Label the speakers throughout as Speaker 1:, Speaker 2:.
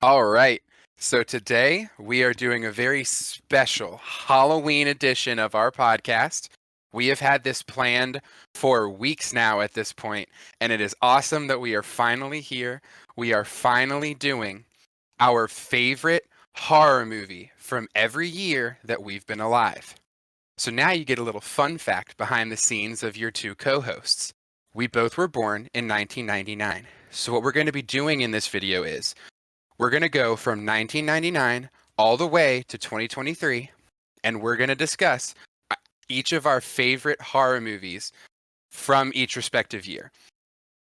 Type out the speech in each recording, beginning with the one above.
Speaker 1: All right. So today we are doing a very special Halloween edition of our podcast. We have had this planned for weeks now at this point, and it is awesome that we are finally here. We are finally doing our favorite horror movie from every year that we've been alive. So now you get a little fun fact behind the scenes of your two co-hosts. We both were born in 1999. So what we're going to be doing in this video is we're going to go from 1999 all the way to 2023, and we're going to discuss each of our favorite horror movies from each respective year.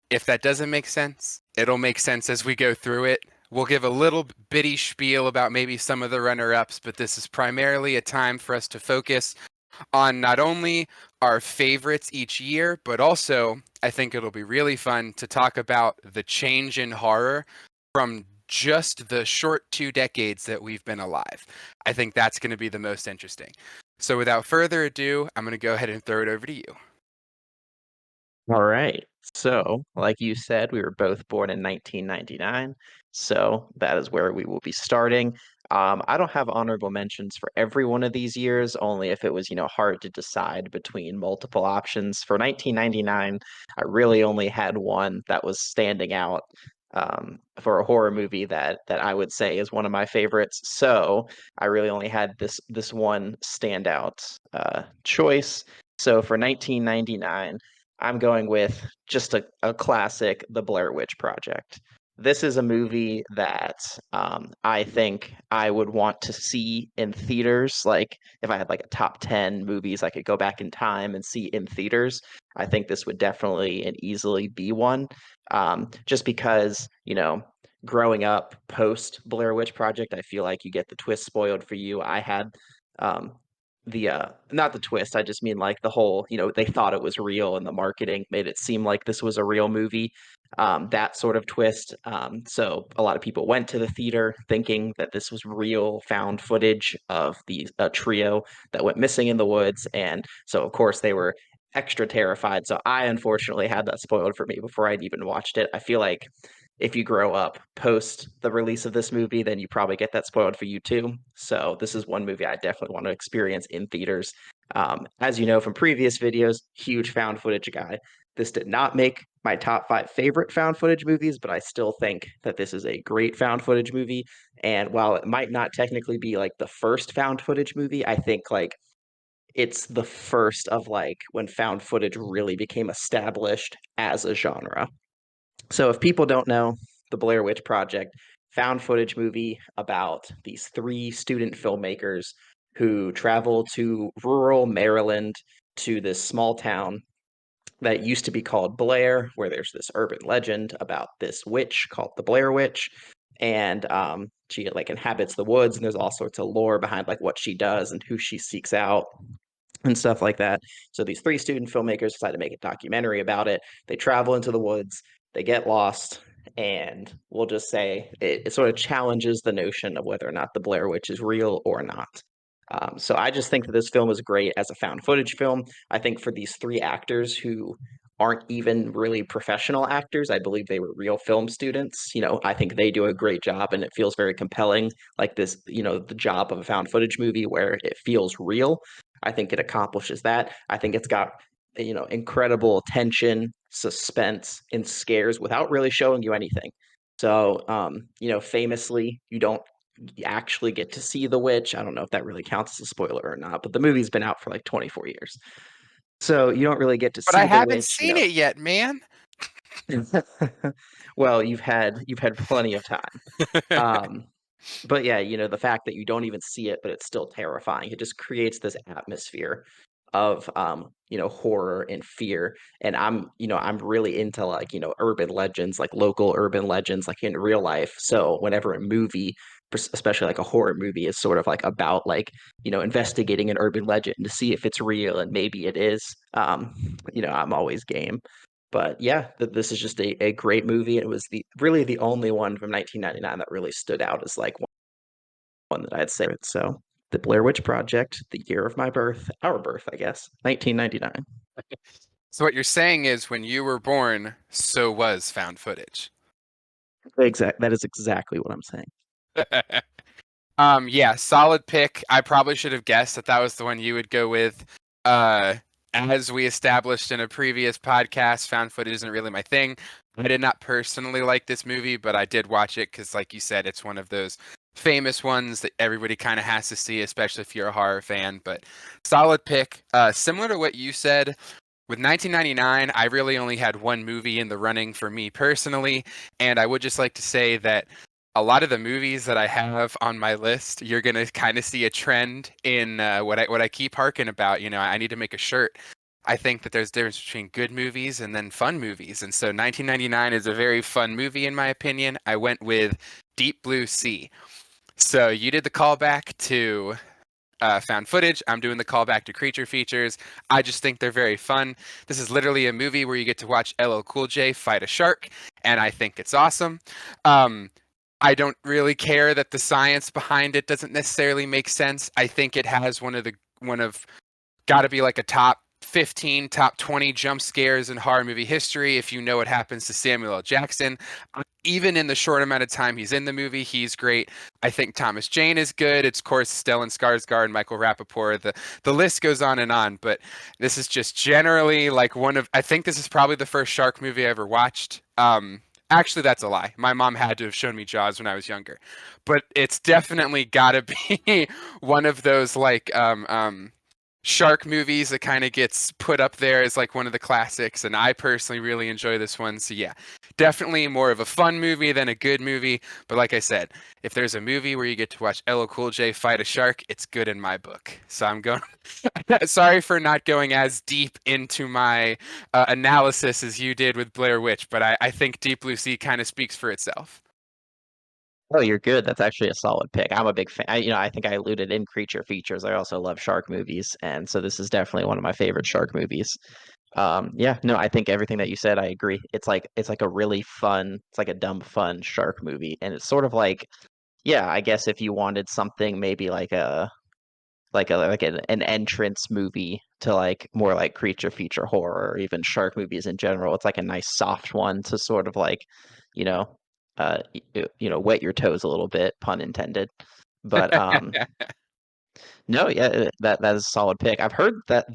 Speaker 1: If that doesn't make sense, it'll make sense as we go through it. We'll give a little bitty spiel about maybe some of the runner-ups, but this is primarily a time for us to focus on not only our favorites each year, but also I think it'll be really fun to talk about the change in horror from just the short 2 decades that we've been alive. I think that's going to be the most interesting. So without further ado, I'm going to go ahead and throw it over to you.
Speaker 2: All right. So, like you said, we were both born in 1999. So that is where we will be starting. I don't have honorable mentions for every one of these years, only if it was, hard to decide between multiple options. For 1999, I really only had one that was standing out for a horror movie that I would say is one of my favorites. So I really only had this one standout choice. So for 1999. I'm going with just a classic, The Blair Witch Project. This is a movie that I think I would want to see in theaters. Like, if I had like a top 10 movies I could go back in time and see in theaters, I think this would definitely and easily be one. Just because, growing up post Blair Witch Project, I feel like you get the twist spoiled for you. I had um, the not the twist, I just mean like the whole, they thought it was real and the marketing made it seem like this was a real movie. That sort of twist. So a lot of people went to the theater thinking that this was real found footage of the trio that went missing in the woods, and so of course they were extra terrified. So I unfortunately had that spoiled for me before I'd even watched it. I feel like if you grow up post the release of this movie, then you probably get that spoiled for you too. So this is one movie I definitely want to experience in theaters. As you know from previous videos, huge found footage guy. This did not make my top 5 favorite found footage movies, but I still think that this is a great found footage movie. And while it might not technically be like the first found footage movie, I think like it's the first of like when found footage really became established as a genre. So, if people don't know, the Blair Witch Project, found footage movie about these three student filmmakers who travel to rural Maryland to this small town that used to be called Blair, where there's this urban legend about this witch called the Blair Witch. And she like inhabits the woods, and there's all sorts of lore behind like what she does and who she seeks out and stuff like that. So these three student filmmakers decide to make a documentary about it. They travel into the woods, they get lost, and we'll just say it sort of challenges the notion of whether or not the Blair Witch is real or not. So I just think that this film is great as a found footage film. I think for these three actors who aren't even really professional actors, I believe they were real film students. I think they do a great job and it feels very compelling, like this, the job of a found footage movie where it feels real. I think it accomplishes that. I think it's got incredible tension, suspense, and scares without really showing you anything. So, famously, you don't actually get to see the witch. I don't know if that really counts as a spoiler or not, but the movie's been out for like 24 years. So you don't really get to
Speaker 1: But I
Speaker 2: see the
Speaker 1: haven't
Speaker 2: witch.
Speaker 1: seen it yet, man.
Speaker 2: Well, you've had plenty of time. Um, but yeah, the fact that you don't even see it, but it's still terrifying. It just creates this atmosphere of horror and fear. And I'm really into like, urban legends, like local urban legends, like in real life. So whenever a movie, especially like a horror movie, is sort of like about like, investigating an urban legend to see if it's real, and maybe it is, I'm always game. But yeah, this is just a great movie. It was really the only one from 1999 that really stood out as like one that I'd say. So, The Blair Witch Project, the year of my birth, our birth, I guess, 1999.
Speaker 1: So what you're saying is when you were born, so was found footage.
Speaker 2: That is exactly what I'm saying.
Speaker 1: Yeah, solid pick. I probably should have guessed that that was the one you would go with. Uh, as we established in a previous podcast, found footage isn't really my thing. I did not personally like this movie, but I did watch it because, like you said, it's one of those famous ones that everybody kind of has to see, especially if you're a horror fan. But solid pick. Similar to what you said, with 1999, I really only had one movie in the running for me personally, and I would just like to say that a lot of the movies that I have on my list, you're gonna kind of see a trend in what I keep harking about. You know, I need to make a shirt. I think that there's a difference between good movies and then fun movies, and so 1999 is a very fun movie in my opinion. I went with Deep Blue Sea. So you did the callback to found footage. I'm doing the callback to creature features. I just think they're very fun. This is literally a movie where you get to watch LL Cool J fight a shark, and I think it's awesome. Um, I don't really care that the science behind it doesn't necessarily make sense. I think it has one of got to be like a top 15, top 20 jump scares in horror movie history if you know what happens to Samuel L. Jackson. Even in the short amount of time he's in the movie, he's great. I think Thomas Jane is good. It's, of course, Stellan Skarsgård and Michael Rappaport. The list goes on, but this is just generally like I think this is probably the first shark movie I ever watched. Actually, that's a lie. My mom had to have shown me Jaws when I was younger, but it's definitely got to be one of those like shark movies that kind of gets put up there as like one of the classics, and I personally really enjoy this one. So yeah, definitely more of a fun movie than a good movie. But like I said, if there's a movie where you get to watch LL Cool J fight a shark, it's good in my book. So I'm going. Sorry for not going as deep into my analysis as you did with Blair Witch, but I think Deep Blue Sea kind of speaks for itself.
Speaker 2: Oh, you're good. That's actually a solid pick. I'm a big fan. I think I alluded in creature features. I also love shark movies, and so this is definitely one of my favorite shark movies. Yeah, no, I think everything that you said, I agree. It's like a really fun, it's like a dumb fun shark movie, and it's sort of like, yeah, I guess if you wanted something maybe like an entrance movie to like more like creature feature horror or even shark movies in general, it's like a nice soft one to sort of like, you know, wet your toes a little bit, pun intended. But no, yeah, that is a solid pick. I've heard that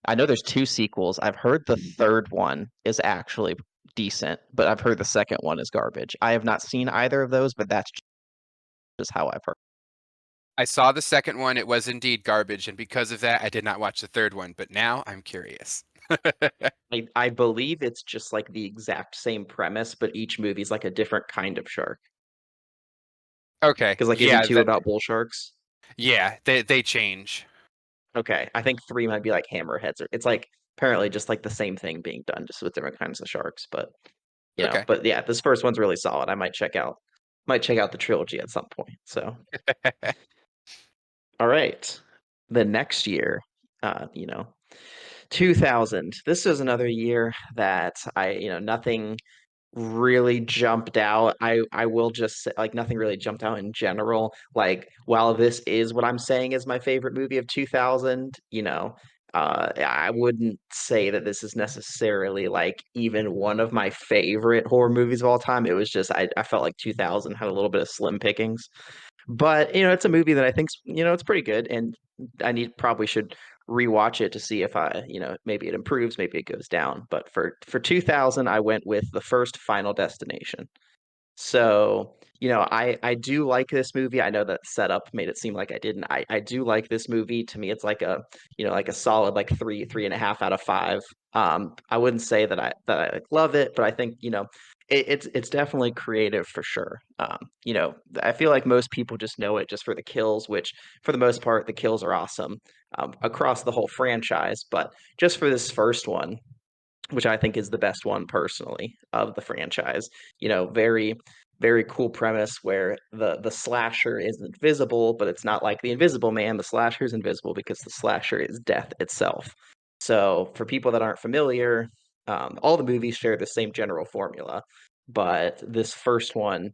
Speaker 2: I know there's two sequels. I've heard the third one is actually decent, but I've heard the second one is garbage. I have not seen either of those, but that's just how I've heard.
Speaker 1: I saw the second one. It was indeed garbage, and because of that, I did not watch the third one. But now I'm curious.
Speaker 2: I believe it's just like the exact same premise, but each movie's like a different kind of shark.
Speaker 1: Okay,
Speaker 2: Because like, isn't
Speaker 1: yeah,
Speaker 2: two about bull sharks?
Speaker 1: yeah, they change.
Speaker 2: Okay, I think three might be like hammerheads. Or it's like apparently just like the same thing being done, just with different kinds of sharks. But
Speaker 1: Okay.
Speaker 2: but yeah, this first one's really solid. I might check out the trilogy at some point. So, all right, the next year, uh, you know, 2000. This was another year that nothing really jumped out. I will just say, like, nothing really jumped out in general. Like, while this is what I'm saying is my favorite movie of 2000, I wouldn't say that this is necessarily like even one of my favorite horror movies of all time. It was just I felt like 2000 had a little bit of slim pickings. But it's a movie that I think it's pretty good, and I probably should rewatch it to see if maybe it improves, maybe it goes down. But for 2000, I went with the first Final Destination. So, I do like this movie. I know that setup made it seem like I didn't. I do like this movie. To me, it's like a solid like three and a half out of five. I wouldn't say that I like love it, but I think, it's definitely creative for sure. I feel like most people just know it just for the kills, which for the most part, the kills are awesome across the whole franchise. But just for this first one, which I think is the best one personally of the franchise. Very, very cool premise where the slasher is invisible, but it's not like the Invisible Man. The slasher is invisible because the slasher is death itself. So for people that aren't familiar, all the movies share the same general formula, but this first one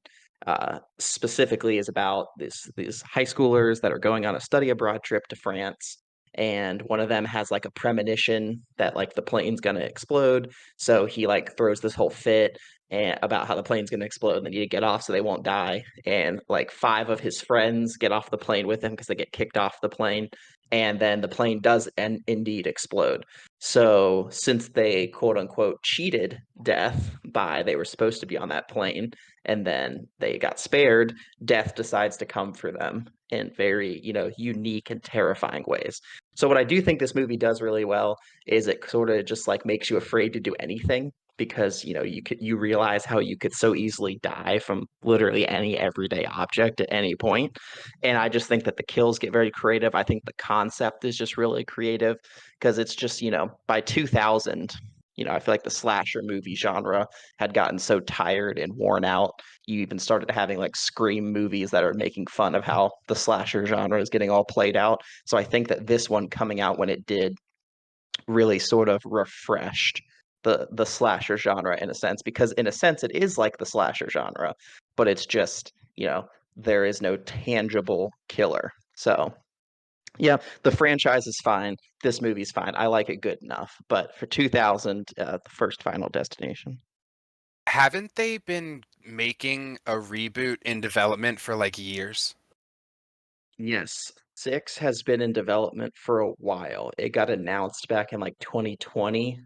Speaker 2: specifically is about these high schoolers that are going on a study abroad trip to France, and one of them has like a premonition that like the plane's gonna explode. So he like throws this whole fit, and about how the plane's going to explode and they need to get off so they won't die. And like five of his friends get off the plane with him because they get kicked off the plane. And then the plane does indeed explode. So since they quote unquote cheated death by they were supposed to be on that plane and then they got spared, death decides to come for them in very, unique and terrifying ways. So what I do think this movie does really well is it sort of just like makes you afraid to do anything because you realize how you could so easily die from literally any everyday object at any point. And I just think that the kills get very creative. I think the concept is just really creative because it's just, by 2000, I feel like the slasher movie genre had gotten so tired and worn out. You even started having like Scream movies that are making fun of how the slasher genre is getting all played out. So I think that this one coming out when it did really sort of refreshed the slasher genre in a sense, because in a sense it is like the slasher genre, but it's just, there is no tangible killer. So yeah, the franchise is fine. This movie's fine. I like it good enough. But for 2000, the first Final Destination.
Speaker 1: Haven't they been making a reboot in development for like years?
Speaker 2: Yes, six has been in development for a while. It got announced back in like 2020.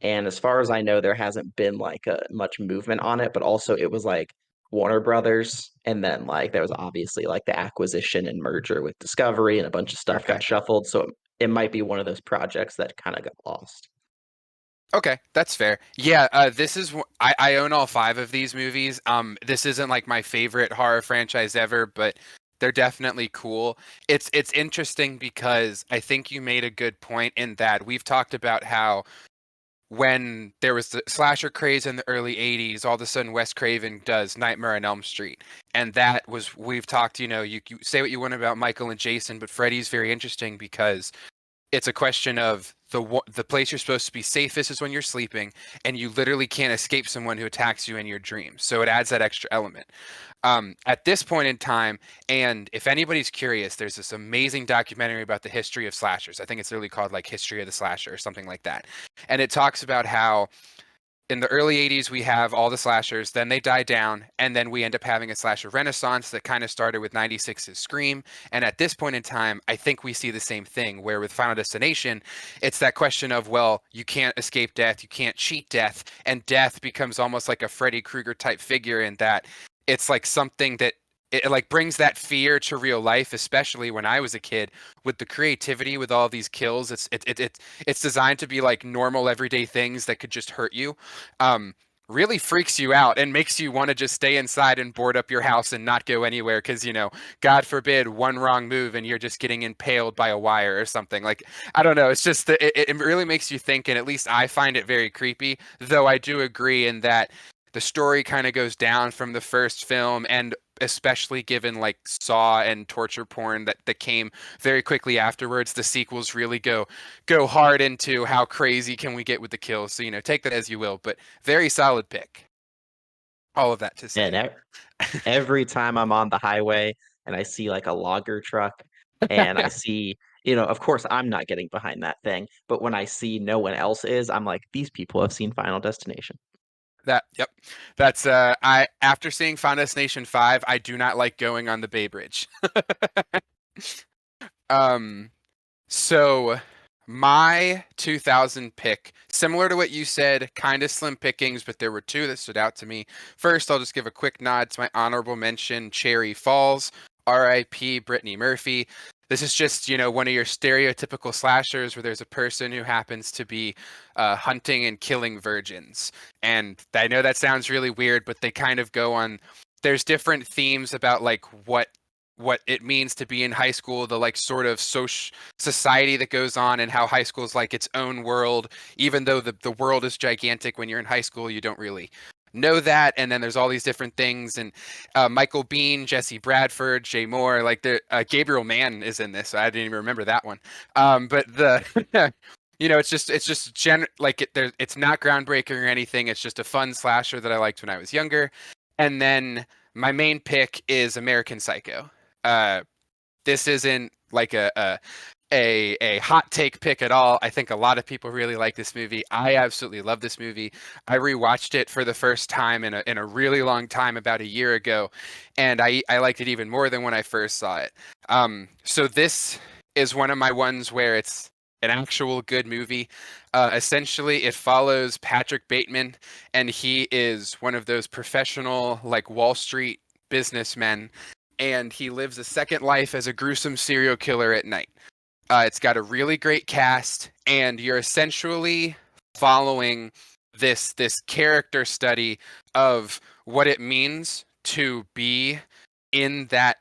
Speaker 2: And as far as I know, there hasn't been like much movement on it, but also it was like Warner Brothers. And then like there was obviously like the acquisition and merger with Discovery and a bunch of stuff got
Speaker 1: Okay.
Speaker 2: shuffled. So it might be one of those projects that kind of got lost.
Speaker 1: Okay, that's fair. Yeah, this is I own all five of these movies. This isn't like my favorite horror franchise ever, but they're definitely cool. It's interesting because I think you made a good point in that we've talked about how when there was the slasher craze in the early 80s, all of a sudden Wes Craven does Nightmare on Elm Street. And that was, we've talked, you say what you want about Michael and Jason, but Freddy's very interesting because it's a question of the place you're supposed to be safest is when you're sleeping, and you literally can't escape someone who attacks you in your dreams. So it adds that extra element. At this point in time, and if anybody's curious, there's this amazing documentary about the history of slashers. I think it's literally called like History of the Slasher or something like that. And it talks about how in the early 80s we have all the slashers, then they die down, and then we end up having a slasher renaissance that kind of started with 96's Scream. And at this point in time, I think we see the same thing where with Final Destination, it's that question of, well, you can't escape death, you can't cheat death, and death becomes almost like a Freddy Krueger type figure in that it's like something that it like brings that fear to real life, especially when I was a kid. With the creativity with all these kills, it's designed to be like normal everyday things that could just hurt you. Um, Really freaks you out and makes you want to just stay inside and board up your house and not go anywhere because God forbid one wrong move and you're just getting impaled by a wire or something. Like, I don't know, it's just it really makes you think, and at least I find it very creepy. Though I do agree in that the story kind of goes down from the first film, and especially given like Saw and torture porn that came very quickly afterwards, the sequels really go hard into how crazy can we get with the kills. So take that as you will, but very solid pick. All of that to
Speaker 2: And
Speaker 1: say.
Speaker 2: every time I'm on the highway and I see like a logger truck and I see, of course I'm not getting behind that thing, but when I see no one else is, I'm like, these people have seen Final Destination.
Speaker 1: Yep. That's I after seeing Final Destination 5, I do not like going on the Bay Bridge. um So, my 2000 pick, similar to what you said, kind of slim pickings, but there were two that stood out to me. First, I'll just give a quick nod to my honorable mention, Cherry Falls, R.I.P. Brittany Murphy. This is just, one of your stereotypical slashers where there's a person who happens to be hunting and killing virgins. And I know that sounds really weird, but they kind of go on. There's different themes about like what it means to be in high school, the like sort of social society that goes on, and how high school is like its own world. Even though the world is gigantic, when you're in high school, you don't really know that. And then there's all these different things. And Michael Bean, Jesse Bradford, Jay Moore, like the Gabriel Mann is in this. So I didn't even remember that one. But the like it's not groundbreaking or anything. It's just a fun slasher that I liked when I was younger. And then my main pick is American Psycho. uh this isn't like a a hot take pick at all. I think a lot of people really like this movie. I absolutely love this movie. I rewatched it for the first time in a really long time about a year ago, and I liked it even more than when I first saw it. So this is one of my ones where it's an actual good movie. Essentially, it follows Patrick Bateman, and he is one of those professional, like Wall Street businessmen, and he lives a second life as a gruesome serial killer at night. It's got a really great cast, and you're essentially following this character study of what it means to be in that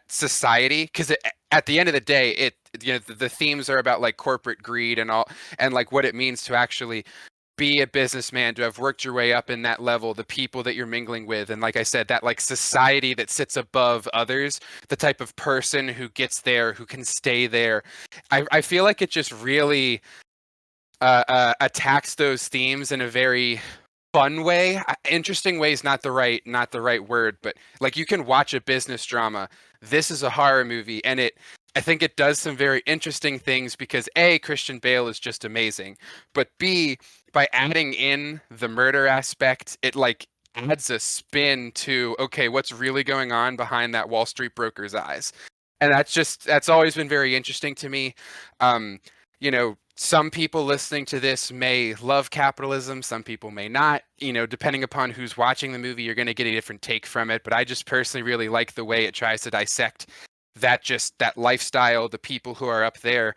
Speaker 1: society. Because at the end of the day, the themes are about like corporate greed and all, and like what it means to actually be a businessman, to have worked your way up in that level, the people that you're mingling with, and like I said, that like society that sits above others, the type of person who gets there, who can stay there. I feel like it just really attacks those themes in a very fun way. Interesting way is not the right word, but like you can watch a business drama. This is a horror movie, and I think it does some very interesting things because A, Christian Bale is just amazing, but B, by adding in the murder aspect, it like adds a spin to, okay, what's really going on behind that Wall Street broker's eyes. And that's always been very interesting to me. Um, some people listening to this may love capitalism, some people may not. Depending upon who's watching the movie, you're going to get a different take from it. But I just personally really like the way it tries to dissect that lifestyle, the people who are up there.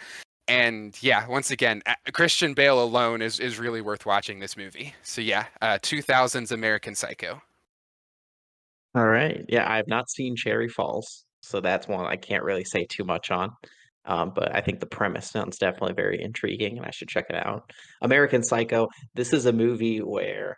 Speaker 1: And yeah, once again, Christian Bale alone is really worth watching this movie. So yeah, 2000's American Psycho.
Speaker 2: All right. Yeah, I've not seen Cherry Falls, so that's one I can't really say too much on. But I think the premise sounds definitely very intriguing, and I should check it out. American Psycho, this is a movie where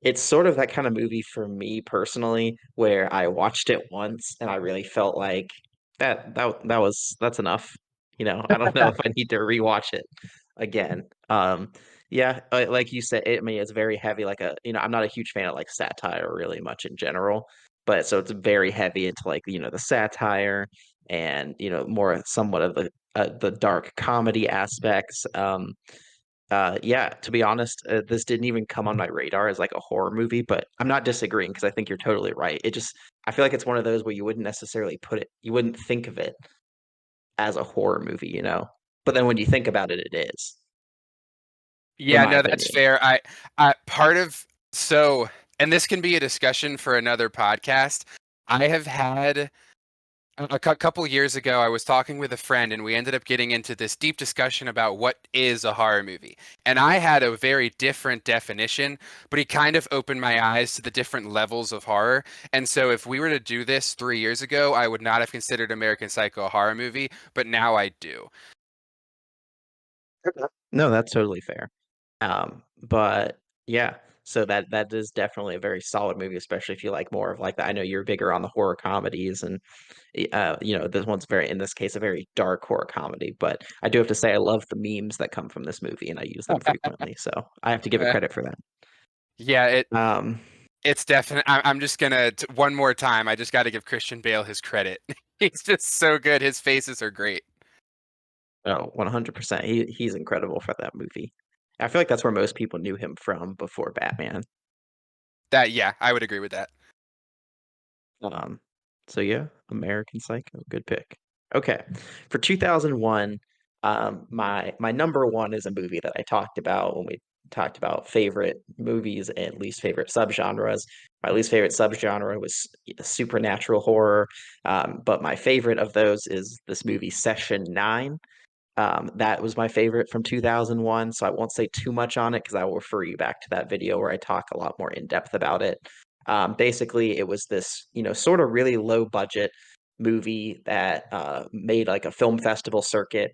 Speaker 2: it's sort of that kind of movie for me personally, where I watched it once and I really felt like that's enough. I don't know if I need to rewatch it again. Yeah, like you said, I mean, it's very heavy. I'm not a huge fan of like satire really much in general, but so it's very heavy into like the satire and more somewhat of the dark comedy aspects. Yeah, to be honest, this didn't even come on my radar as like a horror movie, but I'm not disagreeing because I think you're totally right. I feel like it's one of those where you wouldn't think of it as a horror movie. But then when you think about it, it is, in
Speaker 1: Yeah,
Speaker 2: my
Speaker 1: no, that's
Speaker 2: opinion.
Speaker 1: fair. I part of so, and this can be a discussion for another podcast. I have had couple years ago, I was talking with a friend, and we ended up getting into this deep discussion about what is a horror movie. And I had a very different definition, but he kind of opened my eyes to the different levels of horror. And so, if we were to do this 3 years ago, I would not have considered American Psycho a horror movie, but now I do.
Speaker 2: Okay. No, that's totally fair. But yeah, so that is definitely a very solid movie, especially if you like more of like that. I know you're bigger on the horror comedies, and this one's in this case, a very dark horror comedy. But I do have to say, I love the memes that come from this movie, and I use them frequently. So I have to give it
Speaker 1: Uh,
Speaker 2: credit for that.
Speaker 1: yeah,
Speaker 2: Um,
Speaker 1: it's definitely. I'm just gonna one more time. I just got to give Christian Bale his credit. He's just so good. His faces are great.
Speaker 2: oh, 100%. He's incredible for that movie. I feel like that's where most people knew him from before Batman.
Speaker 1: Yeah, I would agree with that.
Speaker 2: Um, so yeah, American Psycho, good pick. Okay, for 2001, my number one is a movie that I talked about when we talked about favorite movies and least favorite subgenres. My least favorite subgenre was supernatural horror, but my favorite of those is this movie Session 9. That was my favorite from 2001, so I won't say too much on it because I will refer you back to that video where I talk a lot more in depth about it. Basically, it was this, sort of really low budget movie that made like a film festival circuit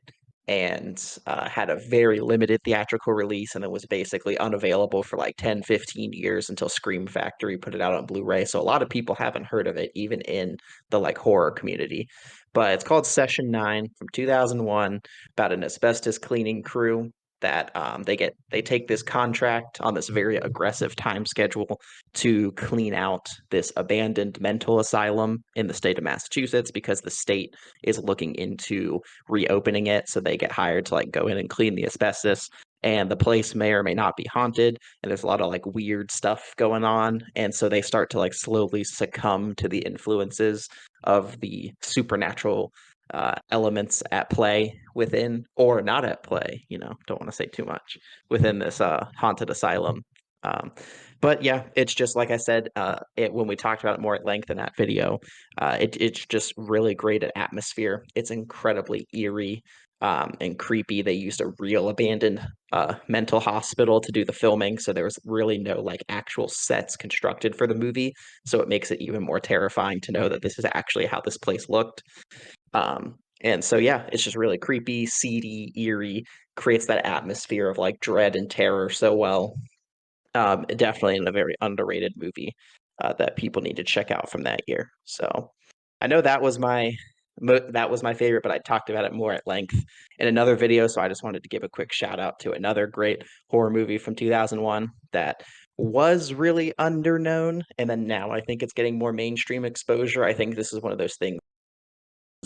Speaker 2: and had a very limited theatrical release, and it was basically unavailable for like 10, 15 years until Scream Factory put it out on Blu-ray. So a lot of people haven't heard of it, even in the like horror community. But it's called Session 9 from 2001, about an asbestos cleaning crew that they take this contract on this very aggressive time schedule to clean out this abandoned mental asylum in the state of Massachusetts because the state is looking into reopening it. So they get hired to like go in and clean the asbestos. And the place may or may not be haunted, and there's a lot of like weird stuff going on. And so they start to like slowly succumb to the influences of the supernatural elements at play within, or not at play, don't want to say too much, within this haunted asylum. Um, but yeah, it's just like I said, when we talked about it more at length in that video, it's just really great at atmosphere. It's incredibly eerie and creepy. They used a real abandoned mental hospital to do the filming, so there was really no like actual sets constructed for the movie. So it makes it even more terrifying to know that this is actually how this place looked. And so yeah, it's just really creepy, seedy, eerie, creates that atmosphere of like dread and terror so well. Definitely in a very underrated movie that people need to check out from that year. So I know that was my favorite, but I talked about it more at length in another video. So I just wanted to give a quick shout out to another great horror movie from 2001 that was really underknown, and then now I think it's getting more mainstream exposure. I think this is one of those things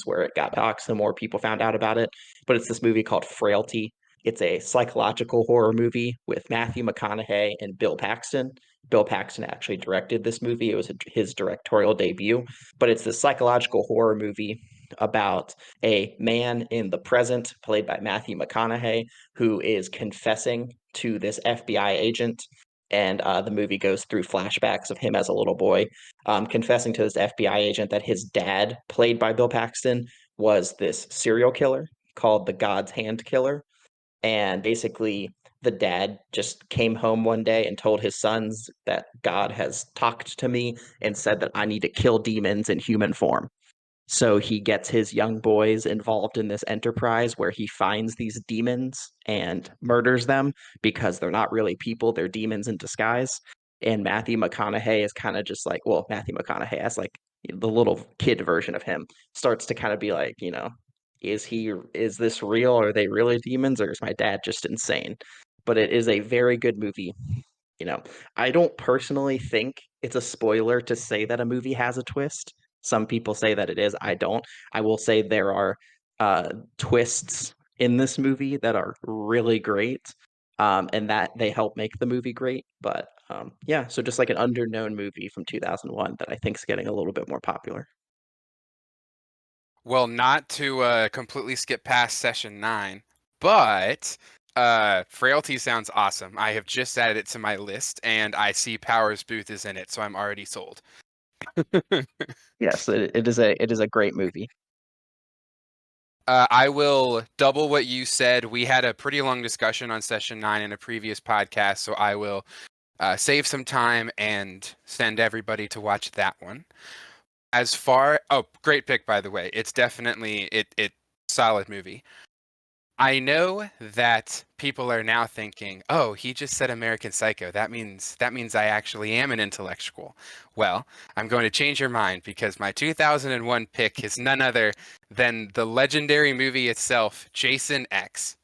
Speaker 2: where it got talks, the more people found out about it. But it's this movie called Frailty. It's a psychological horror movie with Matthew McConaughey and Bill Paxton. Bill Paxton actually directed this movie. It was his directorial debut, but it's this psychological horror movie about a man in the present, played by Matthew McConaughey, who is confessing to this FBI agent. And the movie goes through flashbacks of him as a little boy, confessing to this FBI agent that his dad, played by Bill Paxton, was this serial killer called the God's Hand Killer. And basically, the dad just came home one day and told his sons that God has talked to me and said that I need to kill demons in human form. So he gets his young boys involved in this enterprise where he finds these demons and murders them because they're not really people, they're demons in disguise. And Matthew McConaughey is kind of just like, well, Matthew McConaughey as like the little kid version of him starts to kind of be like, is this real? Are they really demons, or is my dad just insane? But it is a very good movie. You know, I don't personally think it's a spoiler to say that a movie has a twist. Some people say that it is. I don't. I will say there are twists in this movie that are really great, and that they help make the movie great. But yeah, so just like an underknown movie from 2001 that I think is getting a little bit more popular.
Speaker 1: Well, not to completely skip past session 9, but Frailty sounds awesome. I have just added it to my list, and I see Powers Booth is in it, so I'm already sold.
Speaker 2: Yes, it is a great movie.
Speaker 1: I will double what you said. We had a pretty long discussion on session 9 in a previous podcast, so I will save some time and send everybody to watch that one. Great pick, by the way. It's definitely it solid movie. I know that people are now thinking, "Oh, he just said American Psycho. That means I actually am an intellectual." Well, I'm going to change your mind because my 2001 pick is none other than the legendary movie itself, Jason X.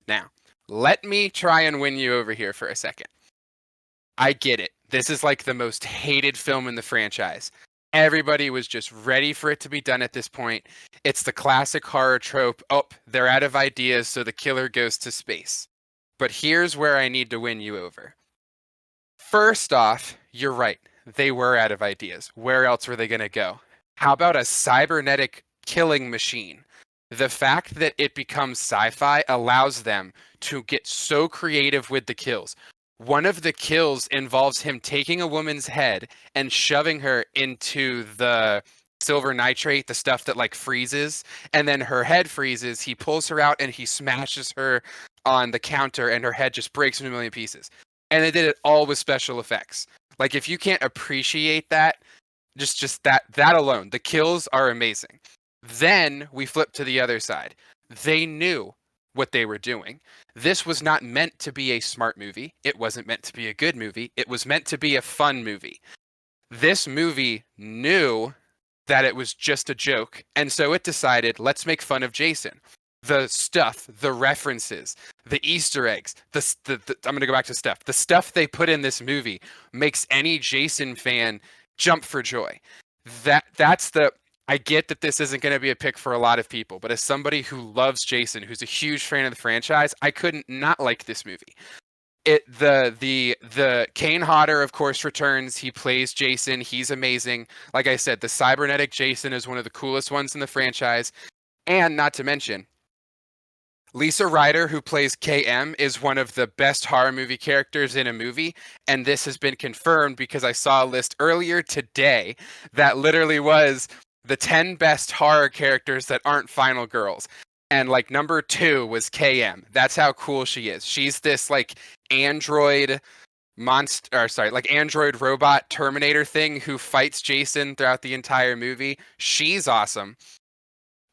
Speaker 1: Now, let me try and win you over here for a second. I get it. This is like the most hated film in the franchise. Everybody was just ready for it to be done at this point. It's the classic horror trope. Oh, they're out of ideas, so the killer goes to space. But here's where I need to win you over. First off, you're right. They were out of ideas. Where else were they going to go? How about a cybernetic killing machine? The fact that it becomes sci-fi allows them to get so creative with the kills. One of the kills involves him taking a woman's head and shoving her into the silver nitrate, the stuff that like freezes, and then her head freezes. He pulls her out and he smashes her on the counter, and her head just breaks into a million pieces. And they did it all with special effects. Like if you can't appreciate that, just that alone, the kills are amazing. Then we flip to the other side. They knew what they were doing. This was not meant to be a smart movie. It wasn't meant to be a good movie. It was meant to be a fun movie. This movie knew that it was just a joke, and so it decided, let's make fun of Jason. the stuff, the references, the Easter eggs, I'm gonna go back to stuff. The stuff they put in this movie makes any Jason fan jump for joy. That's the I get that this isn't going to be a pick for a lot of people, but as somebody who loves Jason, who's a huge fan of the franchise, I couldn't not like this movie. The Kane Hodder, of course, returns. He plays Jason. He's amazing. Like I said, the cybernetic Jason is one of the coolest ones in the franchise. And not to mention, Lisa Ryder, who plays KM, is one of the best horror movie characters in a movie. And this has been confirmed because I saw a list earlier today that literally was the 10 best horror characters that aren't final girls. And like number 2 was KM. That's how cool she is. She's this like android monster, or sorry, like android robot Terminator thing who fights Jason throughout the entire movie. She's awesome.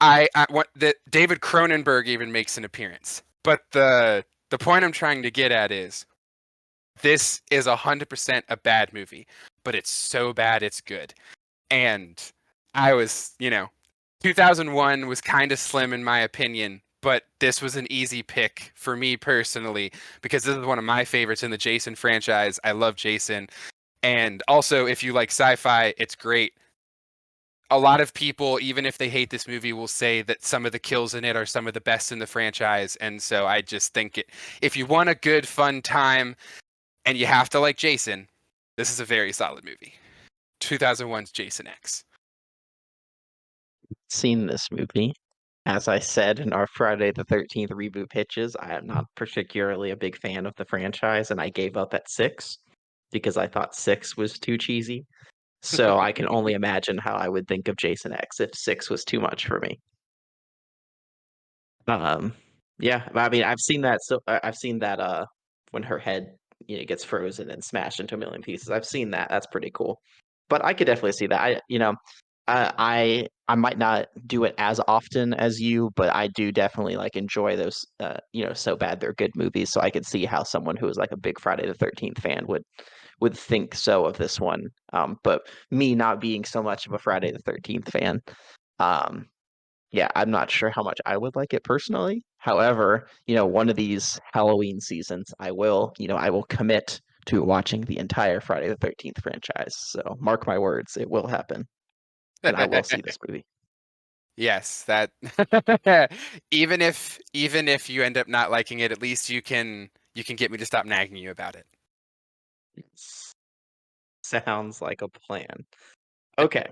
Speaker 1: I what that David Cronenberg even makes an appearance. But the point I'm trying to get at is this is 100% a bad movie, but it's so bad it's good. And I was, 2001 was kind of slim in my opinion, but this was an easy pick for me personally because this is one of my favorites in the Jason franchise. I love Jason. And also, if you like sci-fi, it's great. A lot of people, even if they hate this movie, will say that some of the kills in it are some of the best in the franchise. And so I just think if you want a good, fun time and you have to like Jason, this is a very solid movie. 2001's Jason X.
Speaker 2: Seen this movie. As I said in our Friday the 13th reboot pitches, I am not particularly a big fan of the franchise, and I gave up at 6 because I thought 6 was too cheesy. So I can only imagine how I would think of Jason X if 6 was too much for me. Um, yeah, I mean, I've seen that. So I've seen that when her head gets frozen and smashed into a million pieces. I've seen that. That's pretty cool. But I could definitely see that. I might not do it as often as you, but I do definitely like enjoy those so bad they're good movies. So I could see how someone who is like a big Friday the 13th fan would think so of this one. But me not being so much of a Friday the 13th fan, um, yeah, I'm not sure how much I would like it personally. However, one of these Halloween seasons, I will commit to watching the entire Friday the 13th franchise. So mark my words, it will happen, and I will see this movie.
Speaker 1: Yes, that even if you end up not liking it, at least you can get me to stop nagging you about it.
Speaker 2: Sounds like a plan. Okay,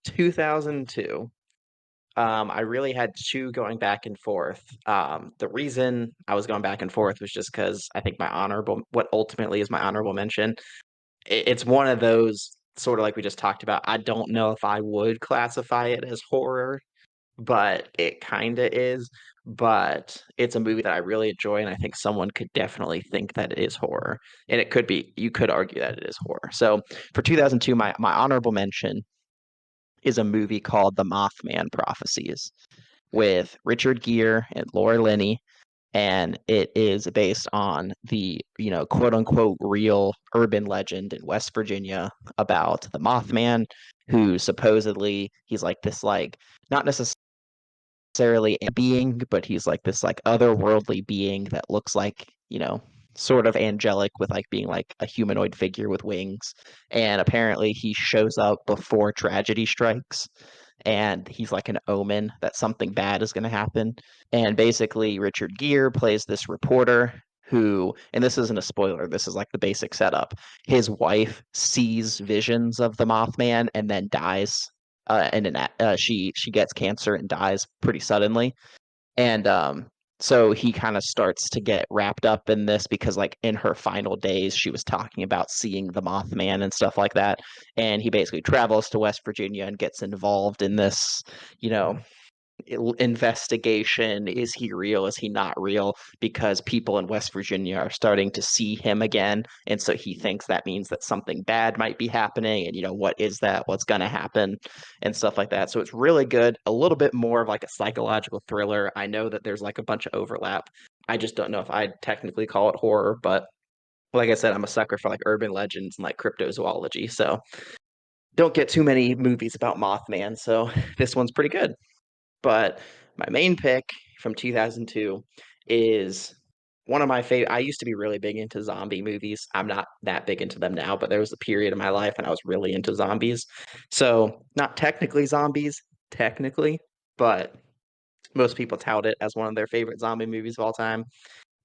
Speaker 2: 2002. I really had two going back and forth. The reason I was going back and forth was just because I think what ultimately is my honorable mention, it's one of those sort of like we just talked about. I don't know if I would classify it as horror, but it kind of is. But it's a movie that I really enjoy, and I think someone could definitely think that it is horror, and you could argue that it is horror. So for 2002, my honorable mention is a movie called The Mothman Prophecies with Richard Gere and Laura Linney, and it is based on the quote unquote real urban legend in West Virginia about the Mothman, who supposedly he's like this like not necessarily a being, but he's like this like otherworldly being that looks like sort of angelic with like being like a humanoid figure with wings, and apparently he shows up before tragedy strikes, and he's like an omen that something bad is going to happen. And basically, Richard Gere plays this reporter who, and this isn't a spoiler, this is like the basic setup. His wife sees visions of the Mothman and then dies. She gets cancer and dies pretty suddenly. And so he kind of starts to get wrapped up in this because like in her final days she was talking about seeing the Mothman and stuff like that, and he basically travels to West Virginia and gets involved in this you know investigation. Is he real, is he not real? Because people in West Virginia are starting to see him again, and so he thinks that means that something bad might be happening, and what is that, what's going to happen, and stuff like that. So it's really good, a little bit more of like a psychological thriller. I know that there's like a bunch of overlap. I just don't know if I'd technically call it horror, but like I said, I'm a sucker for like urban legends and like cryptozoology, so don't get too many movies about Mothman, so this one's pretty good. But my main pick from 2002 is one of my favorite. I used to be really big into zombie movies. I'm not that big into them now, but there was a period in my life when I was really into zombies. So, not technically zombies, technically, but most people tout it as one of their favorite zombie movies of all time.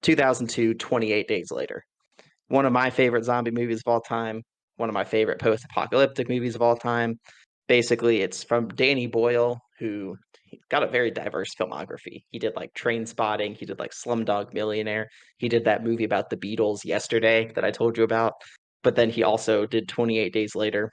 Speaker 2: 2002, 28 Days Later. One of my favorite zombie movies of all time, one of my favorite post-apocalyptic movies of all time. Basically, it's from Danny Boyle, who got a very diverse filmography. He did like Train Spotting, he did like Slumdog Millionaire, he did that movie about the Beatles Yesterday that I told you about, but then he also did 28 Days Later.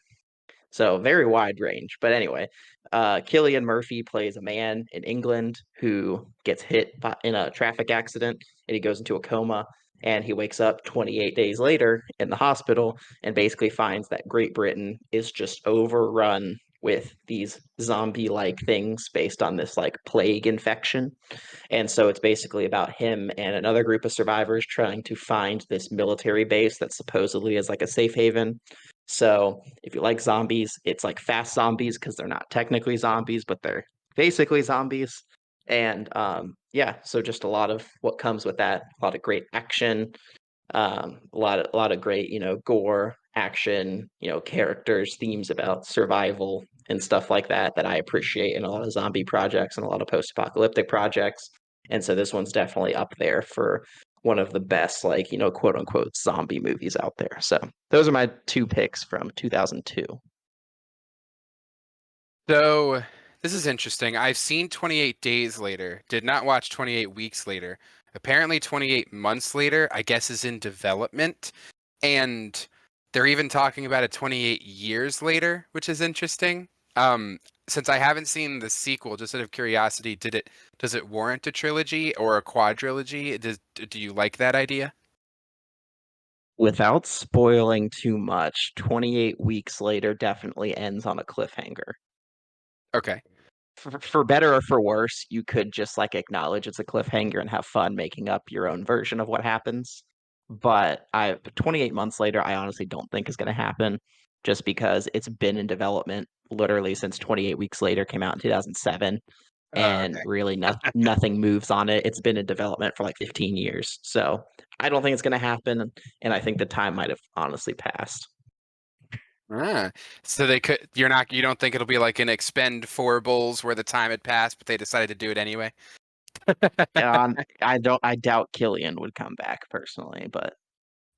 Speaker 2: So very wide range. But anyway, Cillian Murphy plays a man in England who gets hit in a traffic accident and he goes into a coma and he wakes up 28 days later in the hospital and basically finds that Great Britain is just overrun with these zombie-like things based on this like plague infection. And so it's basically about him and another group of survivors trying to find this military base that supposedly is like a safe haven. So if you like zombies, it's like fast zombies because they're not technically zombies, but they're basically zombies. And yeah, so just a lot of what comes with that, a lot of great action, a lot of great, gore, action, characters, themes about survival and stuff like that that I appreciate in a lot of zombie projects and a lot of post-apocalyptic projects. And so this one's definitely up there for one of the best, like, quote unquote zombie movies out there. So those are my two picks from 2002.
Speaker 1: So this is interesting. I've seen 28 Days Later, did not watch 28 Weeks Later. Apparently 28 Months Later, I guess, is in development. And they're even talking about it 28 years later, which is interesting. Since I haven't seen the sequel, just out of curiosity, does it warrant a trilogy or a quadrilogy? Do you like that idea?
Speaker 2: Without spoiling too much, 28 weeks later definitely ends on a cliffhanger.
Speaker 1: Okay.
Speaker 2: For better or for worse, you could just like acknowledge it's a cliffhanger and have fun making up your own version of what happens. But 28 months later, I honestly don't think is going to happen just because it's been in development literally since 28 weeks later came out in 2007 and
Speaker 1: Okay.
Speaker 2: really nothing moves on it. It's been in development for like 15 years. So I don't think it's going to happen. And I think the time might have honestly passed.
Speaker 1: Ah, so you don't think it'll be like an Expend 4 Bulls where the time had passed, but they decided to do it anyway?
Speaker 2: I doubt Killian would come back personally, but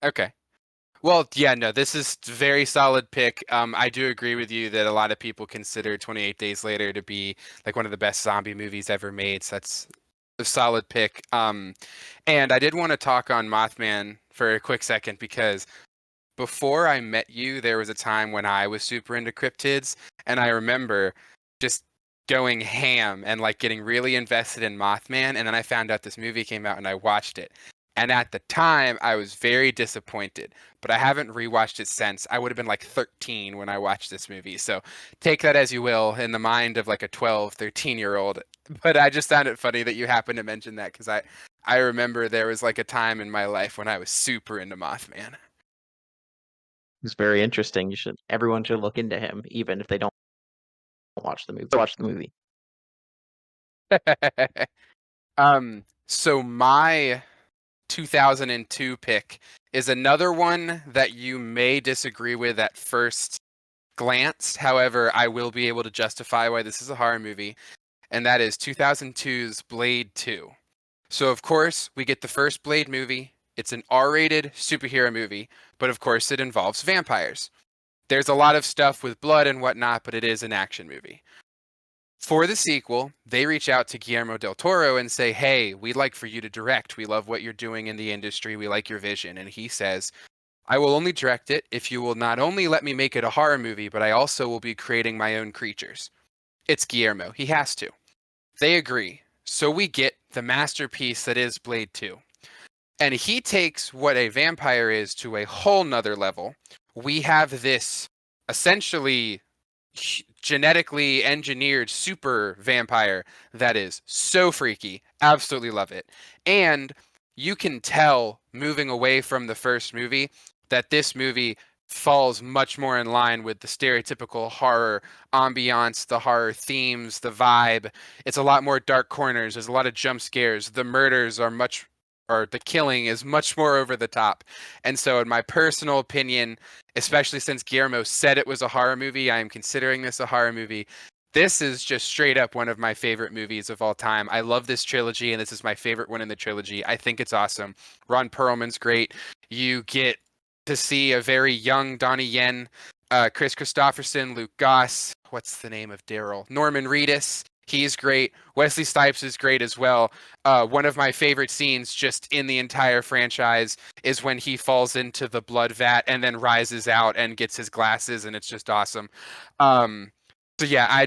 Speaker 1: Okay. Well, yeah, no, this is very solid pick. I do agree with you that a lot of people consider 28 Days Later to be like one of the best zombie movies ever made. So that's a solid pick. And I did want to talk on Mothman for a quick second because before I met you, there was a time when I was super into cryptids, and I remember just going ham and like getting really invested in Mothman, and then I found out this movie came out and I watched it. And at the time, I was very disappointed, but I haven't rewatched it since. I would have been like 13 when I watched this movie. So take that as you will in the mind of like a 12, 13-year-old. But I just found it funny that you happened to mention that because I remember there was like a time in my life when I was super into Mothman.
Speaker 2: it's very interesting. Everyone should look into him, even if they don't watch the movie. Watch the movie.
Speaker 1: So my 2002 pick is another one that you may disagree with at first glance. However, I will be able to justify why this is a horror movie, and that is 2002's Blade 2. So, of course, we get the first Blade movie. It's an R-rated superhero movie, but of course, it involves vampires. There's a lot of stuff with blood and whatnot, but it is an action movie. For the sequel, they reach out to Guillermo del Toro and say, "Hey, we'd like for you to direct. We love what you're doing in the industry. We like your vision." And he says, "I will only direct it if you will not only let me make it a horror movie, but I also will be creating my own creatures." It's Guillermo. He has to. They agree. So we get the masterpiece that is Blade 2. And he takes what a vampire is to a whole nother level. We have this essentially genetically engineered super vampire that is so freaky. Absolutely love it. And you can tell moving away from the first movie that this movie falls much more in line with the stereotypical horror ambiance, the horror themes, the vibe. It's a lot more dark corners. There's a lot of jump scares. The murders are much, or the killing is much more over the top. And so, in my personal opinion, especially since Guillermo said it was a horror movie, I am considering this a horror movie. This is just straight up one of my favorite movies of all time. I love this trilogy, and this is my favorite one in the trilogy. I think it's awesome. Ron Perlman's great. You get to see a very young Donnie Yen, Chris Christopherson, Luke Goss. What's the name of Daryl? Norman Reedus. He's great. Wesley Snipes is great as well. One of my favorite scenes just in the entire franchise is when he falls into the blood vat and then rises out and gets his glasses, and it's just awesome. Um, so yeah,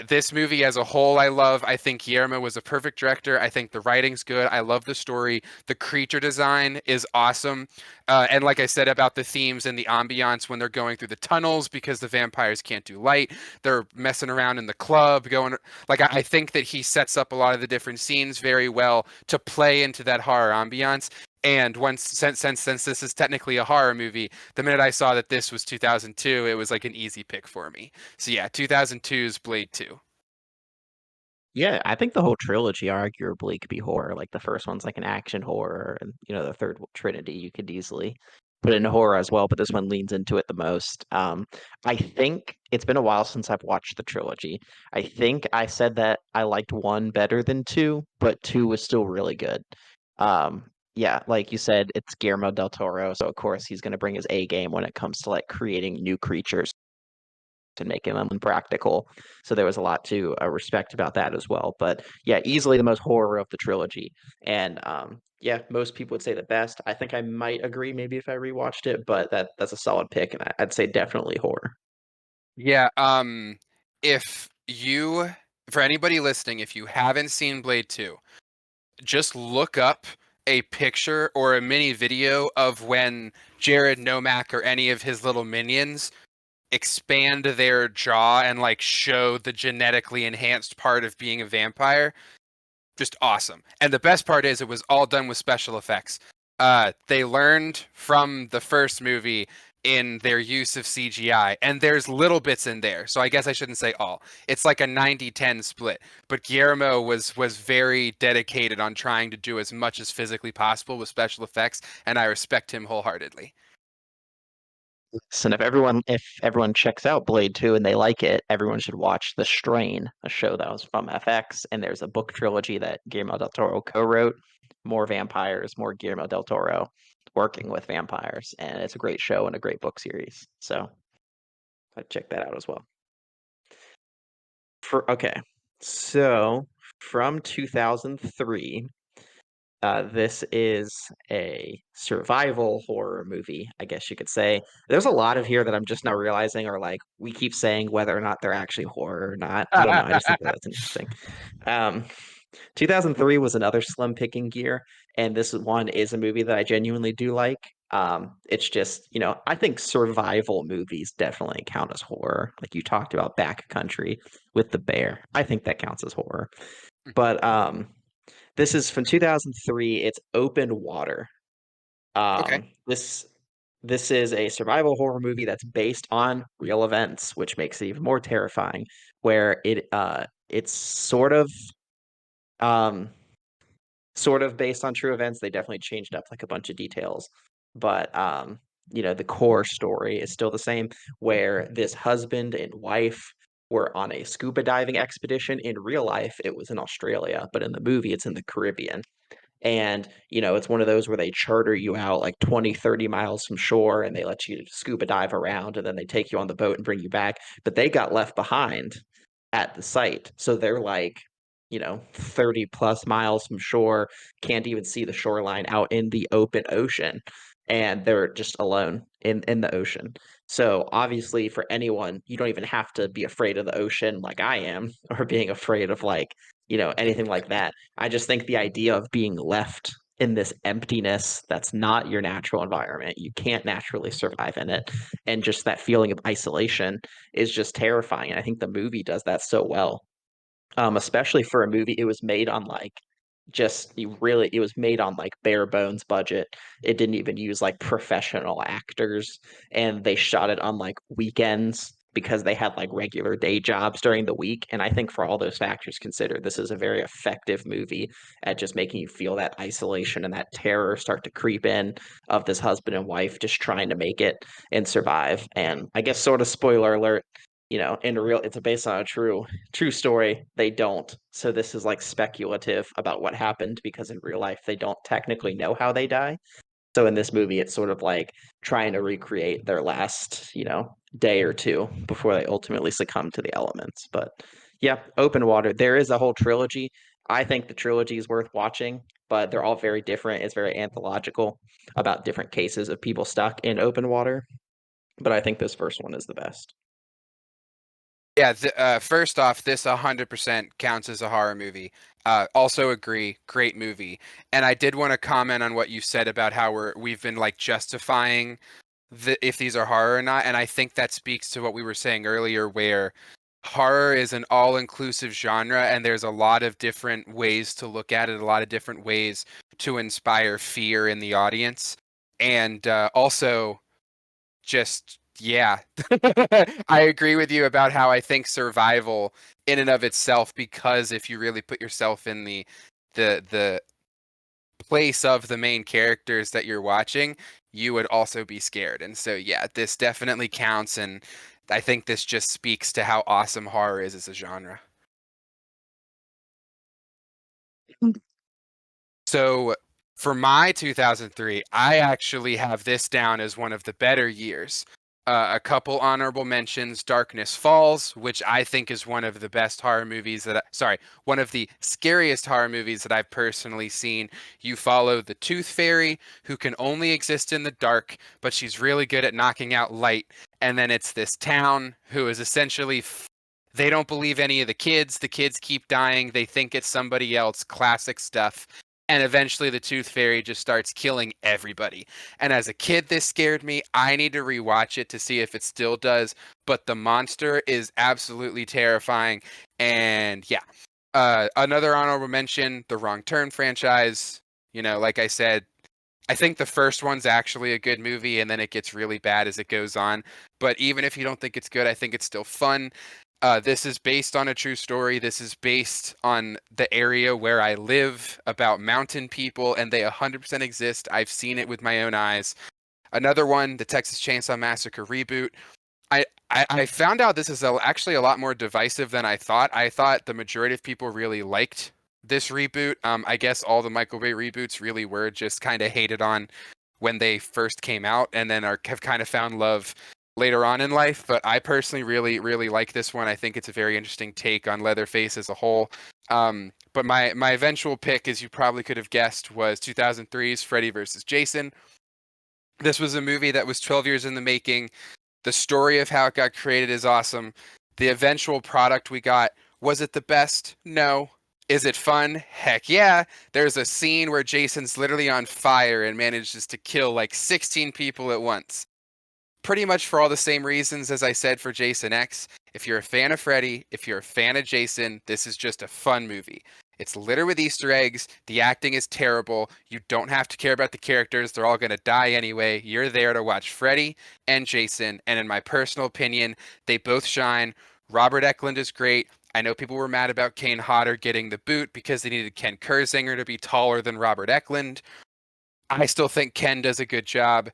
Speaker 1: this movie as a whole, I love. I think Guillermo was a perfect director. I think the writing's good. I love the story. The creature design is awesome. And like I said about the themes and the ambiance when they're going through the tunnels because the vampires can't do light, they're messing around in the club, going like I think that he sets up a lot of the different scenes very well to play into that horror ambiance. And once since this is technically a horror movie, the minute I saw that this was 2002, it was like an easy pick for me. So yeah, 2002's Blade 2.
Speaker 2: Yeah, I think the whole trilogy arguably could be horror. Like the first one's like an action horror, and the third Trinity you could easily put in horror as well, but this one leans into it the most. I think it's been a while since I've watched the trilogy. I think I said that I liked one better than two, but two was still really good. Um, yeah, like you said, it's Guillermo del Toro, so of course he's going to bring his A game when it comes to like creating new creatures and making them practical. So there was a lot to respect about that as well. But yeah, easily the most horror of the trilogy. And yeah, most people would say the best. I think I might agree maybe if I rewatched it, but that's a solid pick, and I'd say definitely horror.
Speaker 1: Yeah, if you for anybody listening, if you haven't seen Blade 2, just look up a picture or a mini video of when Jared Nomak or any of his little minions expand their jaw and like show the genetically enhanced part of being a vampire. Just awesome. And the best part is it was all done with special effects. They learned from the first movie in their use of CGI, and there's little bits in there. So I guess I shouldn't say all. It's like a 90-10 split. But Guillermo was very dedicated on trying to do as much as physically possible with special effects, and I respect him wholeheartedly.
Speaker 2: So if everyone checks out Blade 2 and they like it, everyone should watch The Strain, a show that was from FX, and there's a book trilogy that Guillermo del Toro co-wrote. More vampires, more Guillermo del Toro working with vampires, and it's a great show and a great book series. So I'd check that out as well. Okay, so from 2003, this is a survival horror movie, I guess you could say. There's a lot of here that I'm just now realizing are like we keep saying whether or not they're actually horror or not. I don't know. I just think that that's interesting. Um, 2003 was another slim picking year, and this one is a movie that I genuinely do like. It's just, I think survival movies definitely count as horror. Like you talked about Backcountry with the bear. I think that counts as horror. But this is from 2003. It's Open Water.
Speaker 1: Okay.
Speaker 2: This is a survival horror movie that's based on real events, which makes it even more terrifying. Where it's um sort of based on true events. They definitely changed up like a bunch of details, but the core story is still the same. Where this husband and wife were on a scuba diving expedition. In real life, it was in Australia, but in the movie, it's in the Caribbean. And it's one of those where they charter you out like 20, 30 miles from shore, and they let you scuba dive around, and then they take you on the boat and bring you back, but they got left behind at the site, so they're like 30 plus miles from shore, can't even see the shoreline, out in the open ocean, and they're just alone in the ocean. So obviously for anyone, you don't even have to be afraid of the ocean like I am, or being afraid of like anything like that. I just think the idea of being left in this emptiness that's not your natural environment, you can't naturally survive in it, and just that feeling of isolation is just terrifying. And I think the movie does that so well. Especially for a movie, it was made on like just it was made on like bare bones budget. It didn't even use like professional actors, and they shot it on like weekends because they had like regular day jobs during the week. And I think for all those factors considered, this is a very effective movie at just making you feel that isolation and that terror start to creep in of this husband and wife just trying to make it and survive. And I guess sort of spoiler alert, in a real it's based on a true story. They don't. So this is like speculative about what happened because in real life they don't technically know how they die. So in this movie it's sort of like trying to recreate their last, day or two before they ultimately succumb to the elements. But yeah, Open Water, there is a whole trilogy. I think the trilogy is worth watching, but they're all very different. It's very anthological about different cases of people stuck in open water. But I think this first one is the best.
Speaker 1: Yeah, first off, this 100% counts as a horror movie. Also agree, great movie. And I did want to comment on what you said about how we've been like justifying if these are horror or not, and I think that speaks to what we were saying earlier, where horror is an all-inclusive genre, and there's a lot of different ways to look at it, a lot of different ways to inspire fear in the audience, and also just yeah, I agree with you about how I think survival in and of itself, because if you really put yourself in the place of the main characters that you're watching, you would also be scared. And so yeah, this definitely counts, and I think this just speaks to how awesome horror is as a genre. So for my 2003, I actually have this down as one of the better years. A couple honorable mentions: Darkness Falls, which I think is one of the best horror movies sorry, one of the scariest horror movies that I've personally seen. You follow the Tooth Fairy, who can only exist in the dark, but she's really good at knocking out light. And then it's this town who is essentially they don't believe any of the kids. The kids keep dying. They think it's somebody else. Classic stuff. And eventually the Tooth Fairy just starts killing everybody. And as a kid, this scared me. I need to rewatch it to see if it still does. But the monster is absolutely terrifying. And yeah, another honorable mention: the Wrong Turn franchise. Like I said, I think the first one's actually a good movie, and then it gets really bad as it goes on. But even if you don't think it's good, I think it's still fun. This is based on a true story. This is based on the area where I live, about mountain people, and they 100% exist. I've seen it with my own eyes. Another one, the Texas Chainsaw Massacre reboot. I found out this is actually a lot more divisive than I thought. I thought the majority of people really liked this reboot. I guess all the Michael Bay reboots really were just kind of hated on when they first came out, and then have kind of found love later on in life. But I personally really, really like this one. I think it's a very interesting take on Leatherface as a whole. But my eventual pick, as you probably could have guessed, was 2003's Freddy vs. Jason. This was a movie that was 12 years in the making. The story of how it got created is awesome. The eventual product we got, was it the best? No. Is it fun? Heck yeah. There's a scene where Jason's literally on fire and manages to kill like 16 people at once. Pretty much for all the same reasons as I said for Jason X. If you're a fan of Freddy, if you're a fan of Jason, this is just a fun movie. It's littered with Easter eggs. The acting is terrible. You don't have to care about the characters. They're all going to die anyway. You're there to watch Freddy and Jason. And in my personal opinion, they both shine. Robert Eklund is great. I know people were mad about Kane Hodder getting the boot because they needed Ken Kersinger to be taller than Robert Eklund. I still think Ken does a good job.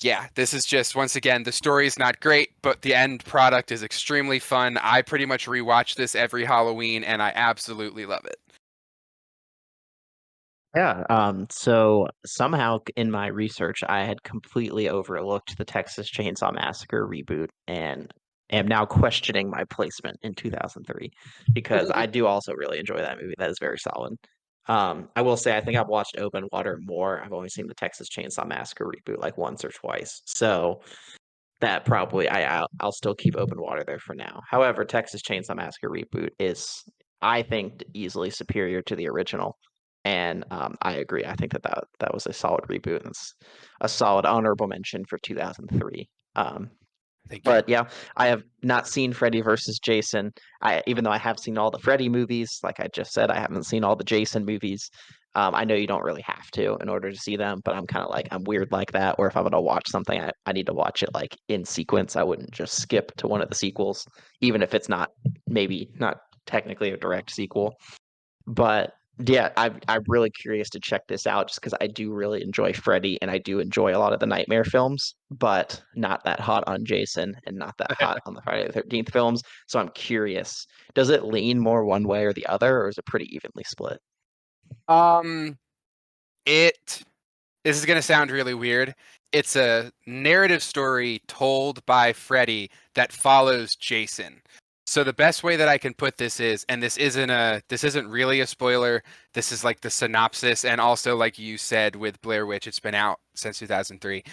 Speaker 1: Yeah, this is just, once again, the story is not great, but the end product is extremely fun. I pretty much rewatch this every Halloween, and I absolutely love it.
Speaker 2: Yeah, so somehow in my research, I had completely overlooked the Texas Chainsaw Massacre reboot and am now questioning my placement in 2003 because I do also really enjoy that movie. That is very solid. I will say I think I've watched Open Water more. I've only seen the Texas Chainsaw Massacre reboot like once or twice. So that probably I'll still keep Open Water there for now. However, Texas Chainsaw Massacre reboot is, I think, easily superior to the original, and I agree. I think that was a solid reboot and it's a solid honorable mention for 2003.
Speaker 1: Thank you.
Speaker 2: But yeah, I have not seen Freddy versus Jason. Even though I have seen all the Freddy movies, like I just said, I haven't seen all the Jason movies. I know you don't really have to in order to see them, but I'm kind of like I'm weird like that. Or if I'm gonna watch something, I need to watch it like in sequence. I wouldn't just skip to one of the sequels, even if it's not maybe not technically a direct sequel. But yeah, I'm really curious to check this out just because I do really enjoy Freddy and I do enjoy a lot of the Nightmare films, but not that hot on Jason and not that hot on the Friday the 13th films. So I'm curious, does it lean more one way or the other, or is it pretty evenly split?
Speaker 1: Um, it This is going to sound really weird. It's a narrative story told by Freddy that follows Jason. So the best way that I can put this is, and this isn't really a spoiler. This is like the synopsis, and also like you said with Blair Witch, it's been out since 2003.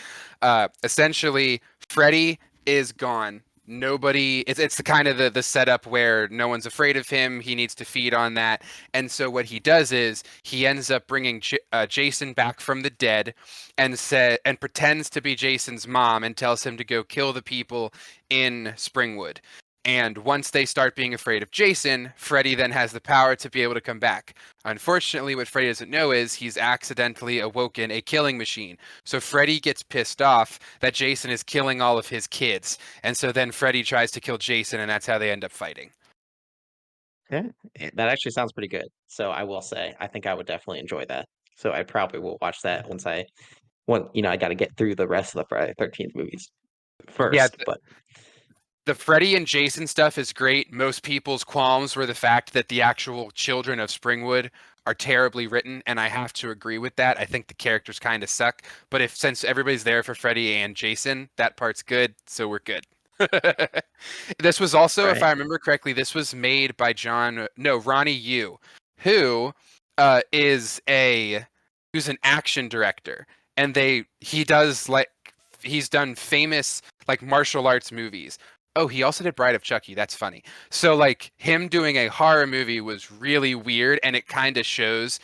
Speaker 1: Essentially, Freddy is gone. Nobody. It's the kind of the setup where no one's afraid of him. He needs to feed on that, and so what he does is he ends up bringing Jason back from the dead, and pretends to be Jason's mom and tells him to go kill the people in Springwood. And once they start being afraid of Jason, Freddy then has the power to be able to come back. Unfortunately, what Freddy doesn't know is he's accidentally awoken a killing machine. So Freddy gets pissed off that Jason is killing all of his kids. And so then Freddy tries to kill Jason, and that's how they end up fighting.
Speaker 2: Yeah, that actually sounds pretty good. So I will say, I think I would definitely enjoy that. So I probably will watch that I got to get through the rest of the Friday 13th movies
Speaker 1: Yeah,
Speaker 2: first. But
Speaker 1: the Freddy and Jason stuff is great. Most people's qualms were the fact that the actual children of Springwood are terribly written, and I have to agree with that. I think the characters kind of suck. But if since everybody's there for Freddy and Jason, that part's good, so we're good. This was also, if
Speaker 2: right.
Speaker 1: I remember correctly, this was made by Ronnie Yu, who is a who's an action director, and he does like he's done famous like martial arts movies. Oh, he also did Bride of Chucky. That's funny. So like him doing a horror movie was really weird, and it kind of shows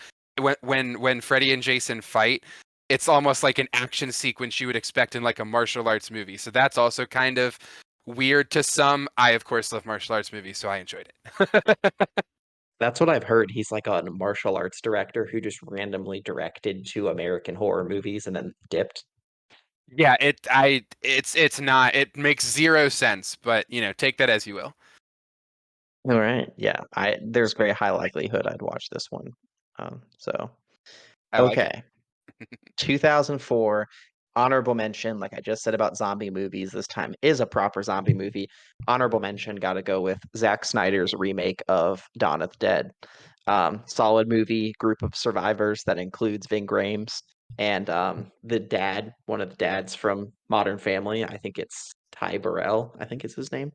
Speaker 1: when Freddy and Jason fight. It's almost like an action sequence you would expect in like a martial arts movie. So that's also kind of weird to some. I of course love martial arts movies, so I enjoyed it.
Speaker 2: That's what I've heard. He's like a martial arts director who just randomly directed two American horror movies and then dipped.
Speaker 1: Yeah, it's not it makes zero sense, but take that as you will.
Speaker 2: All right. Yeah. There's very high likelihood I'd watch this one. So
Speaker 1: I like it.
Speaker 2: okay. 2004 honorable mention, like I just said about zombie movies, this time is a proper zombie movie. Honorable mention, got to go with Zack Snyder's remake of Dawn of the Dead. Solid movie, group of survivors that includes Ving Rhames and the dad, one of the dads from Modern Family. I think it's Ty Burrell, I think is his name.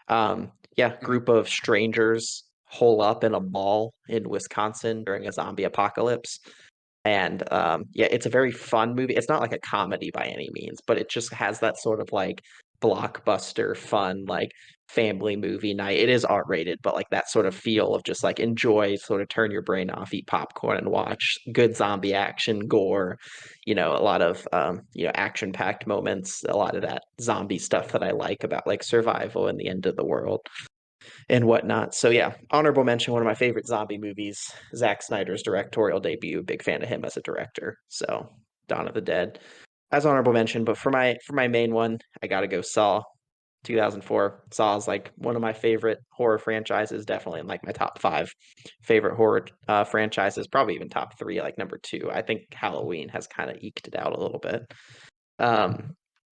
Speaker 2: Yeah,
Speaker 1: Mhm.
Speaker 2: group of strangers hole up in a mall in Wisconsin during a zombie apocalypse. And yeah, it's a very fun movie. It's not like a comedy by any means, but it just has that sort of like blockbuster fun, like family movie night. It is R-rated, but like that sort of feel of just like enjoy, sort of turn your brain off, eat popcorn and watch good zombie action, gore, a lot of action-packed moments, a lot of that zombie stuff that I like about like survival and the end of the world and whatnot. So yeah, honorable mention, one of my favorite zombie movies, Zack Snyder's directorial debut. Big fan of him as a director. So Dawn of the Dead as honorable mention. But for my main one, I gotta go Saw. 2004. Saw is like one of my favorite horror franchises, definitely in like my top five favorite horror franchises, probably even top three, like number two. I think Halloween has kind of eked it out a little bit. Um,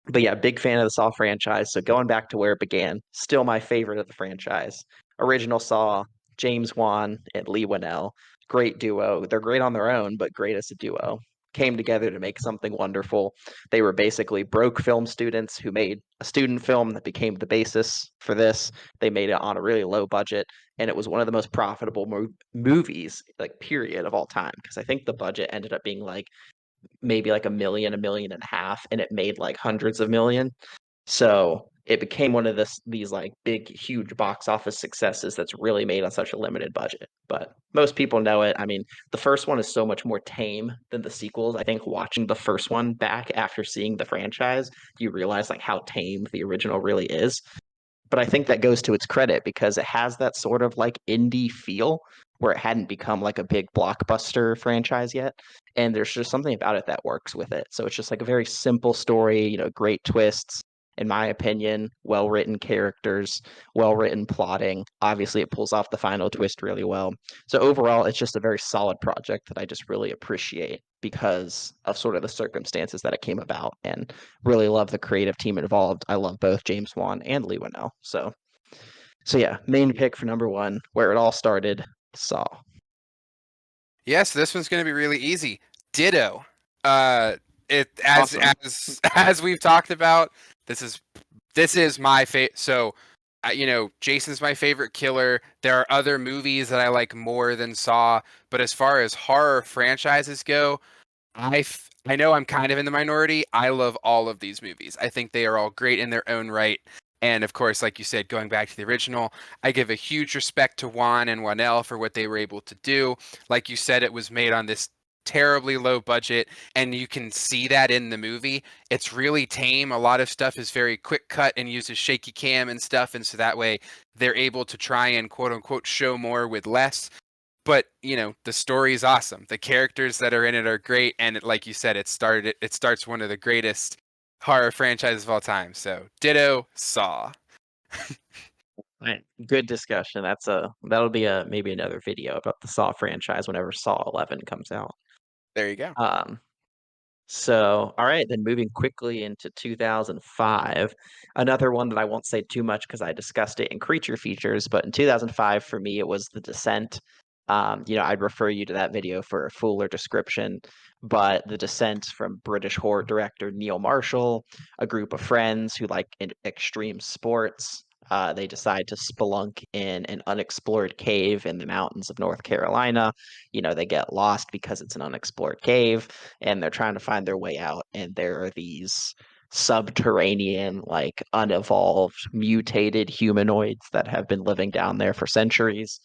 Speaker 2: but yeah, big fan of the Saw franchise. So going back to where it began, still my favorite of the franchise. Original Saw, James Wan and Lee Winnell, great duo. They're great on their own, but great as a duo. Came together to make something wonderful. They were basically broke film students who made a student film that became the basis for this. They made it on a really low budget, and it was one of the most profitable movies, like period, of all time. Because I think the budget ended up being like maybe like a million and a half, and it made like hundreds of million. So it became one of these like big, huge box office successes that's really made on such a limited budget. But most people know it. I mean, the first one is so much more tame than the sequels. I think watching the first one back after seeing the franchise, you realize like how tame the original really is. But I think that goes to its credit because it has that sort of like indie feel where it hadn't become like a big blockbuster franchise yet. And there's just something about it that works with it. So it's just like a very simple story, great twists, in my opinion, well written characters, well written plotting. Obviously, it pulls off the final twist really well. So overall, it's just a very solid project that I just really appreciate because of sort of the circumstances that it came about. And really love the creative team involved. I love both James Wan and Lee Winnell. So yeah, main pick for number one, where it all started, Saw.
Speaker 1: Yes, this one's going to be really easy. Ditto. Uh, it as
Speaker 2: Awesome.
Speaker 1: as we've talked about. This is my favorite. So, Jason's my favorite killer. There are other movies that I like more than Saw, but as far as horror franchises go, I know I'm kind of in the minority. I love all of these movies. I think they are all great in their own right. And of course, like you said, going back to the original, I give a huge respect to Juan and Juanel for what they were able to do. Like you said, it was made on this terribly low budget, and you can see that in the movie. It's really tame. A lot of stuff is very quick cut and uses shaky cam and stuff, and so that way they're able to try and quote unquote show more with less. But the story is awesome. The characters that are in it are great, and like you said, it starts one of the greatest horror franchises of all time. So ditto Saw.
Speaker 2: Right. Good discussion. That'll be a maybe another video about the Saw franchise whenever Saw 11 comes out.
Speaker 1: There you go.
Speaker 2: Um, So, all right, then moving quickly into 2005, another one that I won't say too much because I discussed it in Creature Features, but in 2005 for me it was The Descent. I'd refer you to that video for a fuller description, but The Descent from British horror director Neil Marshall, a group of friends who like extreme sports. They decide to spelunk in an unexplored cave in the mountains of North Carolina. They get lost because it's an unexplored cave and they're trying to find their way out. And there are these subterranean, like unevolved, mutated humanoids that have been living down there for centuries.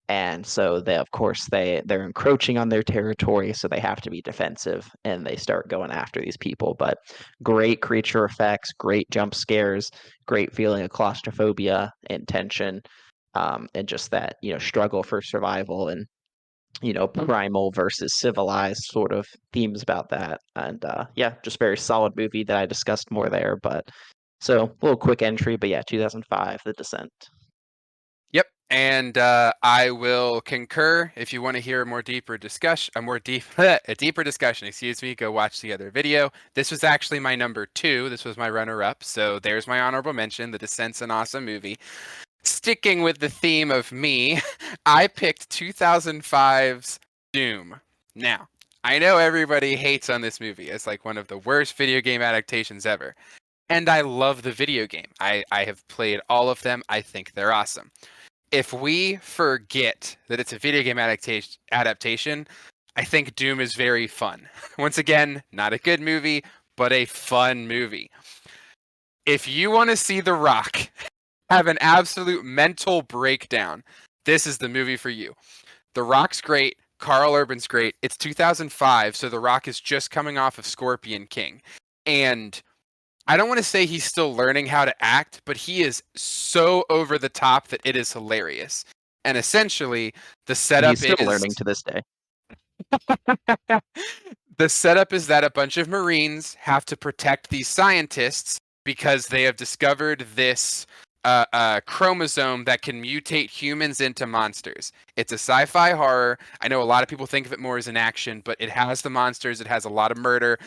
Speaker 2: And so they, of course, they're encroaching on their territory, so they have to be defensive, and they start going after these people. But great creature effects, great jump scares, great feeling of claustrophobia and tension, and just that struggle for survival and primal versus civilized sort of themes about that. And yeah, just very solid movie that I discussed more there. But so a little quick entry, but yeah, 2005, The Descent.
Speaker 1: Yep. And I will concur. If you want to hear a deeper discussion, excuse me, go watch the other video. This was actually my number 2. This was my runner-up. So there's my honorable mention. The Descent's an awesome movie. Sticking with the theme of me, I picked 2005's Doom. Now, I know everybody hates on this movie. It's like one of the worst video game adaptations ever. And I love the video game. I have played all of them. I think they're awesome. If we forget that it's a video game adaptation, I think Doom is very fun. Once again, not a good movie, but a fun movie. If you want to see The Rock have an absolute mental breakdown, this is the movie for you. The Rock's great. Carl Urban's great. It's 2005, so The Rock is just coming off of Scorpion King. And I don't want to say he's still learning how to act, but he is so over the top that it is hilarious. And essentially, the setup
Speaker 2: He's still
Speaker 1: is
Speaker 2: learning to this day.
Speaker 1: the setup is that a bunch of Marines have to protect these scientists because they have discovered this chromosome that can mutate humans into monsters. It's a sci-fi horror. I know a lot of people think of it more as an action, but it has the monsters. It has a lot of murder.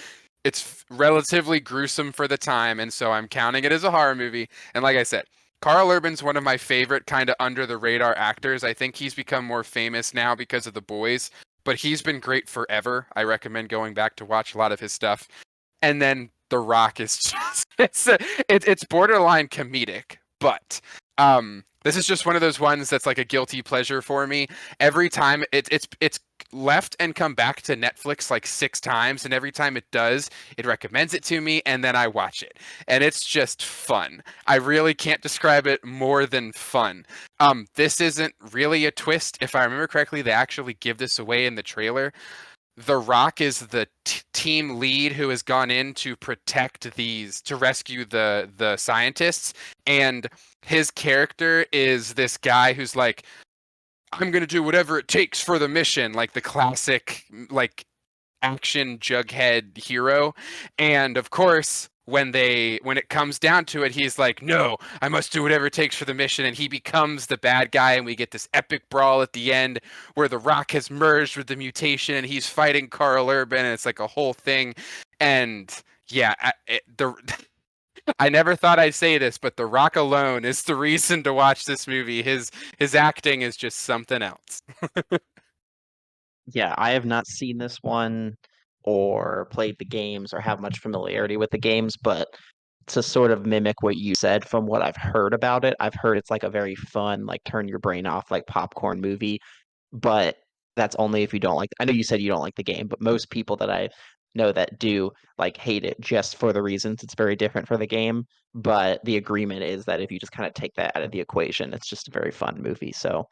Speaker 1: It's relatively gruesome for the time, and so I'm counting it as a horror movie. And like I said, Carl Urban's one of my favorite kind of under the radar actors. I think he's become more famous now because of The Boys, but he's been great forever. I recommend going back to watch a lot of his stuff. And then The Rock is just it's borderline comedic, but This is just one of those ones that's like a guilty pleasure for me. Every time it's left and come back to Netflix like 6 times, and every time it does, it recommends it to me, and then I watch it, and it's just fun. I really can't describe it more than fun. This isn't really a twist. If I remember correctly, they actually give this away in the trailer. The Rock is the team lead who has gone in to protect to rescue the scientists, and his character is this guy who's like, I'm gonna do whatever it takes for the mission, like the classic like action jughead hero. And of course, when it comes down to it, he's like, no, I must do whatever it takes for the mission, and he becomes the bad guy, and we get this epic brawl at the end where the Rock has merged with the mutation and he's fighting Carl Urban, and it's like a whole thing. And yeah, I never thought I'd say this, but The Rock alone is the reason to watch this movie. His acting is just something else.
Speaker 2: Yeah, I have not seen this one or played the games or have much familiarity with the games, but to sort of mimic what you said from what I've heard about it, I've heard it's like a very fun, like turn your brain off, like popcorn movie. But that's only if you don't like. I know you said you don't like the game, but most people that I know that do like hate it just for the reasons it's very different for the game. But the agreement is that if you just kind of take that out of the equation, it's just a very fun movie. So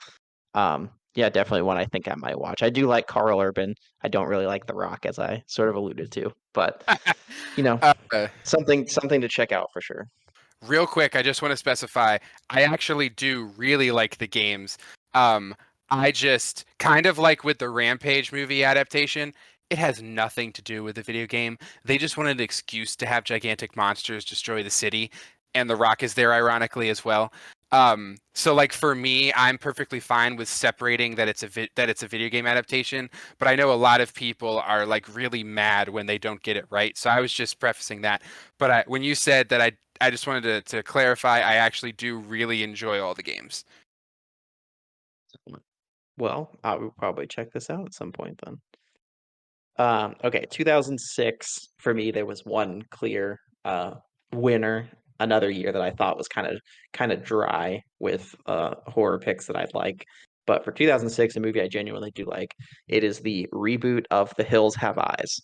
Speaker 2: yeah, definitely one I think I might watch. I do like Carl Urban. I don't really like The Rock, as I sort of alluded to, but you know,
Speaker 1: uh,
Speaker 2: something to check out for sure.
Speaker 1: Real quick, I just want to specify, I actually do really like the games. Um, I just kind of like with the Rampage movie adaptation, it has nothing to do with the video game. They just wanted an excuse to have gigantic monsters destroy the city, and The Rock is there ironically as well. So like for me, I'm perfectly fine with separating that it's a video game adaptation, but I know a lot of people are like really mad when they don't get it right. So I was just prefacing that. But when you said that I just wanted to clarify, I actually do really enjoy all the games.
Speaker 2: Well, I will probably check this out at some point then. Okay, 2006 for me, there was one clear winner. Another year that I thought was kind of dry with horror picks that I'd like. But for 2006, a movie I genuinely do like, it is the reboot of The Hills Have Eyes.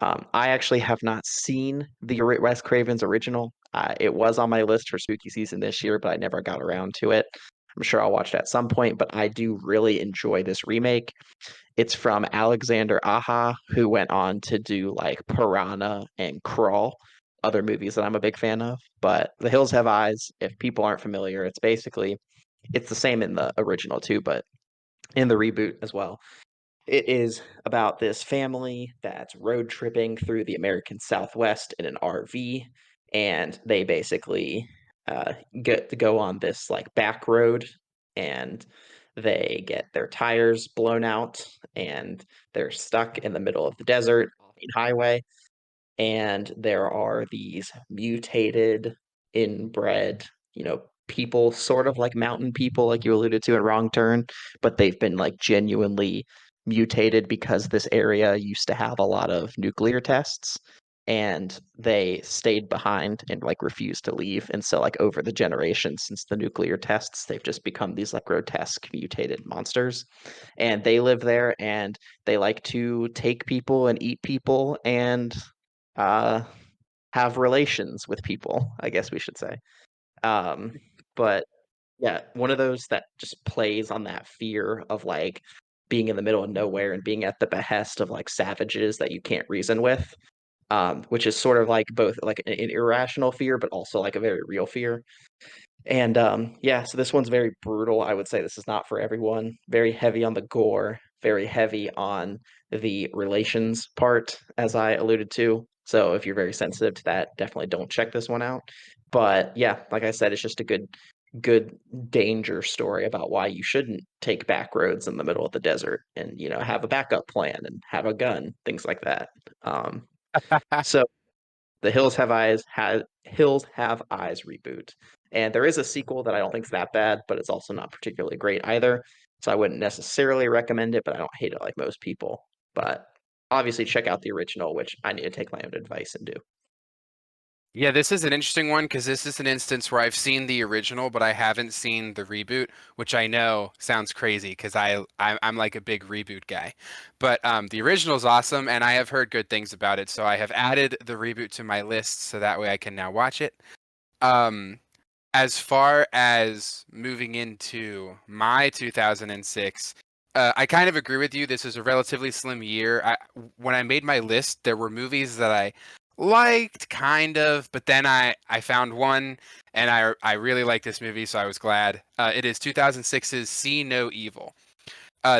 Speaker 2: I actually have not seen the Wes Craven's original. It was on my list for spooky season this year, but I never got around to it. I'm sure I'll watch it at some point, but I do really enjoy this remake. It's from Alexander Aja, who went on to do like Piranha and Crawl, other movies that I'm a big fan of. But The Hills Have Eyes, if people aren't familiar, it's the same in the original too, but in the reboot as well. It is about this family that's road tripping through the American Southwest in an RV, and they basically get to go on this like back road, and they get their tires blown out, and they're stuck in the middle of the desert highway, and there are these mutated, inbred, people, sort of like mountain people, like you alluded to in Wrong Turn, but they've been like genuinely mutated because this area used to have a lot of nuclear tests, and they stayed behind and like refused to leave. And so, like, over the generations since the nuclear tests, they've just become these like grotesque mutated monsters. And they live there, and they like to take people and eat people and uh, have relations with people, I guess we should say. Um, but yeah, one of those that just plays on that fear of like being in the middle of nowhere and being at the behest of like savages that you can't reason with, which is sort of like both like an irrational fear, but also like a very real fear. And yeah, so this one's very brutal. I would say this is not for everyone. Very heavy on the gore, very heavy on the relations part, as I alluded to. So if you're very sensitive to that, definitely don't check this one out. But yeah, like I said, it's just a good danger story about why you shouldn't take back roads in the middle of the desert, and have a backup plan and have a gun, things like that. So the Hills Have Eyes reboot. And there is a sequel that I don't think is that bad, but it's also not particularly great either. So I wouldn't necessarily recommend it, but I don't hate it like most people. But obviously check out the original, which I need to take my own advice and do.
Speaker 1: Yeah, this is an interesting one because this is an instance where I've seen the original, but I haven't seen the reboot, which I know sounds crazy because I'm like a big reboot guy. But the original is awesome, and I have heard good things about it, so I have added the reboot to my list so that way I can now watch it. Um, as far as moving into my 2006, I kind of agree with you. This is a relatively slim year. When I made my list, there were movies that I liked, kind of, but then I found one, and I really like this movie, so I was glad. It is 2006's See No Evil.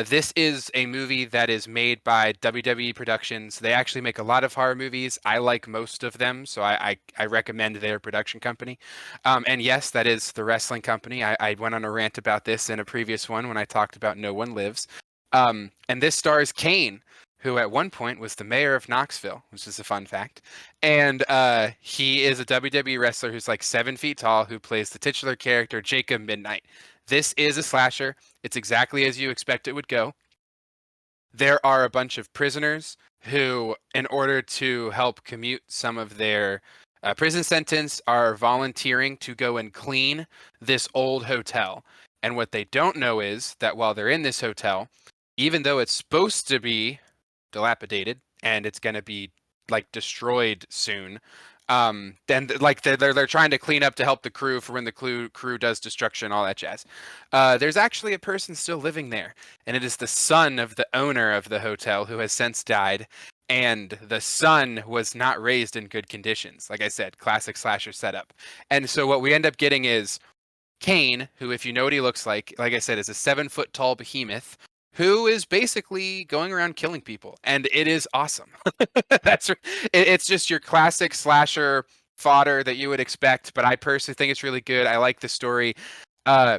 Speaker 1: This is a movie that is made by WWE Productions. They actually make a lot of horror movies. I like most of them, so I recommend their production company. And yes, that is the wrestling company. I went on a rant about this in a previous one when I talked about No One Lives. And this stars Kane, who at one point was the mayor of Knoxville, which is a fun fact. And he is a WWE wrestler who's like 7 feet tall, who plays the titular character Jacob Midnight. This is a slasher. It's exactly as you expect it would go. There are a bunch of prisoners who, in order to help commute some of their prison sentence, are volunteering to go and clean this old hotel. And what they don't know is that while they're in this hotel, even though it's supposed to be dilapidated and it's going to be like destroyed soon, then like they're trying to clean up to help the crew for when the crew does destruction, all that jazz. There's actually a person still living there, and it is the son of the owner of the hotel who has since died. And the son was not raised in good conditions. Like I said, classic slasher setup. And so what we end up getting is Kane, who, if you know what he looks like I said, is a 7 foot tall behemoth who is basically going around killing people, and it is awesome. It's just your classic slasher fodder that you would expect, but I personally think it's really good. I like the story. Uh,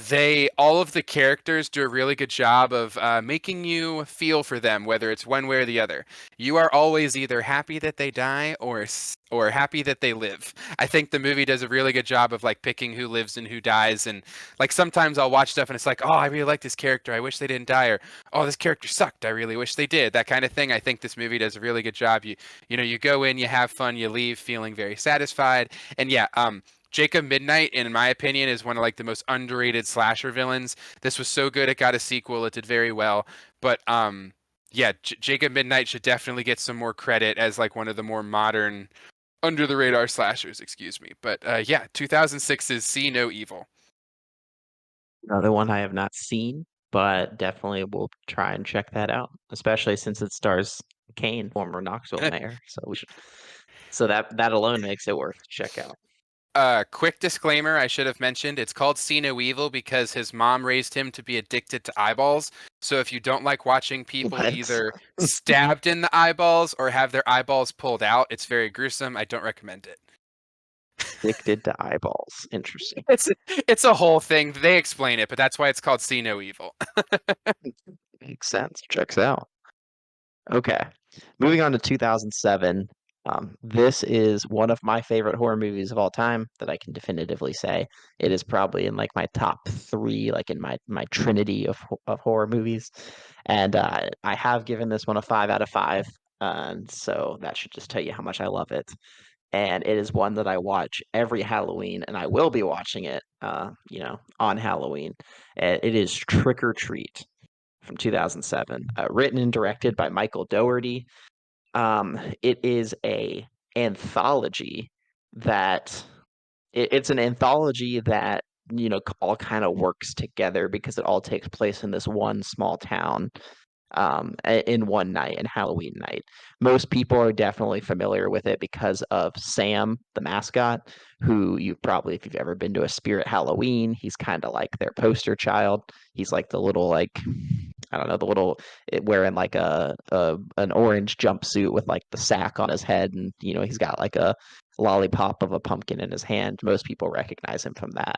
Speaker 1: they all of the characters do a really good job of making you feel for them, whether it's one way or the other. You are always either happy that they die or happy that they live. I think the movie does a really good job of like picking who lives and who dies, and like sometimes I'll watch stuff and it's like, oh, I really like this character. I wish they didn't die, or oh, this character sucked. I really wish they did. That kind of thing. I think this movie does a really good job. You go in, you have fun, you leave feeling very satisfied, and yeah, Jacob Midnight, in my opinion, is one of like the most underrated slasher villains. This was so good it got a sequel. It did very well, but yeah, Jacob Midnight should definitely get some more credit as like one of the more modern, under the radar slashers. Excuse me, but yeah, 2006's See No Evil.
Speaker 2: Another one I have not seen, but definitely will try and check that out, especially since it stars Kane, former Knoxville mayor. So we should. So that alone makes it worth to check out.
Speaker 1: Quick disclaimer I should have mentioned, it's called See No Evil because his mom raised him to be addicted to eyeballs. So if you don't like watching people
Speaker 2: What?
Speaker 1: either stabbed in the eyeballs or have their eyeballs pulled out, it's very gruesome. I don't recommend it.
Speaker 2: Addicted to eyeballs. Interesting.
Speaker 1: It's it's a whole thing. They explain it, but that's why it's called See No Evil.
Speaker 2: Makes sense. Checks out. Okay. Moving on to 2007. This is one of my favorite horror movies of all time that I can definitively say. It is probably in like my top three, like in my trinity of horror movies. And I have given this one a 5 out of 5. And so that should just tell you how much I love it. And it is one that I watch every Halloween, and I will be watching it, on Halloween. It is Trick or Treat from 2007, written and directed by Michael Dougherty. It is a anthology that it's an anthology that all kind of works together because it all takes place in this one small town in one night, in Halloween night. Most people are definitely familiar with it because of Sam, the mascot, who you probably, if you've ever been to a Spirit Halloween, he's kind of like their poster child. He's like the little like I don't know, the little wearing like a an orange jumpsuit with like the sack on his head, and he's got like a lollipop of a pumpkin in his hand. Most people recognize him from that.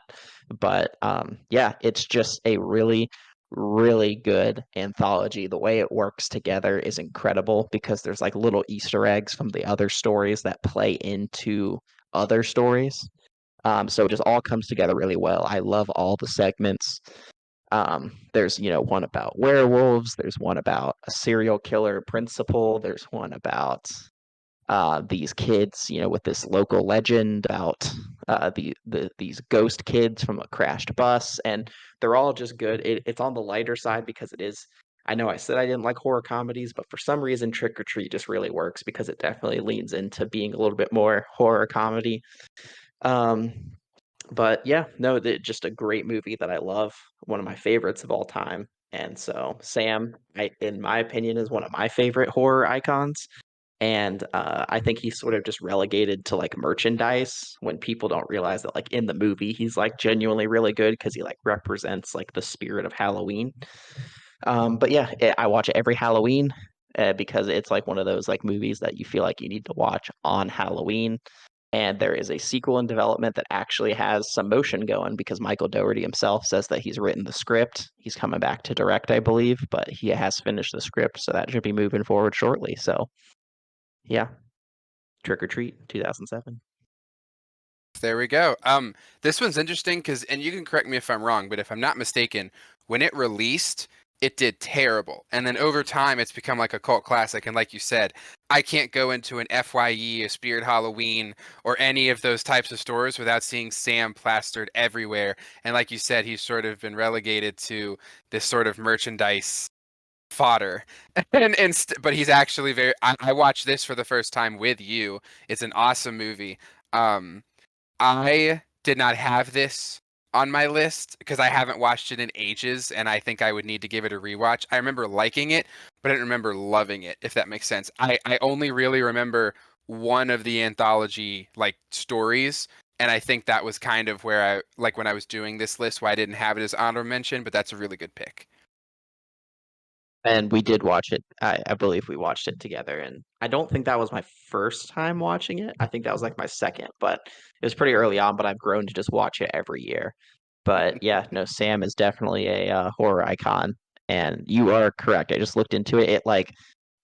Speaker 2: But yeah, it's just a really really good anthology. The way it works together is incredible because there's like little Easter eggs from the other stories that play into other stories. So it just all comes together really well. I love all the segments. There's one about werewolves. There's one about a serial killer principal. There's one about these kids, with this local legend about these ghost kids from a crashed bus, and they're all just good. It's on the lighter side because it is. I know I said I didn't like horror comedies, but for some reason, Trick or Treat just really works because it definitely leans into being a little bit more horror comedy. Um, but yeah, no, just a great movie that I love, one of my favorites of all time. And so Sam, in my opinion, is one of my favorite horror icons. And I think he's sort of just relegated to like merchandise when people don't realize that like in the movie he's like genuinely really good because he like represents like the spirit of Halloween. But yeah, I watch it every Halloween because it's like one of those like movies that you feel like you need to watch on Halloween. And there is a sequel in development that actually has some motion going because Michael Dougherty himself says that he's written the script. He's coming back to direct, I believe, but he has finished the script, so that should be moving forward shortly. So yeah, Trick or Treat, 2007.
Speaker 1: There we go. This one's interesting because, and you can correct me if I'm wrong, but if I'm not mistaken, when it released, it did terrible. And then over time, it's become like a cult classic. And like you said, I can't go into an FYE, a Spirit Halloween, or any of those types of stores without seeing Sam plastered everywhere. And like you said, he's sort of been relegated to this sort of merchandise fodder. But he's actually very. I watched this for the first time with you. It's an awesome movie. Um, I did not have this on my list because I haven't watched it in ages, and I think I would need to give it a rewatch. I remember liking it, but I didn't remember loving it, if that makes sense. I only really remember one of the anthology like stories, and I think that was kind of where I like when I was doing this list why I didn't have it as honorable mention, but that's a really good pick.
Speaker 2: And we did watch it. I believe we watched it together. And I don't think that was my first time watching it. I think that was like my second, but it was pretty early on, but I've grown to just watch it every year. But yeah, no, Sam is definitely a horror icon. And you are correct. I just looked into it.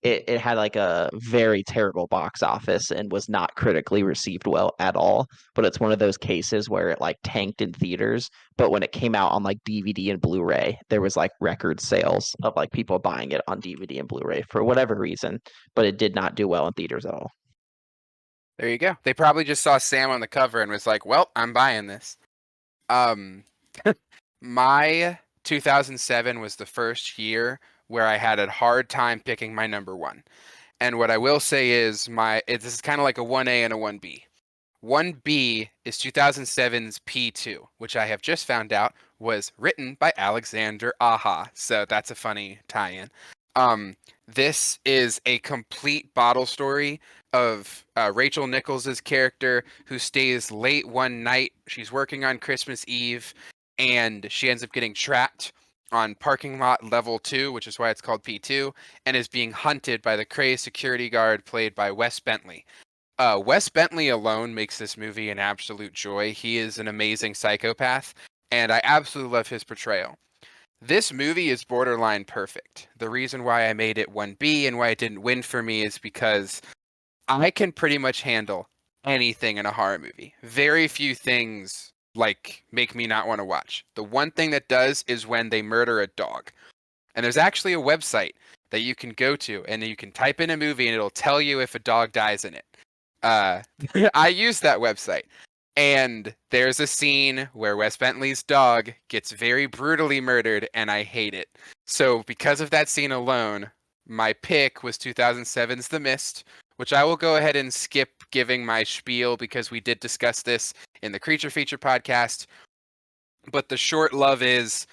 Speaker 2: It had like a very terrible box office and was not critically received well at all. But it's one of those cases where it like tanked in theaters, but when it came out on like DVD and Blu-ray, there was like record sales of like people buying it on DVD and Blu-ray for whatever reason, but it did not do well in theaters at all.
Speaker 1: There you go. They probably just saw Sam on the cover and was like, "Well, I'm buying this." Um, my 2007 was the first year where I had a hard time picking my number one. And what I will say is this is kind of like a 1A and a 1B. 1B is 2007's P2, which I have just found out was written by Alexander Aha. So that's a funny tie-in. Um, this is a complete bottle story of Rachel Nichols' character who stays late one night. She's working on Christmas Eve, and she ends up getting trapped on parking lot level 2, which is why it's called P2, and is being hunted by the crazed security guard played by Wes Bentley. Wes Bentley alone makes this movie an absolute joy. He is an amazing psychopath, and I absolutely love his portrayal. This movie is borderline perfect. The reason why I made it 1B and why it didn't win for me is because I can pretty much handle anything in a horror movie. Very few things like make me not want to watch. The one thing that does is when they murder a dog. And there's actually a website that you can go to and you can type in a movie and it'll tell you if a dog dies in it. Uh, I use that website. And there's a scene where Wes Bentley's dog gets very brutally murdered, and I hate it. So, because of that scene alone, my pick was 2007's The Mist, which I will go ahead and skip giving my spiel because we did discuss this in the Creature Feature podcast. But the short love is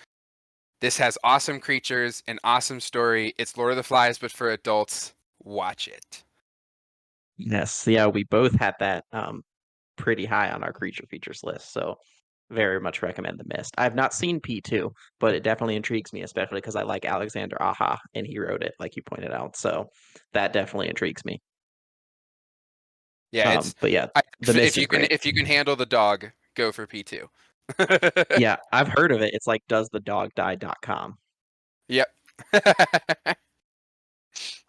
Speaker 1: this has awesome creatures, an awesome story. It's Lord of the Flies, but for adults. Watch it.
Speaker 2: Yes, yeah, we both had that pretty high on our creature features list, so very much recommend The Mist. I've not seen P2, but it definitely intrigues me, especially because I like Alexander Aha and he wrote it, like you pointed out. So that definitely intrigues me.
Speaker 1: Yeah, it's
Speaker 2: But yeah,
Speaker 1: I,
Speaker 2: The Mist
Speaker 1: if
Speaker 2: is
Speaker 1: you can
Speaker 2: great.
Speaker 1: handle the dog, go for P2.
Speaker 2: Yeah, I've heard of it. It's like doesthedogdie.com.
Speaker 1: Yep.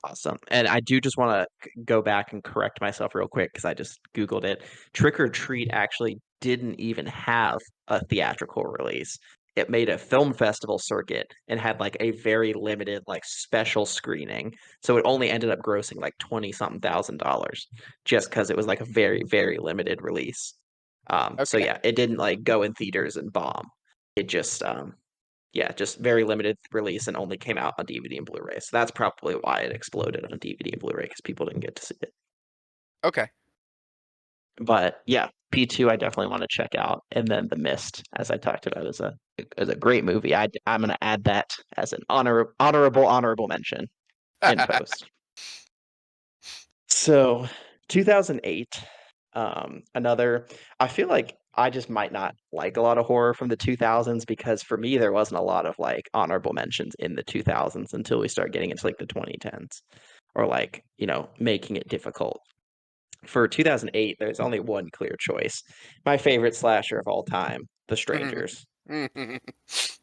Speaker 2: Awesome. And I do just want to go back and correct myself real quick because I just Googled it. Trick or Treat actually didn't even have a theatrical release. it made a film festival circuit and had like a very limited like special screening. So it only ended up grossing like 20 something $1,000 just because it was like a very, very limited release. So
Speaker 1: Okay.
Speaker 2: yeah, it didn't like go in theaters and bomb. It just yeah, just very limited release and only came out on DVD and Blu-ray. So that's probably why it exploded on DVD and Blu-ray because people didn't get to see it.
Speaker 1: Okay.
Speaker 2: But yeah, P2 I definitely want to check out. And then The Mist, as I talked about, is a great movie. I'm gonna add that as an honorable mention in post. So 2008, another I feel like I just might not like a lot of horror from the 2000s because for me there wasn't a lot of like honorable mentions in the 2000s until we start getting into like the 2010s or like, making it difficult. For 2008, there's only one clear choice. My favorite slasher of all time, The Strangers.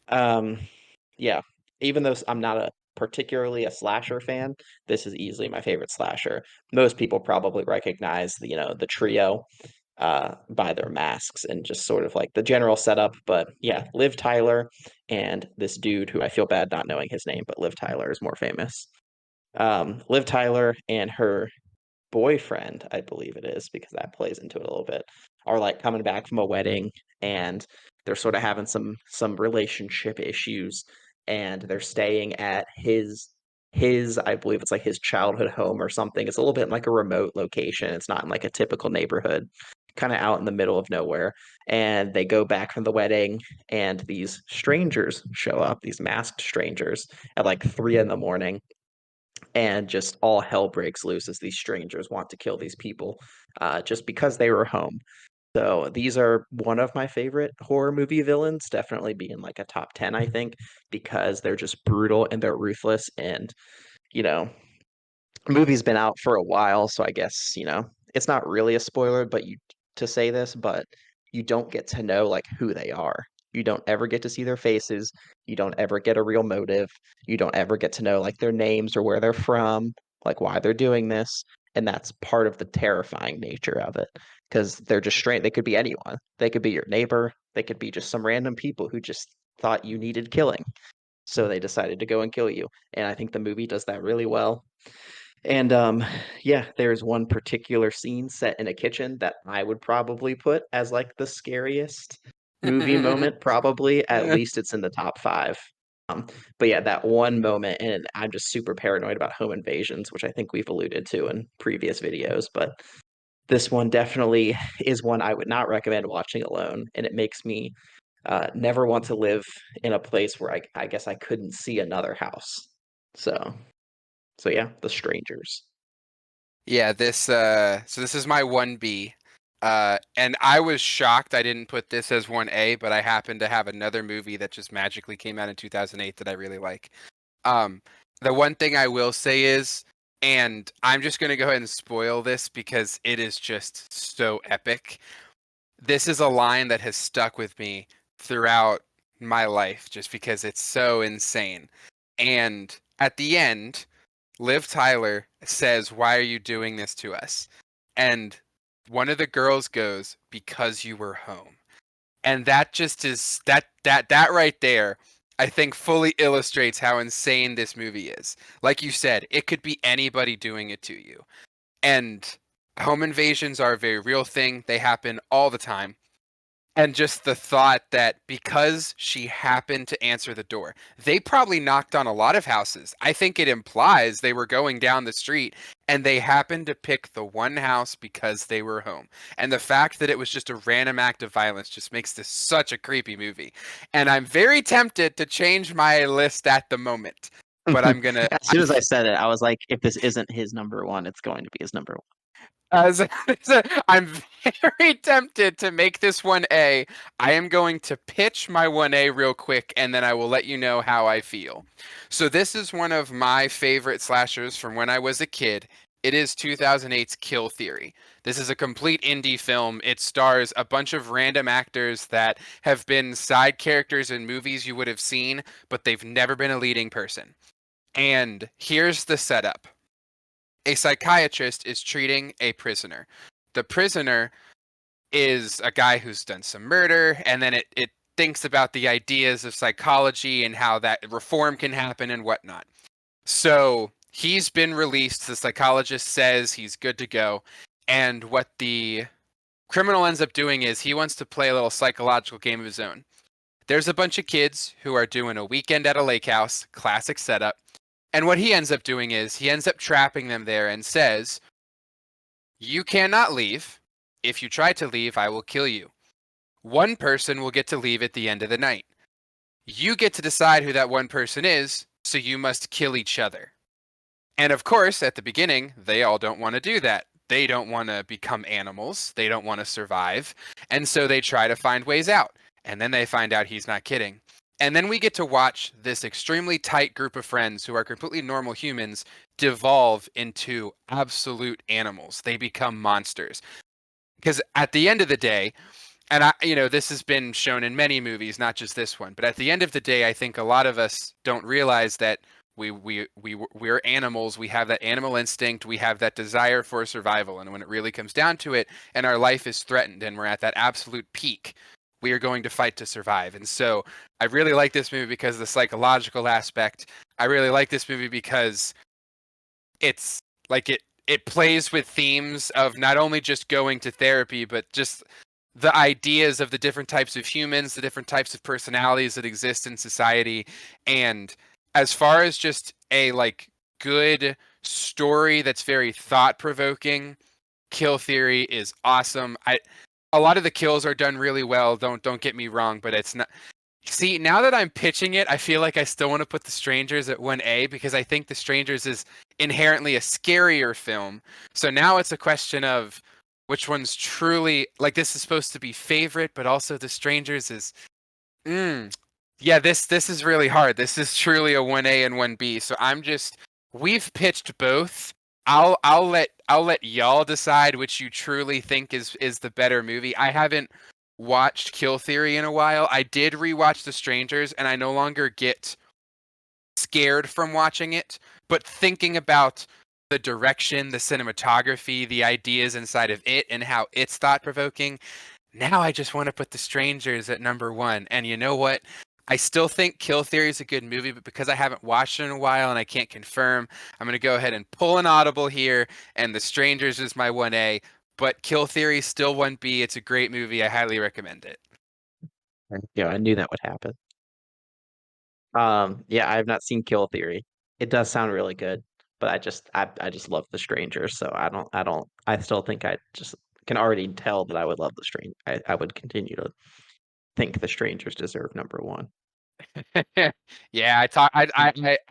Speaker 2: Um, yeah, even though I'm not particularly a slasher fan, this is easily my favorite slasher. Most people probably recognize the trio by their masks and just sort of like the general setup. But yeah, Liv Tyler and this dude who I feel bad not knowing his name, but Liv Tyler is more famous. Liv Tyler and her boyfriend, I believe it is, because that plays into it a little bit, are like coming back from a wedding and they're sort of having some relationship issues and they're staying at his I believe it's like his childhood home or something. It's a little bit like a remote location. It's not in like a typical neighborhood, kind of out in the middle of nowhere. And they go back from the wedding and these strangers show up, these masked strangers at like 3 in the morning and just all hell breaks loose as these strangers want to kill these people just because they were home. So these are one of my favorite horror movie villains, definitely being like a top 10, I think, because they're just brutal and they're ruthless. And, you know, movie's been out for a while, so I guess, it's not really a spoiler, but to say this, but you don't get to know like who they are. You don't ever get to see their faces. You don't ever get a real motive. You don't ever get to know like their names or where they're from, like why they're doing this. And that's part of the terrifying nature of it because they're just straight. They could be anyone. They could be your neighbor. They could be just some random people who just thought you needed killing. So they decided to go and kill you. And I think the movie does that really well. And yeah, there's one particular scene set in a kitchen that I would probably put as like the scariest movie moment, probably. At least it's in the top five. Um, but yeah, that one moment, and I'm just super paranoid about home invasions, which I think we've alluded to in previous videos. But this one definitely is one I would not recommend watching alone, and it makes me never want to live in a place where I guess I couldn't see another house. So so yeah, The Strangers.
Speaker 1: Yeah, so this is my 1B. And I was shocked I didn't put this as 1A, but I happen to have another movie that just magically came out in 2008 that I really like. Um, the one thing I will say is, and I'm just going to go ahead and spoil this because it is just so epic. This is a line that has stuck with me throughout my life just because it's so insane. And at the end, Liv Tyler says, "Why are you doing this to us?" And one of the girls goes, "Because you were home." And that just is that right there, I think fully illustrates how insane this movie is. Like you said, it could be anybody doing it to you. And home invasions are a very real thing. They happen all the time. And just the thought that because she happened to answer the door, they probably knocked on a lot of houses. I think it implies they were going down the street and they happened to pick the one house because they were home. And the fact that it was just a random act of violence just makes this such a creepy movie. And I'm very tempted to change my list at the moment. But I'm gonna.
Speaker 2: As soon as I said it, I was like, if this isn't his number one, it's going to be his number
Speaker 1: As I'm very tempted to make this 1A. I am going to pitch my 1A real quick and then I will let you know how I feel. So this is one of my favorite slashers from when I was a kid. It is 2008's Kill Theory. This is a complete indie film. It stars a bunch of random actors that have been side characters in movies you would have seen, but they've never been a leading person. And here's the setup. A psychiatrist is treating a prisoner. The prisoner is a guy who's done some murder, and then it thinks about the ideas of psychology and how that reform can happen and whatnot. So he's been released. The psychologist says he's good to go. And what the criminal ends up doing is he wants to play a little psychological game of his own. There's a bunch of kids who are doing a weekend at a lake house, classic setup. And what he ends up doing is he ends up trapping them there and says, "You cannot leave. If you try to leave, I will kill you. One person will get to leave at the end of the night. You get to decide who that one person is, so you must kill each other." And of course, at the beginning, they all don't want to do that. They don't want to become animals. They don't want to survive. And so they try to find ways out. And then they find out he's not kidding. And then we get to watch this extremely tight group of friends who are completely normal humans devolve into absolute animals. They become monsters. Because at the end of the day, and this has been shown in many movies, not just this one, but at the end of the day, I think a lot of us don't realize that we're animals. We have that animal instinct. We have that desire for survival. And when it really comes down to it, and our life is threatened, and we're at that absolute peak, we are going to fight to survive. And so I really like this movie because of the psychological aspect. I really like this movie because it's like it plays with themes of not only just going to therapy, but just the ideas of the different types of humans, the different types of personalities that exist in society. And as far as just a good story that's very thought provoking, Kill Theory is awesome. A lot of the kills are done really well. Don't get me wrong, but it's not. See, now that I'm pitching it, I feel like I still want to put The Strangers at 1A because I think The Strangers is inherently a scarier film. So now it's a question of which one's truly this is supposed to be favorite, but also The Strangers is yeah, this is really hard. This is truly a 1A and 1B. So we've pitched both. I'll let y'all decide which you truly think is the better movie. I haven't watched Kill Theory in a while. I did rewatch The Strangers, and I no longer get scared from watching it, but thinking about the direction, the cinematography, the ideas inside of it, and how it's thought-provoking, now I just want to put The Strangers at number one. And you know what? I still think Kill Theory is a good movie, but because I haven't watched it in a while and I can't confirm, I'm going to go ahead and pull an audible here, and The Strangers is my 1A. But Kill Theory is still 1B. It's a great movie. I highly recommend it.
Speaker 2: Yeah, I knew that would happen. Yeah, I have not seen Kill Theory. It does sound really good, but I just love The Stranger, so I still think I just can already tell that I would love The Stranger. I would continue to think The Strangers deserve number one.
Speaker 1: Yeah,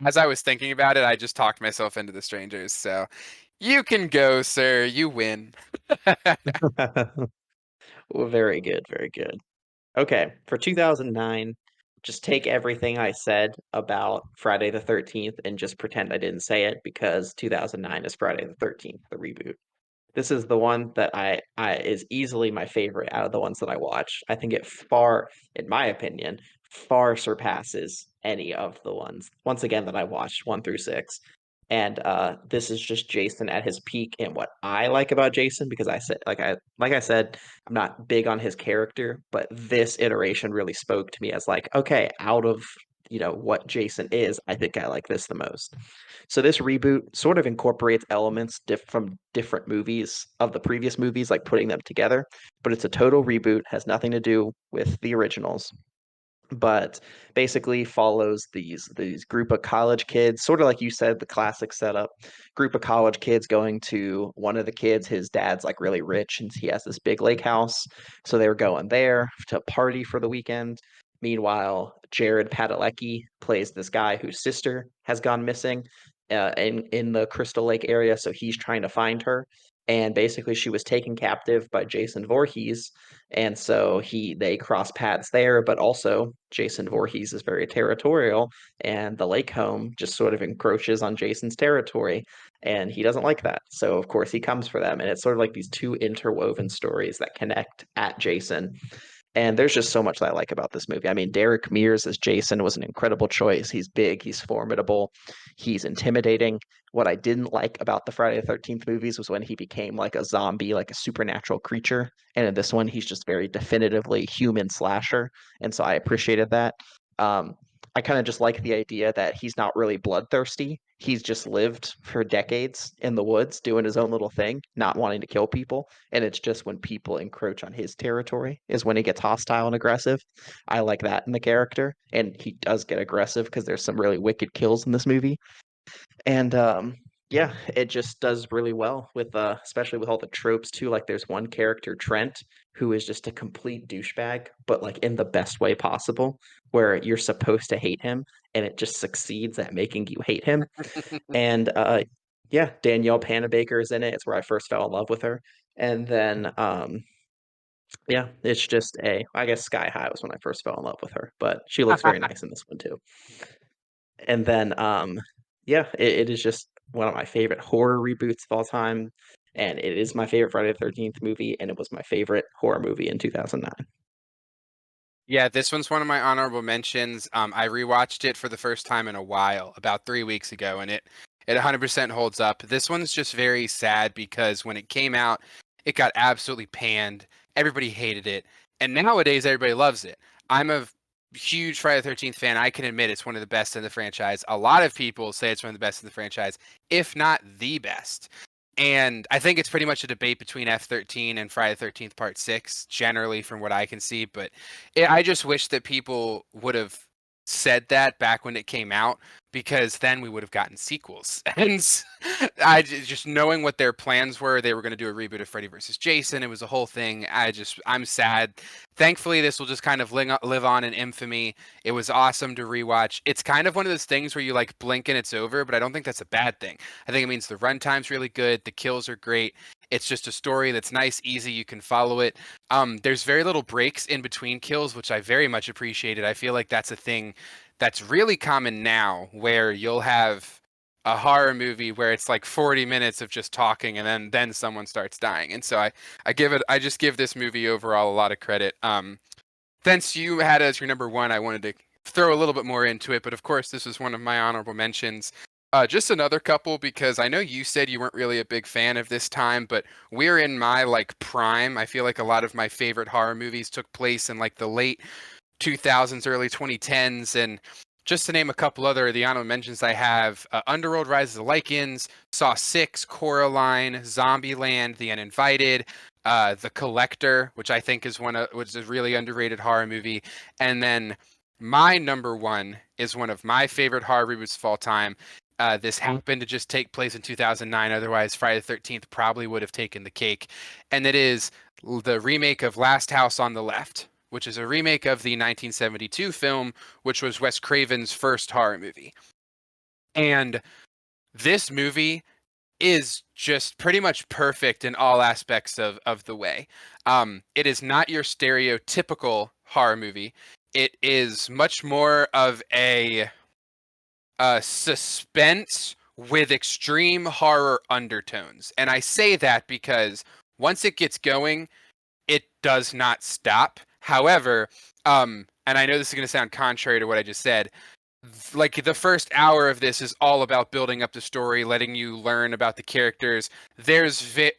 Speaker 1: as I was thinking about it, I just talked myself into The Strangers. So you can go, sir. You win.
Speaker 2: Well, very good, very good. Okay, for 2009, just take everything I said about Friday the 13th and just pretend I didn't say it because 2009 is Friday the 13th, the reboot. This is the one that I is easily my favorite out of the ones that I watch. I think it far, in my opinion, far surpasses any of the ones, once again, that I watched 1 through 6. And this is just Jason at his peak and what I like about Jason because I said I'm not big on his character, but this iteration really spoke to me as like, okay, out of what Jason is, I think I like this the most. So this reboot sort of incorporates elements from different movies of the previous movies, like putting them together, but it's a total reboot, has nothing to do with the originals, but basically follows these group of college kids, sort of like you said, the classic setup. Group of college kids going to one of the kids, his dad's like really rich and he has this big lake house. So they were going there to party for the weekend. Meanwhile, Jared Padalecki plays this guy whose sister has gone missing in the Crystal Lake area. So he's trying to find her. And basically, she was taken captive by Jason Voorhees, and so they cross paths there, but also Jason Voorhees is very territorial, and the lake home just sort of encroaches on Jason's territory, and he doesn't like that. So of course he comes for them, and it's sort of like these two interwoven stories that connect at Jason. And there's just so much that I like about this movie. I mean, Derek Mears as Jason was an incredible choice. He's big, he's formidable, he's intimidating. What I didn't like about the Friday the 13th movies was when he became like a zombie, like a supernatural creature. And in this one, he's just very definitively human slasher. And so I appreciated that. Um, I kind of just like the idea that he's not really bloodthirsty. He's just lived for decades in the woods doing his own little thing, not wanting to kill people. And it's just when people encroach on his territory is when he gets hostile and aggressive. I like that in the character. And he does get aggressive because there's some really wicked kills in this movie. And yeah, it just does really well with especially with all the tropes too. Like there's one character, Trent, who is just a complete douchebag, but like in the best way possible, where you're supposed to hate him and it just succeeds at making you hate him. And yeah, Danielle Panabaker is in it. It's where I first fell in love with her. And then yeah, it's just I guess Sky High was when I first fell in love with her, but she looks very nice in this one too. And then yeah, it is just one of my favorite horror reboots of all time. And it is my favorite Friday the 13th movie, and it was my favorite horror movie in 2009.
Speaker 1: Yeah, this one's one of my honorable mentions. I rewatched it for the first time in a while, about 3 weeks ago, and it 100% holds up. This one's just very sad because when it came out, it got absolutely panned. Everybody hated it, and nowadays everybody loves it. I'm a huge Friday the 13th fan. I can admit it's one of the best in the franchise. A lot of people say it's one of the best in the franchise, if not the best. And I think it's pretty much a debate between F-13 and Friday the 13th Part 6, generally, from what I can see. But I just wish that people would have said that back when it came out, because then we would have gotten sequels. And just knowing what their plans were, they were going to do a reboot of Freddy versus Jason. It was a whole thing. I'm sad. Thankfully, this will just kind of live on in infamy. It was awesome to rewatch. It's kind of one of those things where you like blink and it's over, but I don't think that's a bad thing. I think it means the runtime's really good. The kills are great. It's just a story that's nice, easy. You can follow it. There's very little breaks in between kills, which I very much appreciated. I feel like that's a thing that's really common now, where you'll have a horror movie where it's like 40 minutes of just talking and then someone starts dying. And so I just give this movie overall a lot of credit. Since you had it as your number one, I wanted to throw a little bit more into it, but of course this is one of my honorable mentions. Just another couple, because I know you said you weren't really a big fan of this time, but we're in my like prime. I feel like a lot of my favorite horror movies took place in like the late 2000s, early 2010s, and just to name a couple other of the honorable mentions I have, Underworld Rise of the Lycans, Saw 6, Coraline, Zombieland, The Uninvited, The Collector, which I think is which is a really underrated horror movie, and then my number one is one of my favorite horror reboots of all time. This happened to just take place in 2009. Otherwise, Friday the 13th probably would have taken the cake. And it is the remake of Last House on the Left, which is a remake of the 1972 film, which was Wes Craven's first horror movie. And this movie is just pretty much perfect in all aspects of the way. It is not your stereotypical horror movie. It is much more of a suspense with extreme horror undertones. And I say that because once it gets going, it does not stop. However, and I know this is going to sound contrary to what I just said, like the first hour of this is all about building up the story, letting you learn about the characters. I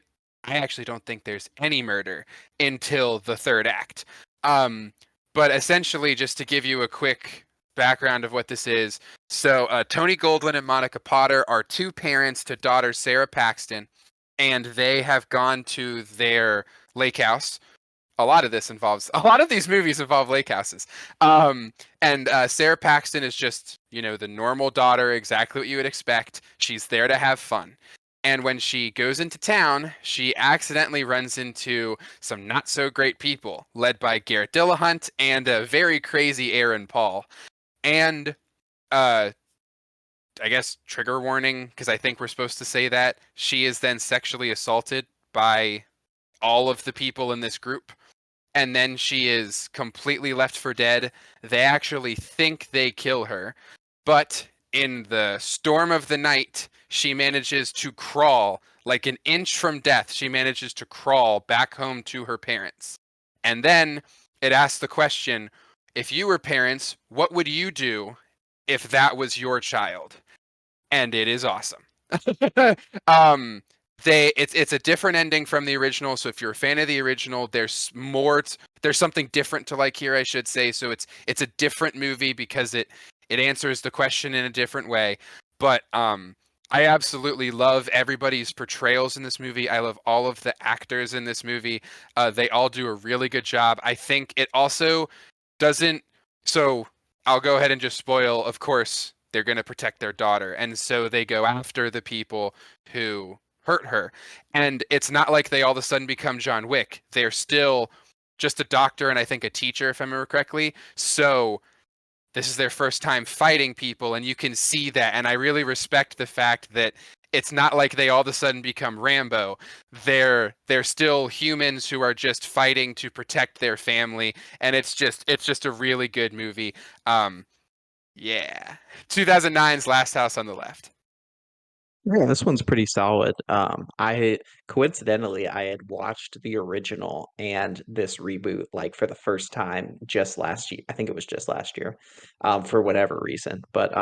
Speaker 1: actually don't think there's any murder until the third act. Um, but essentially, just to give you a quick background of what this is, so Tony Goldwyn and Monica Potter are two parents to daughter Sarah Paxton, and they have gone to their lake house. A lot of these movies involve lake houses. And Sarah Paxton is just, the normal daughter, exactly what you would expect. She's there to have fun. And when she goes into town, she accidentally runs into some not so great people, led by Garrett Dillahunt and a very crazy Aaron Paul. And uh, I guess trigger warning, because I think we're supposed to say that, she is then sexually assaulted by all of the people in this group, and then she is completely left for dead. They actually think they kill her, but in the storm of the night, she manages to crawl, like an inch from death. She manages to crawl back home to her parents. And then it asks the question, if you were parents, what would you do if that was your child? And it is awesome. um, it's a different ending from the original. So if you're a fan of the original, there's something different to like here, I should say. So it's a different movie because it answers the question in a different way. But I absolutely love everybody's portrayals in this movie. I love all of the actors in this movie. They all do a really good job. I think it also doesn't. So I'll go ahead and just spoil. Of course, they're going to protect their daughter, and so they go after the people who hurt her. And it's not like they all of a sudden become John Wick. They're still just a doctor and I think a teacher, if I remember correctly. So this is their first time fighting people, and you can see that. And I really respect the fact that it's not like they all of a sudden become Rambo. They're still humans who are just fighting to protect their family, and it's just a really good movie. Yeah, 2009's Last House on the Left.
Speaker 2: Yeah, this one's pretty solid. I coincidentally I had watched the original and this reboot like for the first time just last year. I think it was just last year, for whatever reason. But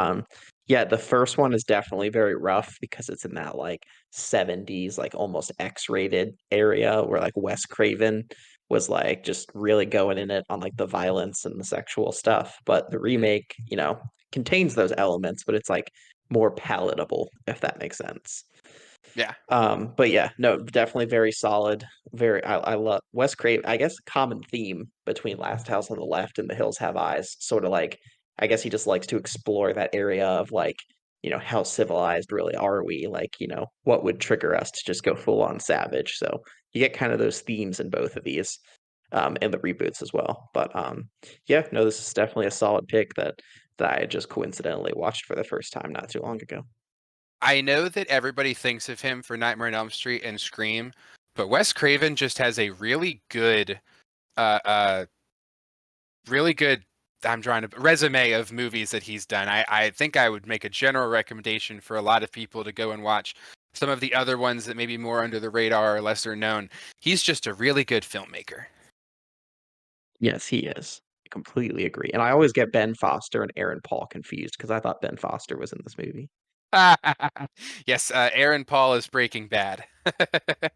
Speaker 2: yeah, the first one is definitely very rough because it's in that like 70s, like almost X-rated area where like Wes Craven was like just really going in it on like the violence and the sexual stuff. But the
Speaker 1: Mhm.
Speaker 2: remake, contains those elements, but it's like more palatable, if that makes sense.
Speaker 1: Yeah.
Speaker 2: But yeah, no, definitely very solid. I love Wes Craven. I guess common theme between Last House on the Left and The Hills Have Eyes, sort of like I guess he just likes to explore that area of like, how civilized really are we? Like, what would trigger us to just go full on savage? So you get kind of those themes in both of these, and the reboots as well. But yeah, no, this is definitely a solid pick that I just coincidentally watched for the first time not too long ago.
Speaker 1: I know that everybody thinks of him for Nightmare on Elm Street and Scream, but Wes Craven just has a uh, uh, really good. I'm trying to resume of movies that he's done. I think I would make a general recommendation for a lot of people to go and watch some of the other ones that may be more under the radar or lesser known. He's just a really good filmmaker.
Speaker 2: Yes, he is. I completely agree. And I always get Ben Foster and Aaron Paul confused because I thought Ben Foster was in this movie.
Speaker 1: Yes, Aaron Paul is Breaking Bad.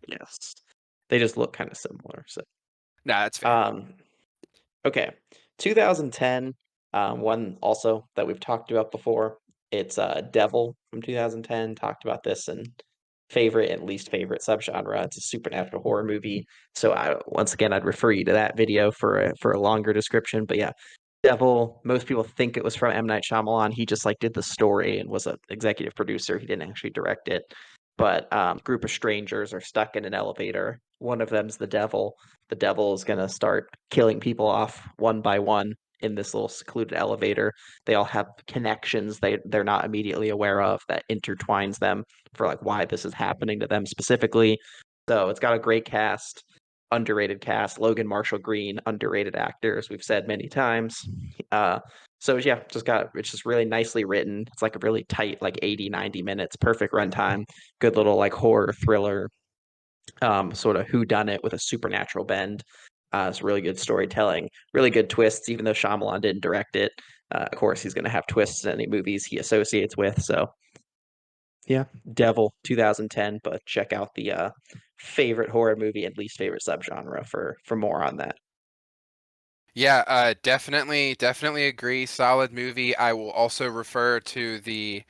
Speaker 2: Yes. They just look kind of similar. So,
Speaker 1: No, that's fair.
Speaker 2: um, okay. 2010, one also that we've talked about before. It's Devil from 2010. Talked about this and favorite and least favorite subgenre. It's a supernatural horror movie. So once again I'd refer you to that video for a longer description. But yeah, Devil, most people think it was from M. Night Shyamalan. He just like did the story and was an executive producer. He didn't actually direct it. But group of strangers are stuck in an elevator. One of them's the devil. The devil is gonna start killing people off one by one in this little secluded elevator. They all have connections they're not immediately aware of that intertwines them for like why this is happening to them specifically. So it's got a great cast, underrated cast. Logan Marshall Green, underrated actor, as we've said many times. Uh, so yeah, it's just really nicely written. It's like a really tight, like 80, 90 minutes, perfect runtime, good little like horror thriller, sort of who done it with a supernatural bend. It's really good storytelling, really good twists, even though Shyamalan didn't direct it. Of course, he's going to have twists in any movies he associates with. So yeah, Devil 2010, but check out the favorite horror movie and least favorite subgenre for more on that.
Speaker 1: Yeah, definitely agree. Solid movie. I will also refer to the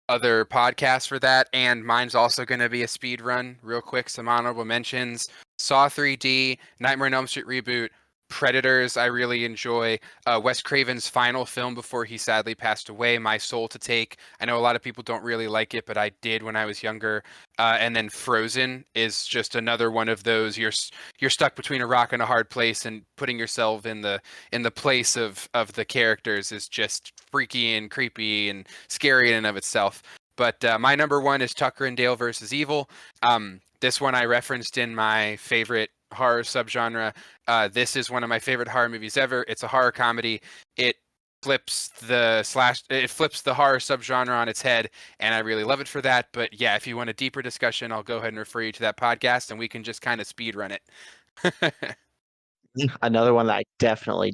Speaker 1: other podcasts for that, and mine's also going to be a speed run. Real quick, some honorable mentions: Saw 3D, Nightmare on Elm Street reboot, Predators. I really enjoy Wes Craven's final film before he sadly passed away, My Soul to Take. I know a lot of people don't really like it, but I did when I was younger. And then Frozen is just another one of those. You're stuck between a rock and a hard place, and putting yourself in the place of the characters is just freaky and creepy and scary in and of itself. But my number one is Tucker and Dale versus Evil. This one I referenced in my favorite horror subgenre. This is one of my favorite horror movies ever. It's a horror comedy. It it flips the horror subgenre on its head, and I really love it for that. But yeah, if you want a deeper discussion, I'll go ahead and refer you to that podcast, and we can just kind of speed run it.
Speaker 2: Another one that I definitely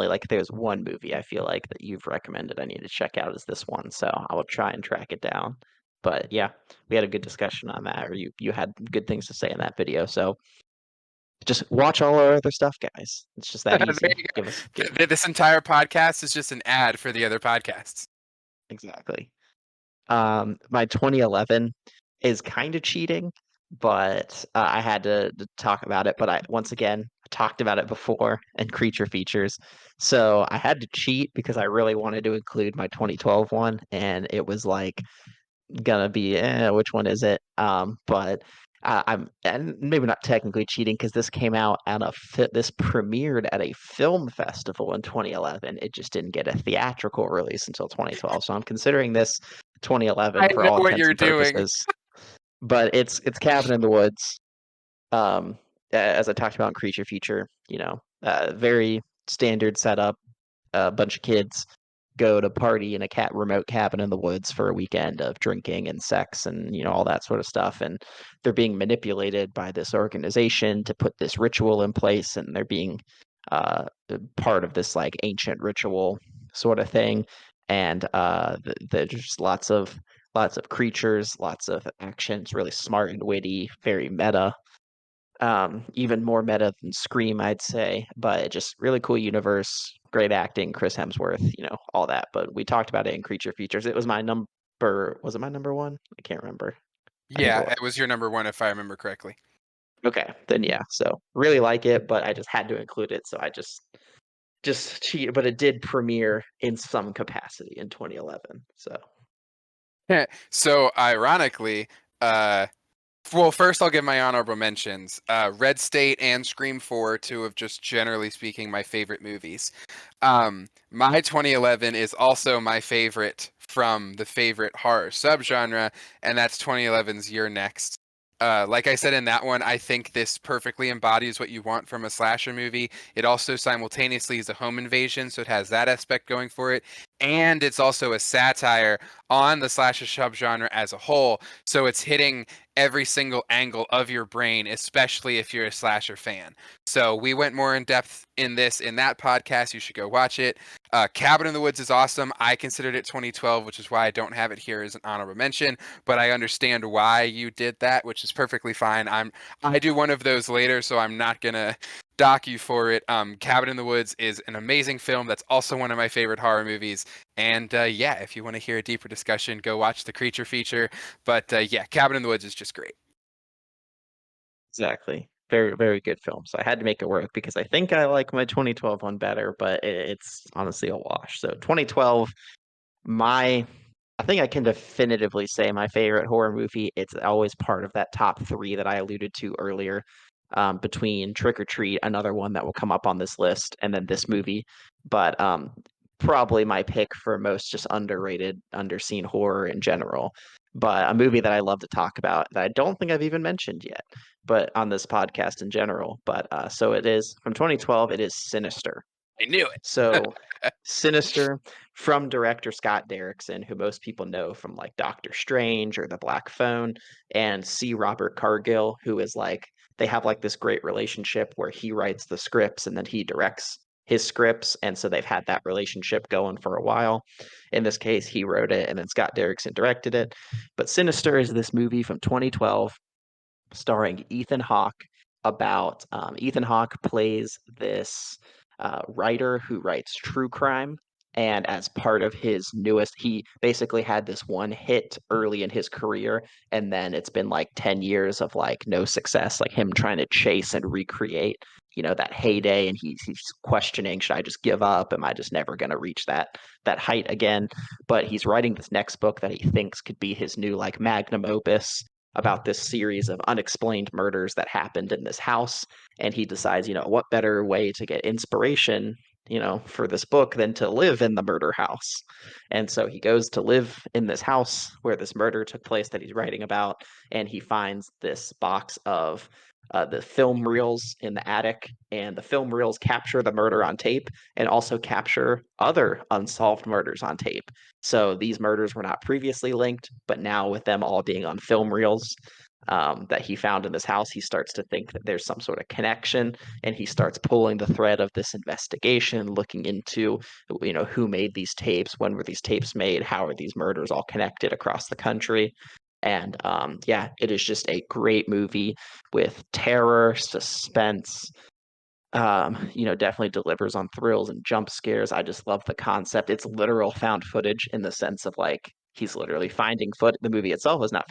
Speaker 2: like. There's one movie I feel like that you've recommended I need to check out is this one, so I will try and track it down. But yeah, we had a good discussion on that, or you had good things to say in that video. So just watch all our other stuff, guys. It's just that
Speaker 1: There
Speaker 2: easy.
Speaker 1: you
Speaker 2: Give us
Speaker 1: go. This entire podcast is just an ad for the other podcasts.
Speaker 2: exactly. My 2011 is kind of cheating, but I had to talk about it. But I once again talked about it before and creature features, so I had to cheat because I really wanted to include my 2012 one, and it was like gonna be which one is it? But I'm and maybe not technically cheating because this came out at this premiered at a film festival in 2011. It just didn't get a theatrical release until 2012. So I'm considering this
Speaker 1: I
Speaker 2: 2011 for
Speaker 1: know
Speaker 2: all
Speaker 1: what
Speaker 2: intents
Speaker 1: you're
Speaker 2: and
Speaker 1: doing.
Speaker 2: purposes. But it's Cabin in the Woods. As I talked about in Creature Feature, very standard setup. A bunch of kids go to party in a remote cabin in the woods for a weekend of drinking and sex and all that sort of stuff, and they're being manipulated by this organization to put this ritual in place, and they're being uh, part of this like ancient ritual sort of thing, and there's just lots of creatures, lots of actions, really smart and witty, very meta, even more meta than Scream, I'd say, but just really cool universe, great acting, Chris Hemsworth, all that. But we talked about it in Creature Features. It was my number, was it my number one? I can't remember. I think it
Speaker 1: Yeah,
Speaker 2: was.
Speaker 1: it was your number one if I remember correctly.
Speaker 2: Okay, then yeah. So really like it, but I just had to include it, so I just cheated. But it did premiere in some capacity in 2011. So
Speaker 1: So ironically, uh, well, first I'll give my honorable mentions. Red State and Scream 4, two of just generally speaking my favorite movies. My 2011 is also my favorite from the favorite horror subgenre, and that's 2011's You're Next. Like I said in that one, I think this perfectly embodies what you want from a slasher movie. It also simultaneously is a home invasion, so it has that aspect going for it. And it's also a satire on the slasher subgenre as a whole. So it's hitting every single angle of your brain, especially if you're a slasher fan. So we went more in depth in this in that podcast. You should go watch it. Cabin in the Woods is awesome. I considered it 2012, which is why I don't have it here as an honorable mention. But I understand why you did that, which is perfectly fine. I do one of those later, so I'm not gonna dock you for it. Cabin in the Woods is an amazing film. That's also one of my favorite horror movies. And yeah, if you want to hear a deeper discussion, go watch the creature feature. But yeah, Cabin in the Woods is just great.
Speaker 2: exactly. Very, very good film. So I had to make it work because I think I like my 2012 one better, but it's honestly a wash. So 2012, my I think I can definitively say my favorite horror movie. It's always part of that top three that I alluded to earlier, between Trick or Treat, another one that will come up on this list, and then this movie. But probably my pick for most just underrated, underseen horror in general. But a movie that I love to talk about that I don't think I've even mentioned yet, but on this podcast in general. But so it is from 2012. It is Sinister.
Speaker 1: I knew it.
Speaker 2: So Sinister from director Scott Derrickson, who most people know from like Doctor Strange or The Black Phone, and C. Robert Cargill, who is like they have like this great relationship where he writes the scripts and then he directs his scripts, and so they've had that relationship going for a while. In this case, he wrote it and then Scott Derrickson directed it. But Sinister is this movie from 2012 starring Ethan Hawke. About Ethan Hawke plays this writer who writes true crime. And as part of his newest, he basically had this one hit early in his career, and then it's been like 10 years of like no success, like him trying to chase and recreate, that heyday. And he's questioning, should I just give up? Am I just never going to reach that height again? But he's writing this next book that he thinks could be his new like magnum opus about this series of unexplained murders that happened in this house. And he decides, what better way to get inspiration, for this book than to live in the murder house. And so he goes to live in this house where this murder took place that he's writing about. And he finds this box of the film reels in the attic, and the film reels capture the murder on tape and also capture other unsolved murders on tape. So these murders were not previously linked, but now with them all being on film reels, that he found in this house, he starts to think that there's some sort of connection, and he starts pulling the thread of this investigation, looking into, who made these tapes, when were these tapes made, how are these murders all connected across the country. And yeah, it is just a great movie with terror, suspense. Definitely delivers on thrills and jump scares. I just love the concept. It's literal found footage in the sense of like he's literally finding foot. The movie itself is not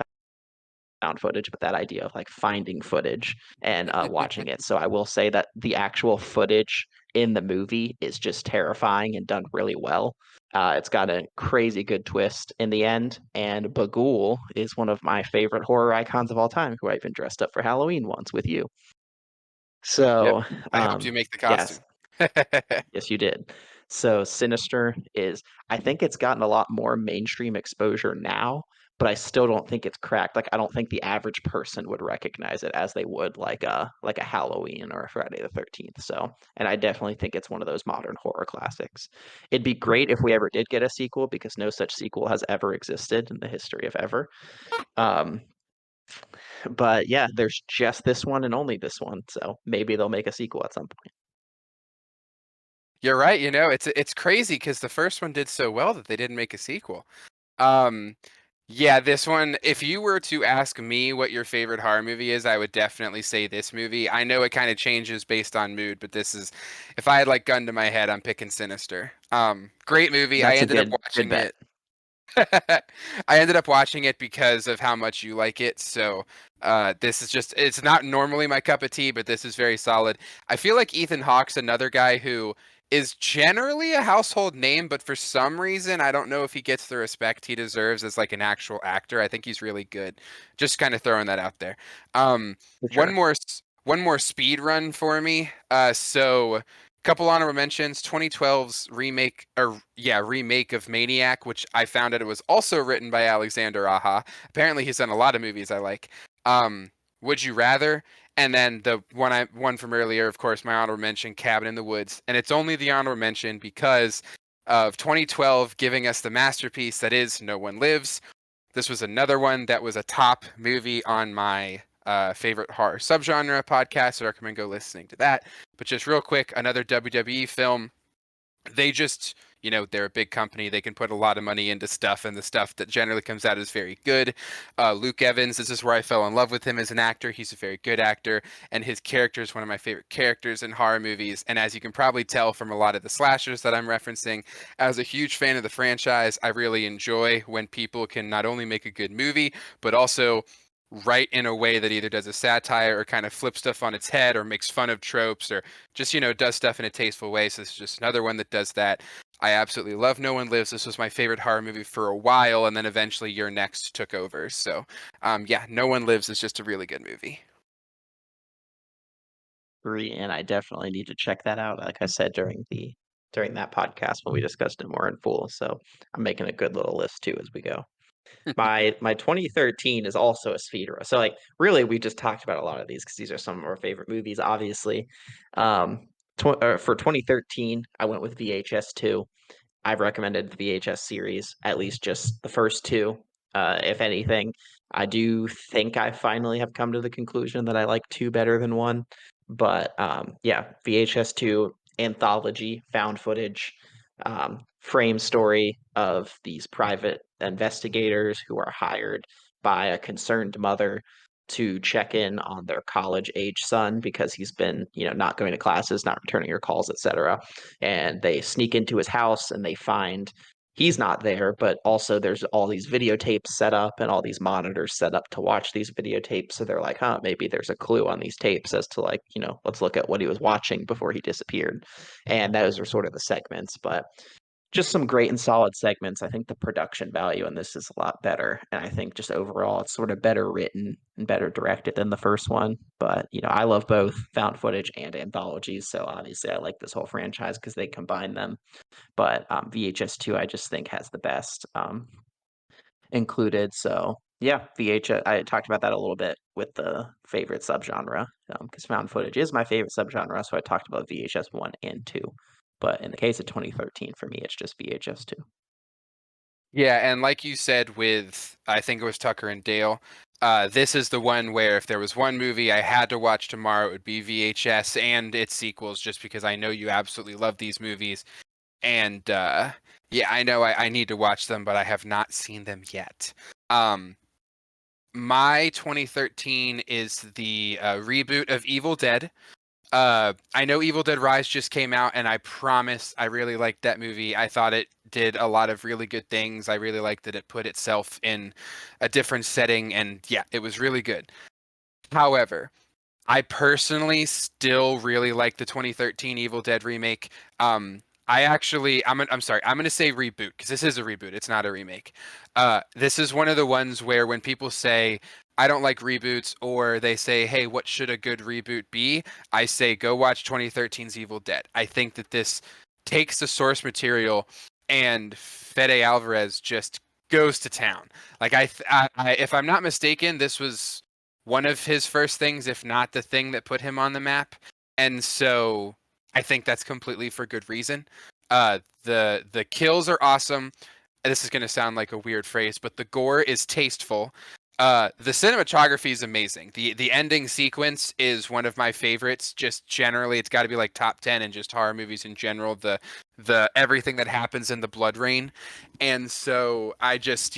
Speaker 2: found footage, but that idea of like finding footage and watching it. So I will say that the actual footage in the movie is just terrifying and done really well. It's got a crazy good twist in the end, and Bagul is one of my favorite horror icons of all time, who I even dressed up for Halloween once with you.
Speaker 1: Yep.
Speaker 2: So,
Speaker 1: I helped you make the
Speaker 2: yes,
Speaker 1: costume.
Speaker 2: yes, you did. So Sinister is, I think it's gotten a lot more mainstream exposure now, but I still don't think it's cracked. Like I don't think the average person would recognize it as they would like a Halloween or a Friday the 13th. So, and I definitely think it's one of those modern horror classics. It'd be great if we ever did get a sequel because no such sequel has ever existed in the history of ever. Um, but yeah, there's just this one and only this one. So maybe they'll make a sequel at some point.
Speaker 1: You're right. It's crazy because the first one did so well that they didn't make a sequel. Um, yeah, this one, if you were to ask me what your favorite horror movie is, I would definitely say this movie. I know it kind of changes based on mood, but if I had like gun to my head, I'm picking Sinister. Great movie. I
Speaker 2: That's a
Speaker 1: ended up
Speaker 2: good
Speaker 1: watching
Speaker 2: bet.
Speaker 1: it. I ended up watching it because of how much you like it. So, this is it's not normally my cup of tea, but this is very solid. I feel like Ethan Hawke's another guy who is generally a household name, but for some reason, I don't know if he gets the respect he deserves as like an actual actor. I think he's really good. Just kind of throwing that out there. Um,
Speaker 2: For
Speaker 1: one
Speaker 2: sure.
Speaker 1: more, one more speed run for me. So couple honorable mentions: 2012's remake of Maniac, which I found out it was also written by Alexander Aja. Apparently, he's done a lot of movies I like. Um, Would You Rather, and then the one from earlier, of course, my honorable mention, Cabin in the Woods, and it's only the honorable mention because of 2012 giving us the masterpiece that is No One Lives. This was another one that was a top movie on my favorite horror subgenre podcast. I recommend go listening to that. But just real quick, another WWE film. They just, they're a big company. They can put a lot of money into stuff, and the stuff that generally comes out is very good. Luke Evans, this is where I fell in love with him as an actor. He's a very good actor, and his character is one of my favorite characters in horror movies. And as you can probably tell from a lot of the slashers that I'm referencing, as a huge fan of the franchise, I really enjoy when people can not only make a good movie, but also write in a way that either does a satire or kind of flips stuff on its head or makes fun of tropes or just does stuff in a tasteful way. So this is just another one that does that. I absolutely love No One Lives. This was my favorite horror movie for a while, and then eventually Your Next took over. So yeah, No One Lives is just a really good movie.
Speaker 2: Agree, and I definitely need to check that out. Like I said during that podcast when we discussed it more in full. So I'm making a good little list too as we go. My 2013 is also a speed run. So like really we just talked about a lot of these because these are some of our favorite movies, obviously. For 2013, I went with VHS 2. I've recommended the VHS series, at least just the first two. If anything, I do think I finally have come to the conclusion that I like two better than one. But yeah, VHS 2 anthology, found footage, frame story of these private investigators who are hired by a concerned mother to check in on their college age son because he's been, not going to classes, not returning your calls, etc. And they sneak into his house and they find he's not there, but also there's all these videotapes set up and all these monitors set up to watch these videotapes. So they're like, huh, maybe there's a clue on these tapes as to like, let's look at what he was watching before he disappeared. And those are sort of the segments, but just some great and solid segments. I think the production value in this is a lot better. And I think just overall it's sort of better written and better directed than the first one. But, I love both found footage and anthologies. So obviously I like this whole franchise because they combine them. But VHS 2, I just think has the best included. So yeah, VHS, I talked about that a little bit with the favorite subgenre because found footage is my favorite subgenre. So I talked about VHS 1 and 2. But in the case of 2013, for me, it's just VHS 2.
Speaker 1: Yeah, and like you said with I think it was Tucker and Dale, This is the one where if there was one movie I had to watch tomorrow, it would be VHS and its sequels, just because I know you absolutely love these movies. And yeah, I know I need to watch them, but I have not seen them yet. Um, my 2013 is the reboot of Evil Dead. I know Evil Dead Rise just came out, and I promise I really liked that movie. I thought it did a lot of really good things. I really liked that it put itself in a different setting, and yeah, it was really good. However, I personally still really like the 2013 Evil Dead remake. I'm sorry, I'm gonna say reboot because this is a reboot. It's not a remake. This is one of the ones where when people say I don't like reboots or they say, hey, what should a good reboot be? I say go watch 2013's Evil Dead. I think that this takes the source material and Fede Alvarez just goes to town. Like if I'm not mistaken, this was one of his first things, if not the thing that put him on the map. And so I think that's completely for good reason. The kills are awesome. This is going to sound like a weird phrase, but the gore is tasteful. The cinematography is amazing. The ending sequence is one of my favorites. Just generally, it's got to be like top 10 in just horror movies in general. The everything that happens in the blood rain, and so I just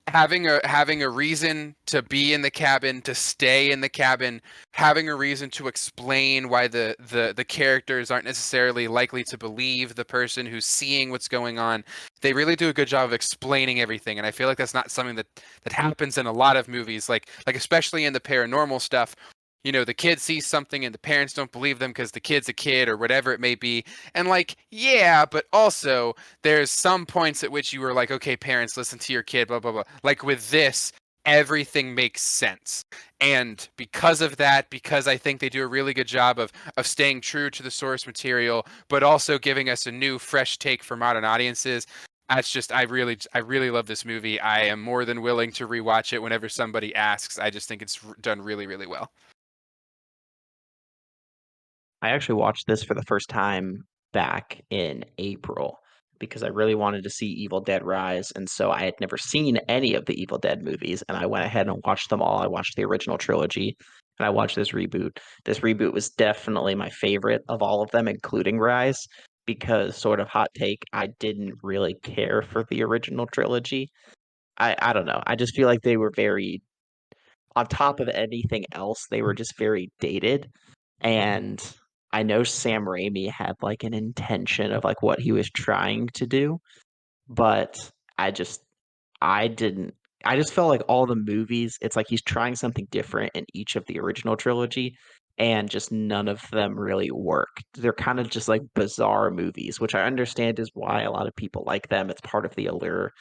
Speaker 1: having a reason to be in the cabin, to stay in the cabin, having a reason to explain why the characters aren't necessarily likely to believe the person who's seeing what's going on. They really do a good job of explaining everything, and I feel like that's not something that happens in a lot of movies, like especially in the paranormal stuff. The kid sees something and the parents don't believe them because the kid's a kid or whatever it may be. And like, yeah, but also there's some points at which you were like, okay, parents, listen to your kid, blah, blah, blah. Like with this, everything makes sense. And because of that, because I think they do a really good job of staying true to the source material, but also giving us a new, fresh take for modern audiences. That's just I really love this movie. I am more than willing to rewatch it whenever somebody asks. I just think it's done really, really well.
Speaker 2: I actually watched this for the first time back in April because I really wanted to see Evil Dead Rise, and so I had never seen any of the Evil Dead movies, and I went ahead and watched them all. I watched the original trilogy, and I watched this reboot. This reboot was definitely my favorite of all of them, including Rise, because sort of hot take, I didn't really care for the original trilogy. I don't know. I just feel like they were very on top of anything else, they were just very dated. And I know Sam Raimi had like an intention of like what he was trying to do, but I just I didn't I just felt like all the movies, it's like he's trying something different in each of the original trilogy, and just none of them really work. They're kind of just like bizarre movies, which I understand is why a lot of people like them. It's part of the allure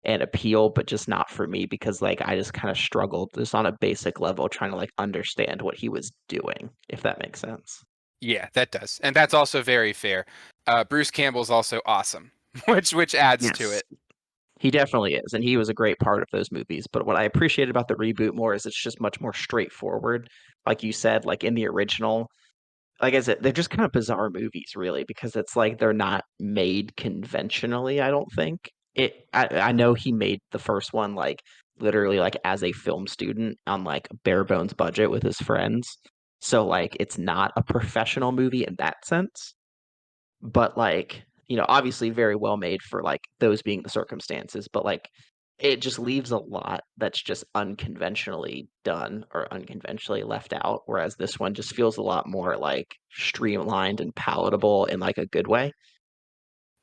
Speaker 2: and appeal, but just not for me because like I just kind of struggled just on a basic level trying to like understand what he was doing, if that makes sense.
Speaker 1: Yeah, that does. And that's also very fair. Bruce Campbell's also awesome, which adds to
Speaker 2: Yes.
Speaker 1: it.
Speaker 2: He definitely is, and he was a great part of those movies. But what I appreciate about the reboot more is it's just much more straightforward. Like you said, like in the original, like I said, they're just kind of bizarre movies, really, because it's like they're not made conventionally, I don't think. I know he made the first one like literally like as a film student on like a bare bones budget with his friends. So like it's not a professional movie in that sense, but like, obviously very well made for like those being the circumstances, but like it just leaves a lot that's just unconventionally done or unconventionally left out, whereas this one just feels a lot more like streamlined and palatable in like a good way.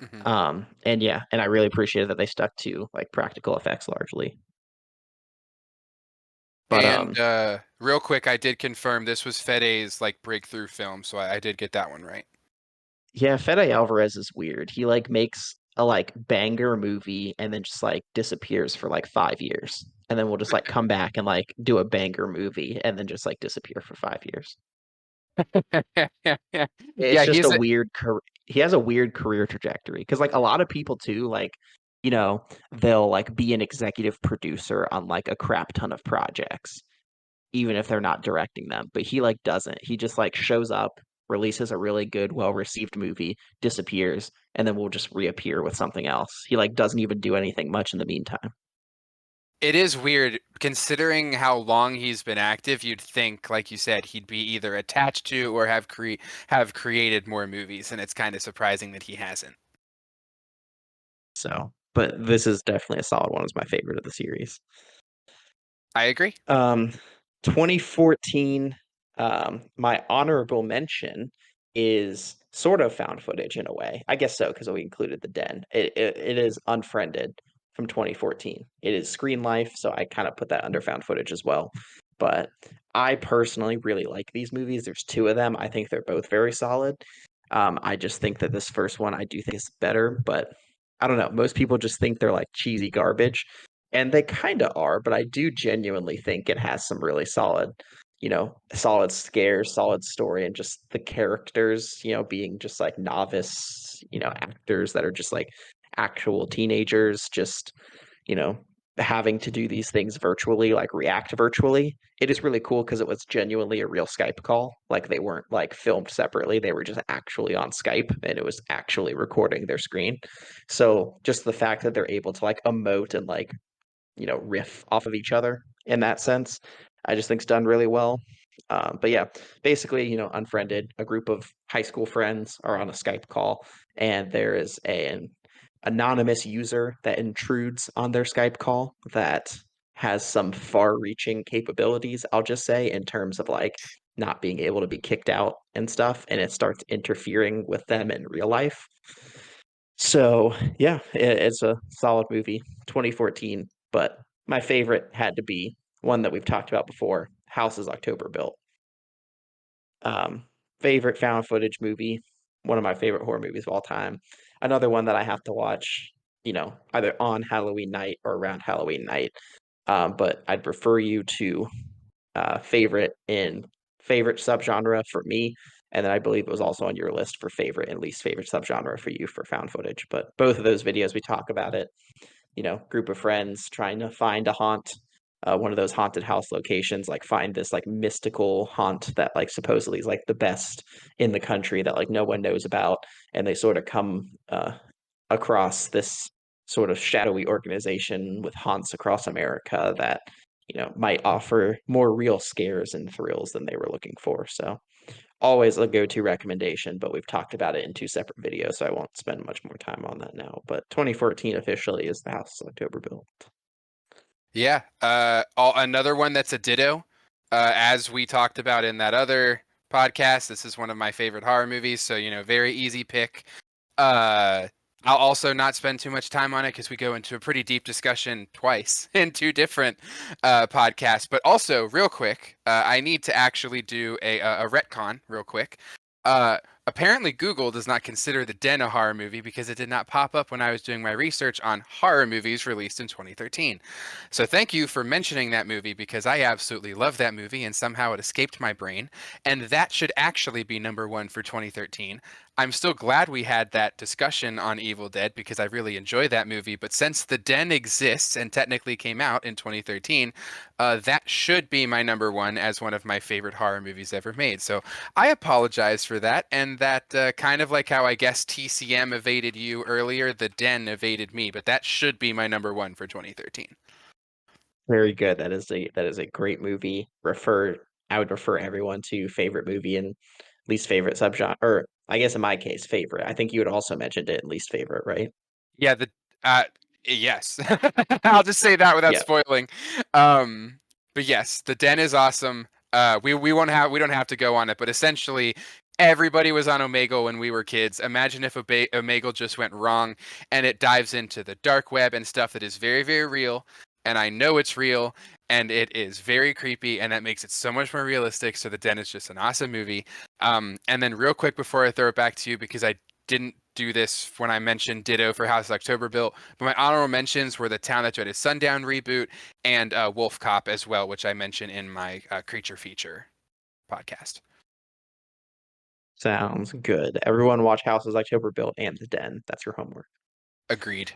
Speaker 1: Hmm.
Speaker 2: And yeah, and I really appreciated that they stuck to like practical effects largely. But
Speaker 1: And real quick, I did confirm this was Fede's like breakthrough film, so I did get that one right.
Speaker 2: yeah, Fede Alvarez is weird. He like makes a like banger movie and then just like disappears for like 5 years. And then we'll just like come back and like do a banger movie and then just like disappear for 5 years. It's
Speaker 1: Yeah,
Speaker 2: just a weird he has a weird career trajectory because like a lot of people too, like, they'll like be an executive producer on like a crap ton of projects, even if they're not directing them. But he like doesn't. He just like shows up, releases a really good, well-received movie, disappears, and then will just reappear with something else. He like doesn't even do anything much in the meantime.
Speaker 1: It is weird considering how long he's been active. You'd think, like you said, he'd be either attached to or have created more movies, and it's kind of surprising that he hasn't.
Speaker 2: So, but this is definitely a solid one. It's my favorite of the series.
Speaker 1: I agree.
Speaker 2: Um, 2014, my honorable mention is sort of found footage in a way. I guess so, because we included The Den. It is Unfriended from 2014. It is Screen Life, so I kind of put that under found footage as well. But I personally really like these movies. There's two of them. I think they're both very solid. I just think that this first one I do think is better, but I don't know. Most people just think they're like cheesy garbage. And they kind of are, but I do genuinely think it has some really solid, solid scares, solid story, and just the characters, being just like novice, actors that are just like actual teenagers, just, you know, having to do these things virtually, like react virtually. It is really cool because it was genuinely a real Skype call. Like they weren't like filmed separately, they were just actually on Skype and it was actually recording their screen. So just the fact that they're able to like emote and like riff off of each other in that sense. I just think it's done really well. But yeah, basically, Unfriended, a group of high school friends are on a Skype call, and there is an anonymous user that intrudes on their Skype call that has some far-reaching capabilities, I'll just say, in terms of like not being able to be kicked out and stuff, and it starts interfering with them in real life. So yeah, it's a solid movie, 2014. But my favorite had to be one that we've talked about before, House is October Built. Um, Favorite found footage movie, one of my favorite horror movies of all time. Another one that I have to watch, either on Halloween night or around Halloween night. But I'd refer you to favorite in favorite subgenre for me. And then I believe it was also on your list for favorite and least favorite subgenre for you for found footage. But both of those videos, we talk about it, group of friends trying to find a haunt, one of those haunted house locations, like find this like mystical haunt that like supposedly is like the best in the country that like no one knows about. And they sort of come across this sort of shadowy organization with haunts across America that might offer more real scares and thrills than they were looking for. So always a go-to recommendation, but we've talked about it in two separate videos, so I won't spend much more time on that now. But 2014 officially is the House October build.
Speaker 1: Yeah. Another one that's a ditto. As we talked about in that other podcast, this is one of my favorite horror movies. So, very easy pick. Uh, I'll also not spend too much time on it because we go into a pretty deep discussion twice in two different podcasts. But also, real quick, I need to actually do a retcon real quick. Uh, Apparently, Google does not consider The Den a horror movie because it did not pop up when I was doing my research on horror movies released in 2013. So thank you for mentioning that movie because I absolutely love that movie and somehow it escaped my brain. And that should actually be number one for 2013. I'm still glad we had that discussion on Evil Dead because I really enjoy that movie. But since The Den exists and technically came out in 2013, that should be my number one as one of my favorite horror movies ever made. So I apologize for that. And that kind of like how I guess TCM evaded you earlier, The Den evaded me. But that should be my number one for 2013.
Speaker 2: Very good. That is a great movie. I would refer everyone to favorite movie and least favorite subgenre, or I guess in my case, favorite. I think you had also mentioned it in least favorite, right?
Speaker 1: Yeah, uh yes. I'll just say that without
Speaker 2: Yeah.
Speaker 1: spoiling. Um but yes, the den is awesome. We don't have to go on it, but essentially everybody was on Omegle when we were kids. Imagine if Omegle just went wrong and it dives into the dark web and stuff that is very, very real. And I know it's real and it is very creepy and that makes it so much more realistic. So the den is just an awesome movie. And then real quick before I throw it back to you because I didn't do this when I mentioned Ditto for House of October Built, but my honorable mentions were the Town That Dreaded Sundown reboot and Wolf Cop as well, which I mentioned in my creature feature podcast.
Speaker 2: Sounds good. Everyone watch Houses October Built and The Den. That's your homework.
Speaker 1: Agreed.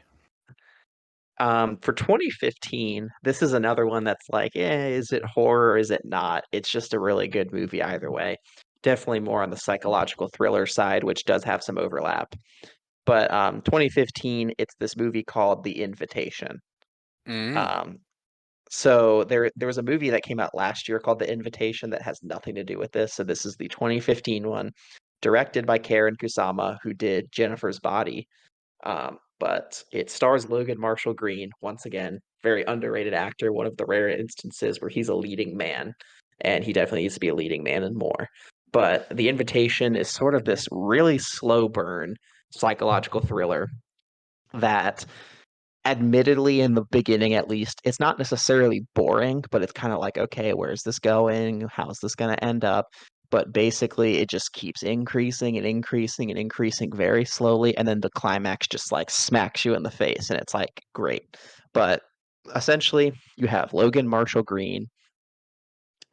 Speaker 2: For 2015, this is another one that's like, is it horror? Is it not? It's just a really good movie either way. Definitely more on the psychological thriller side, which does have some overlap. But 2015, it's this movie called The Invitation.
Speaker 1: Mm.
Speaker 2: Um, So there was a movie that came out last year called The Invitation that has nothing to do with this. So this is the 2015 one, directed by Karen Kusama, who did Jennifer's Body. But it stars Logan Marshall Green, once again, very underrated actor, one of the rare instances where he's a leading man, and he definitely needs to be a leading man and more. But The Invitation is sort of this really slow burn psychological thriller that admittedly in the beginning at least it's not necessarily boring, but it's kind of like, okay, where's this going, how's this going to end up? But basically it just keeps increasing and increasing and increasing very slowly, and then the climax just like smacks you in the face and it's like great. But essentially you have Logan Marshall Green,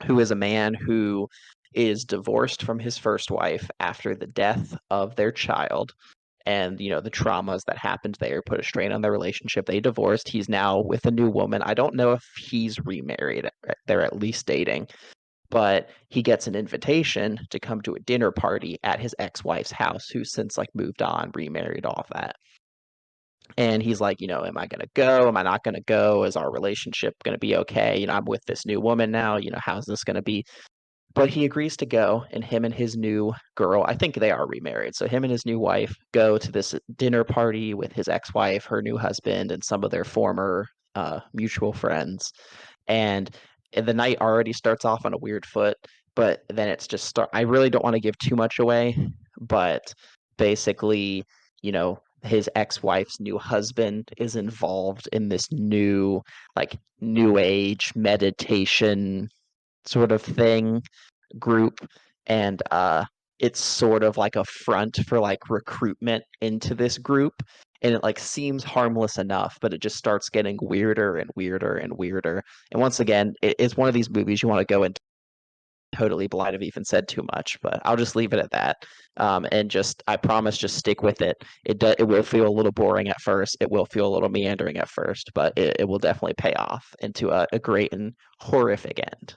Speaker 2: who is a man who is divorced from his first wife after the death of their child, and the traumas that happened there put a strain on their relationship. They divorced. He's now with a new woman. I don't know if he's remarried. They're at least dating, but he gets an invitation to come to a dinner party at his ex-wife's house, who's since like moved on, remarried, all of that. And he's like, am I going to go? Am I not going to go? Is our relationship going to be okay? I'm with this new woman now. How's this going to be? But he agrees to go, and him and his new girl, I think they are remarried. So him and his new wife go to this dinner party with his ex-wife, her new husband, and some of their former mutual friends. And the night already starts off on a weird foot, but then it's just start. I really don't want to give too much away, but basically, his ex-wife's new husband is involved in this new, like, new age meditation sort of thing group, and it's sort of like a front for like recruitment into this group, and it like seems harmless enough, but it just starts getting weirder and weirder and weirder. And once again, it's one of these movies you want to go into totally blind. I've even said too much, but I'll just leave it at that. And just I promise, just stick with it. It will feel a little boring at first. It will feel a little meandering at first, but it will definitely pay off into a great and horrific end.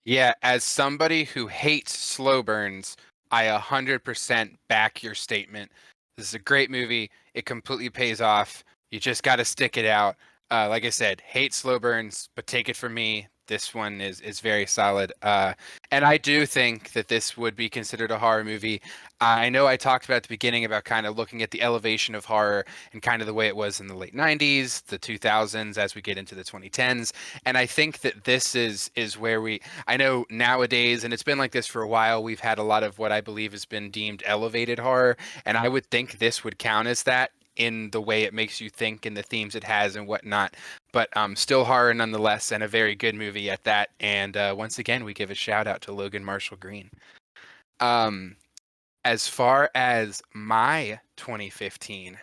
Speaker 1: Yeah, as somebody who hates slow burns, I 100% back your statement. This is a great movie. It completely pays off. You just got to stick it out. Like I said, hate slow burns, but take it from me. This one is very solid. And I do think that this would be considered a horror movie. I know I talked about at the beginning about kind of looking at the elevation of horror and kind of the way it was in the late 90s, the 2000s, as we get into the 2010s. And I think that this is where I know nowadays, and it's been like this for a while, we've had a lot of what I believe has been deemed elevated horror, and I would think this would count as that in the way it makes you think and the themes it has and whatnot. But still horror nonetheless, and a very good movie at that. And once again, we give a shout out to Logan Marshall Green. Um, as far as my 2015,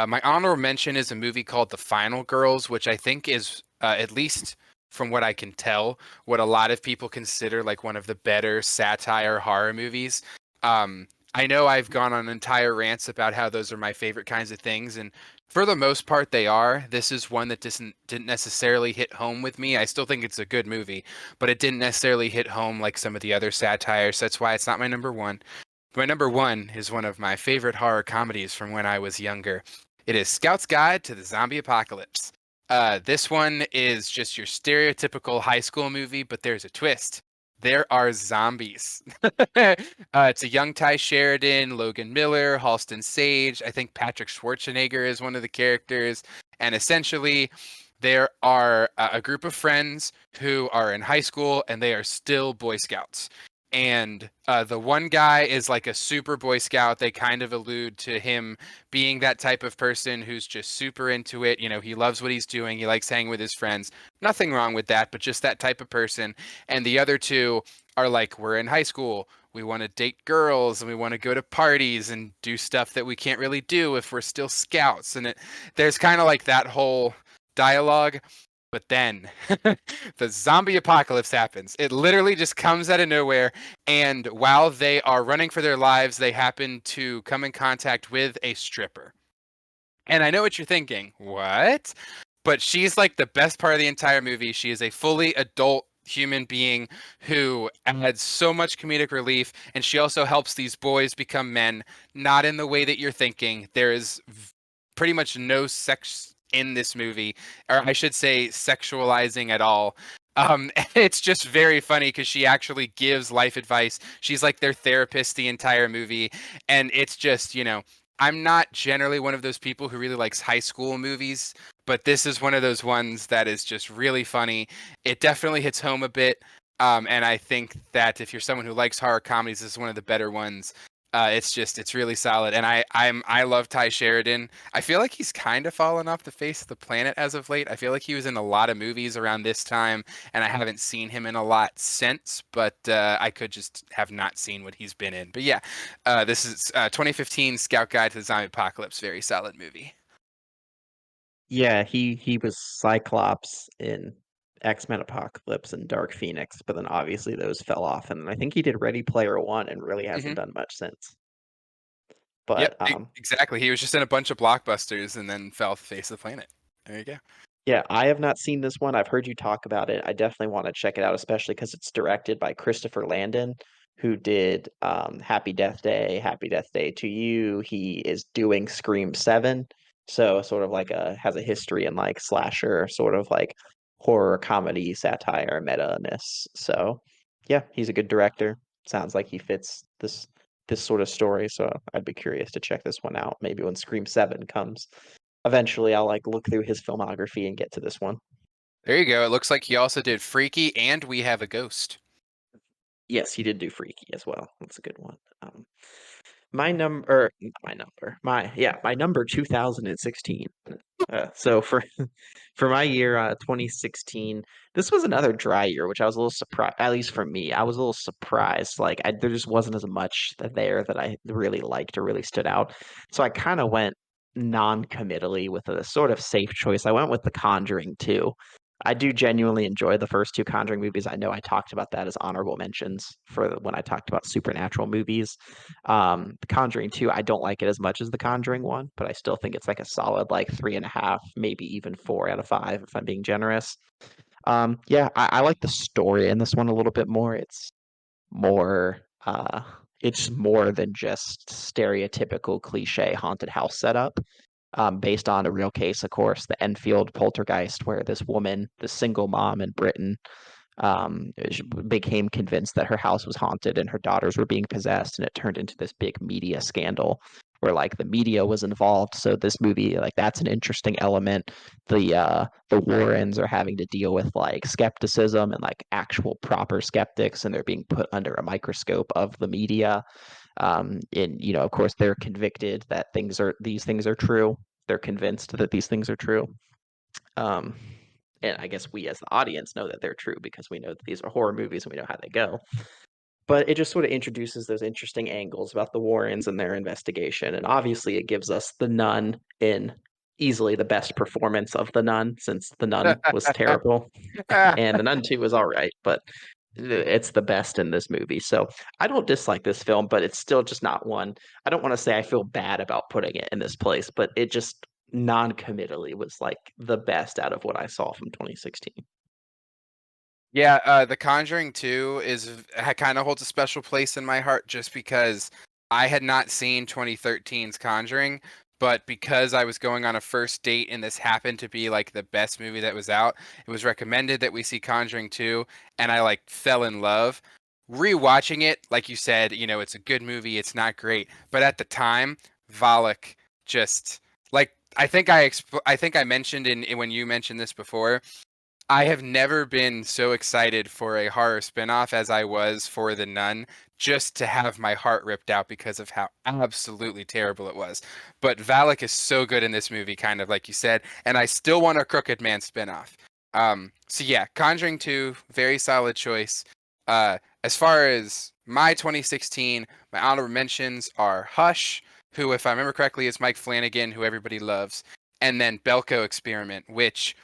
Speaker 1: my honorable mention is a movie called The Final Girls, which I think is, at least from what I can tell, what a lot of people consider like one of the better satire horror movies. I know I've gone on entire rants about how those are my favorite kinds of things, and for the most part they are. This is one that didn't necessarily hit home with me. I still think it's a good movie, but it didn't necessarily hit home like some of the other satires. So that's why it's not my number one. My number one is one of my favorite horror comedies from when I was younger. It is Scout's Guide to the Zombie Apocalypse. This one is just your stereotypical high school movie, but there's a twist. There are zombies. It's a young Ty Sheridan, Logan Miller, Halston Sage. I think Patrick Schwarzenegger is one of the characters. And essentially, there are a group of friends who are in high school and they are still Boy Scouts. And the one guy is like a super Boy Scout. They kind of allude to him being that type of person who's just super into it. He loves what he's doing. He likes hanging with his friends. Nothing wrong with that, but just that type of person. And the other two are like, we're in high school. We want to date girls and we want to go to parties and do stuff that we can't really do if we're still scouts. And there's kind of like that whole dialogue. But then the zombie apocalypse happens. It literally just comes out of nowhere. And while they are running for their lives, they happen to come in contact with a stripper. And I know what you're thinking. What? But she's like the best part of the entire movie. She is a fully adult human being who adds so much comedic relief. And she also helps these boys become men, not in the way that you're thinking. There is pretty much no in this movie, or I should say sexualizing at all. It's just very funny because she actually gives life advice. She's like their therapist the entire movie, and it's just, I'm not generally one of those people who really likes high school movies, but this is one of those ones that is just really funny. It definitely hits home a bit. And I think that if you're someone who likes horror comedies, this is one of the better ones. It's really solid, and I love Ty Sheridan. I feel like he's kind of fallen off the face of the planet as of late. I feel like he was in a lot of movies around this time, and I haven't seen him in a lot since. But I could just have not seen what he's been in. But yeah, this is 2015 Scout Guide to the Zombie Apocalypse. Very solid movie.
Speaker 2: Yeah, he was Cyclops in X-Men Apocalypse and Dark Phoenix, but then obviously those fell off, and I think he did Ready Player One and really hasn't
Speaker 1: Hmm.
Speaker 2: done much since.
Speaker 1: Yep,
Speaker 2: But
Speaker 1: exactly. He was just in a bunch of blockbusters and then fell off the face of the planet. There you go.
Speaker 2: yeah, I have not seen this one. I've heard you talk about it. I definitely want to check it out, especially because it's directed by Christopher Landon, who did Happy Death Day to You. He is doing Scream 7, so sort of like has a history in like slasher, sort of like horror comedy, satire, meta-ness. So yeah, he's a good director. Sounds like he fits this sort of story. So I'd be curious to check this one out. Maybe when Scream 7 comes. Eventually, I'll like look through his filmography and get to this one.
Speaker 1: There you go. It looks like he also did Freaky and We Have a Ghost.
Speaker 2: Yes, he did do Freaky as well. That's a good one. My number, not my number, my number 2016. So for for my year, 2016, this was another dry year, which I was a little surprised. At least for me, I was a little surprised. Like there just wasn't as much there that I really liked or really stood out. So I kind of went non-committally with a sort of safe choice. I went with The Conjuring 2. I do genuinely enjoy the first two Conjuring movies. I know I talked about that as honorable mentions for when I talked about supernatural movies. The Conjuring 2, I don't like it as much as The Conjuring 1, but I still think it's like a solid like 3.5, maybe even 4 out of 5 if I'm being generous. Yeah, I like the story in this one a little bit more. More uh it's more than just stereotypical cliche haunted house setup. Based on a real case, of course, the Enfield poltergeist, where this woman, this single mom in Britain, she became convinced that her house was haunted and her daughters were being possessed, and it turned into this big media scandal where like the media was involved. So this movie, like that's an interesting element. The Warrens are having to deal with like skepticism and like actual proper skeptics, and they're being put under a microscope of the media. And of course, they're convicted that these things are true. They're convinced that these things are true. Um, and I guess we as the audience know that they're true because we know that these are horror movies and we know how they go. But it just sort of introduces those interesting angles about the Warrens and their investigation. And obviously, it gives us the Nun in easily the best performance of the Nun, since the Nun was terrible and the Nun 2 was all right, but it's the best in this movie. So I don't dislike this film, but it's still just not one. I don't want to say I feel bad about putting it in this place, but it just non-committally was like the best out of what I saw from 2016.
Speaker 1: Yeah, The Conjuring 2 kind of holds a special place in my heart just because I had not seen 2013's Conjuring, but because I was going on a first date and this happened to be like the best movie that was out, it was recommended that we see Conjuring 2, and I like fell in love. Rewatching it, like you said, it's a good movie, it's not great, but at the time, Valak just like I think I mentioned when you mentioned this before. I have never been so excited for a horror spinoff as I was for The Nun, just to have my heart ripped out because of how absolutely terrible it was. But Valak is so good in this movie, kind of like you said, and I still want a Crooked Man spinoff. So yeah, Conjuring 2, very solid choice. As far as my 2016, my honorable mentions are Hush, who, if I remember correctly, is Mike Flanagan, who everybody loves, and then Belko Experiment, which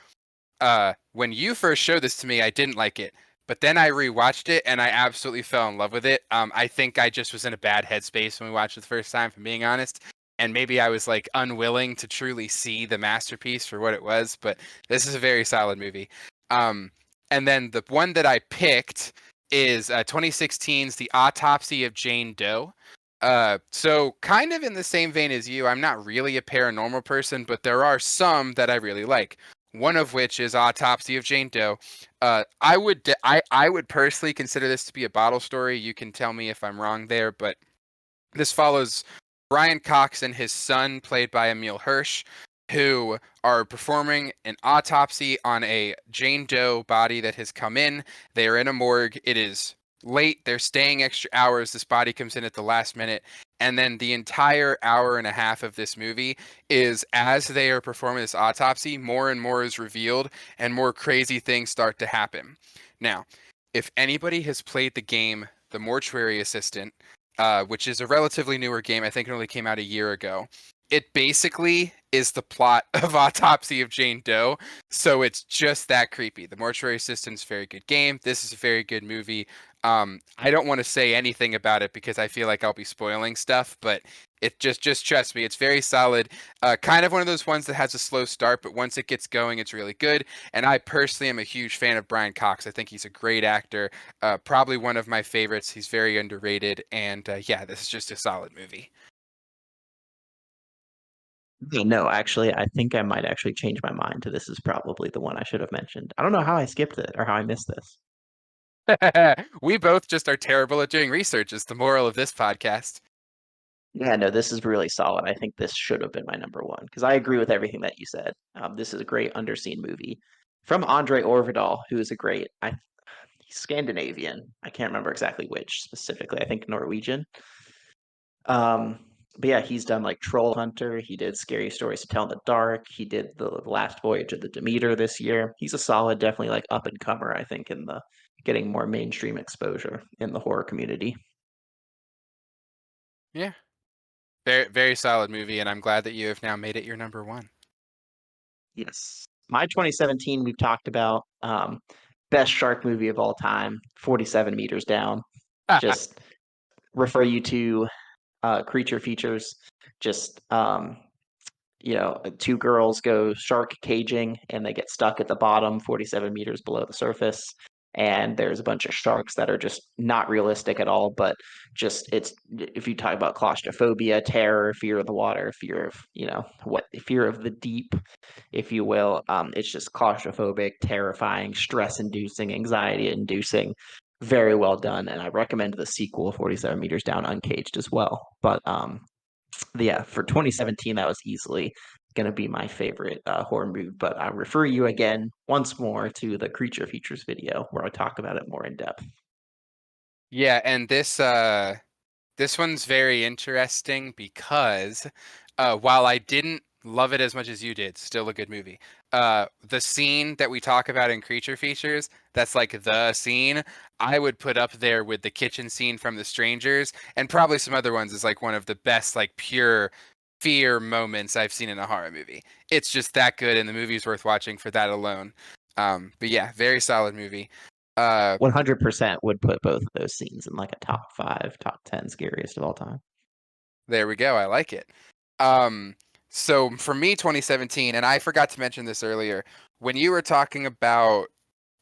Speaker 1: when you first showed this to me, I didn't like it, but then I rewatched it and I absolutely fell in love with it. I think I just was in a bad headspace when we watched it the first time, if I'm being honest, and maybe I was like unwilling to truly see the masterpiece for what it was. But this is a very solid movie. Um, and then the one that I picked is 2016's The Autopsy of Jane Doe. So kind of in the same vein as you, I'm not really a paranormal person, but there are some that I really like. One of which is Autopsy of Jane Doe. I would personally consider this to be a bottle story. You can tell me if I'm wrong there, but this follows Brian Cox and his son, played by Emil Hirsch, who are performing an autopsy on a Jane Doe body that has come in. They are in a morgue. It is late. They're staying extra hours. This body comes in at the last minute. And then the entire hour and a half of this movie is as they are performing this autopsy, more and more is revealed and more crazy things start to happen. Now, if anybody has played the game The Mortuary Assistant, which is a relatively newer game. I think it only came out a year ago. It basically is the plot of Autopsy of Jane Doe, so it's just that creepy. The Mortuary Assistant's a very good game. This is a very good movie. I don't want to say anything about it because I feel like I'll be spoiling stuff, but it just trust me, it's very solid. Kind of one of those ones that has a slow start, but once it gets going, it's really good. And I personally am a huge fan of Brian Cox. I think he's a great actor. Probably one of my favorites. He's very underrated, and yeah, this is just a solid movie.
Speaker 2: No, actually, I think I might actually change my mind to this is probably the one I should have mentioned. I don't know how I skipped it or how I missed this.
Speaker 1: We both just are terrible at doing research, is the moral of this podcast.
Speaker 2: Yeah, no, this is really solid. I think this should have been my number one because I agree with everything that you said. This is a great underseen movie from Andre Orvidal, who is a great, he's Scandinavian. I can't remember exactly which specifically. I think Norwegian. Um, but yeah, he's done like Troll Hunter. He did Scary Stories to Tell in the Dark. He did the Last Voyage of the Demeter this year. He's a solid, definitely like up and comer. I think in the getting more mainstream exposure in the horror community.
Speaker 1: Yeah, very very solid movie, and I'm glad that you have now made it your number one.
Speaker 2: Yes, my 2017 we've talked about. Best shark movie of all time, 47 meters down. Just refer you to creature features. Just two girls go shark caging and they get stuck at the bottom, 47 meters below the surface. And there's a bunch of sharks that are just not realistic at all, but just it's if you talk about claustrophobia, terror, fear of the water, fear of, fear of the deep, if you will. It's just claustrophobic, terrifying, stress inducing, anxiety inducing. Very well done. And I recommend the sequel, 47 Meters Down Uncaged, as well. But yeah, for 2017, that was easily going to be my favorite horror movie. But I refer you again once more to the Creature Features video where I talk about it more in depth.
Speaker 1: Yeah, and this one's very interesting because while I didn't love it as much as you did, still a good movie. The scene that we talk about in Creature Features, that's like the scene, I would put up there with the kitchen scene from The Strangers, and probably some other ones as like one of the best, like pure fear moments I've seen in a horror movie. It's just that good, and the movie's worth watching for that alone. But yeah, very solid movie. Uh,
Speaker 2: 100% would put both of those scenes in like a top 5, top 10 scariest of all time.
Speaker 1: There we go. I like it. Um, so for me, 2017, and I forgot to mention this earlier, when you were talking about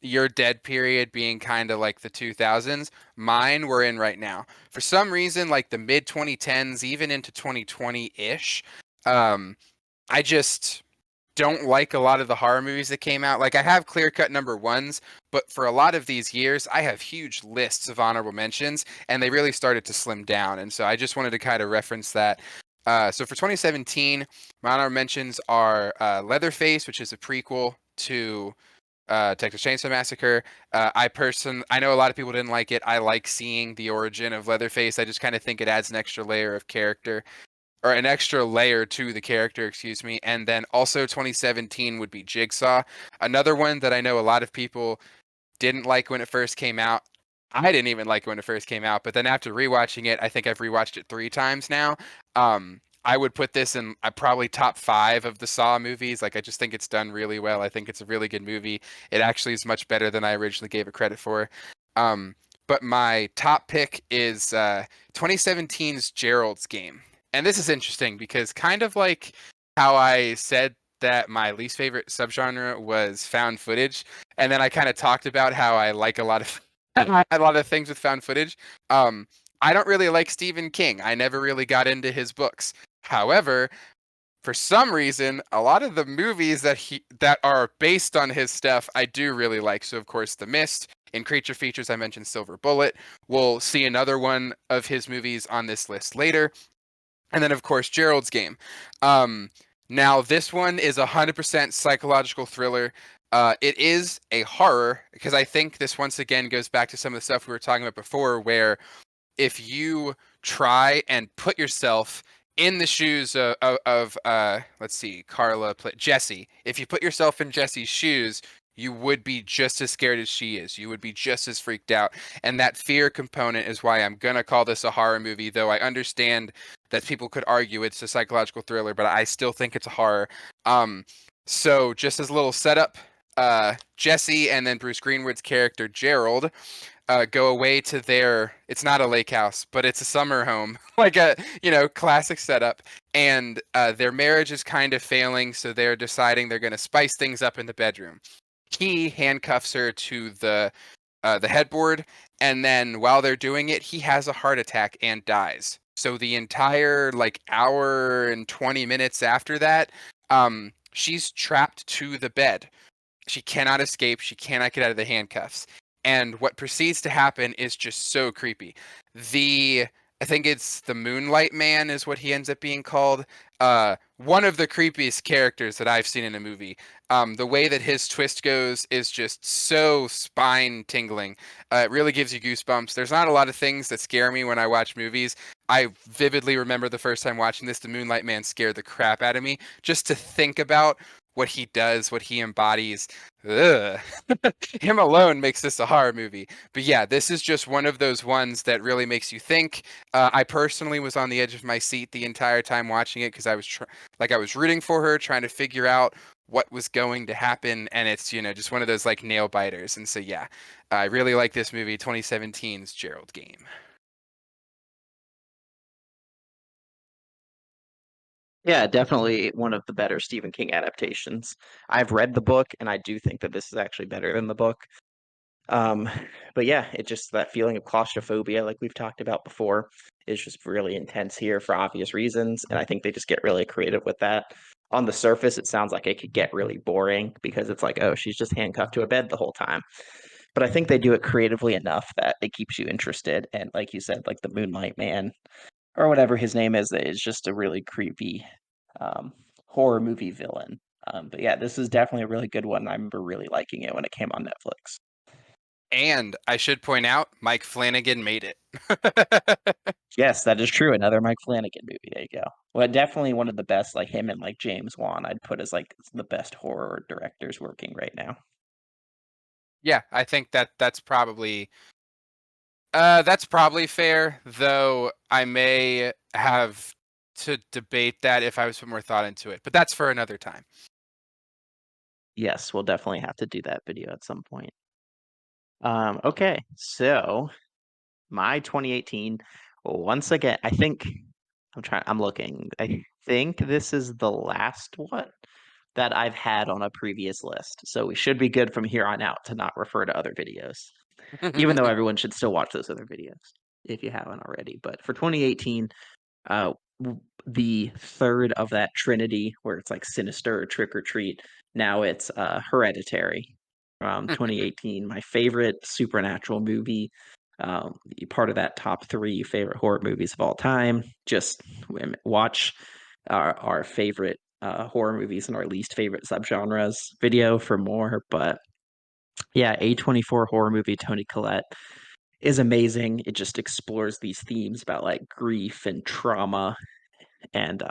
Speaker 1: your dead period being kind of like the 2000s, mine we're in right now. For some reason, like the mid 2010s, even into 2020-ish, I just don't like a lot of the horror movies that came out. Like I have clear-cut number ones, but for a lot of these years, I have huge lists of honorable mentions, and they really started to slim down. And so I just wanted to kind of reference that. So for 2017, my honorable mentions are Leatherface, which is a prequel to Texas Chainsaw Massacre. I know a lot of people didn't like it. I like seeing the origin of Leatherface. I just kind of think it adds an extra layer of character or an extra layer to the character, excuse me. And then also 2017 would be Jigsaw, another one that I know a lot of people didn't like when it first came out. I didn't even like it when it first came out, but then after rewatching it, I think I've rewatched it 3 times now. I would put this in probably top 5 of the Saw movies. Like I just think it's done really well. I think it's a really good movie. It actually is much better than I originally gave it credit for. Um, but my top pick is 2017's Gerald's Game. And this is interesting because kind of like how I said that my least favorite subgenre was found footage, and then I kind of talked about how I like a lot of a lot of things with found footage. Um, I don't really like Stephen King. I never really got into his books. However, for some reason, a lot of the movies that are based on his stuff, I do really like. So, of course, The Mist. In Creature Features, I mentioned Silver Bullet. We'll see another one of his movies on this list later. And then, of course, Gerald's Game. Um, Now, this one is 100% psychological thriller. It is a horror because I think this once again goes back to some of the stuff we were talking about before, where if you try and put yourself in the shoes of let's see, Jesse. If you put yourself in Jesse's shoes, you would be just as scared as she is. You would be just as freaked out. And that fear component is why I'm going to call this a horror movie, though I understand that people could argue it's a psychological thriller, but I still think it's a horror. So just as a little setup, Jesse and then Bruce Greenwood's character Gerald go away to it's not a lake house, but it's a summer home, like a, classic setup. And their marriage is kind of failing, so they're deciding they're going to spice things up in the bedroom. He handcuffs her to the headboard, and then while they're doing it, he has a heart attack and dies. So the entire like hour and 20 minutes after that, she's trapped to the bed. She cannot escape. She cannot get out of the handcuffs. And what proceeds to happen is just so creepy. I think it's the Moonlight Man is what he ends up being called. One of the creepiest characters that I've seen in a movie. The way that his twist goes is just so spine tingling. It really gives you goosebumps. There's not a lot of things that scare me when I watch movies. I vividly remember the first time watching this, the Moonlight Man scared the crap out of me. Just to think about what he does, what he embodies. Ugh. Him alone makes this a horror movie. But yeah, this is just one of those ones that really makes you think. I personally was on the edge of my seat the entire time watching it because I was I was rooting for her, trying to figure out what was going to happen, and it's just one of those like nail biters. And so yeah, I really like this movie, 2017's Gerald Game.
Speaker 2: Yeah, definitely one of the better Stephen King adaptations. I've read the book, and I do think that this is actually better than the book. Um, but yeah, it just that feeling of claustrophobia, like we've talked about before, is just really intense here for obvious reasons, and I think they just get really creative with that. On the surface, it sounds like it could get really boring because it's like, oh, she's just handcuffed to a bed the whole time. But I think they do it creatively enough that it keeps you interested. And like you said, like the Moonlight Man or whatever his name is just a really creepy um, horror movie villain. But yeah, this is definitely a really good one. I remember really liking it when it came on Netflix.
Speaker 1: And I should point out, Mike Flanagan made it.
Speaker 2: Yes, that is true. Another Mike Flanagan movie. There you go. Well, definitely one of the best, like him and like James Wan, I'd put as like the best horror directors working right now.
Speaker 1: Yeah, I think that's probably fair, though I may have to debate that if I was to put more thought into it. But that's for another time.
Speaker 2: Yes, we'll definitely have to do that video at some point. Okay, so my 2018, once again, I'm looking. I think this is the last one that I've had on a previous list. So we should be good from here on out to not refer to other videos, even though everyone should still watch those other videos if you haven't already. But for 2018, uh, the third of that trinity where it's like Sinister or Trick or Treat. Now it's Hereditary from 2018. My favorite supernatural movie. Part of that top three favorite horror movies of all time. Just watch our favorite horror movies and our least favorite subgenres video for more. But yeah, A24 horror movie Tony Collette is amazing. It just explores these themes about like grief and trauma and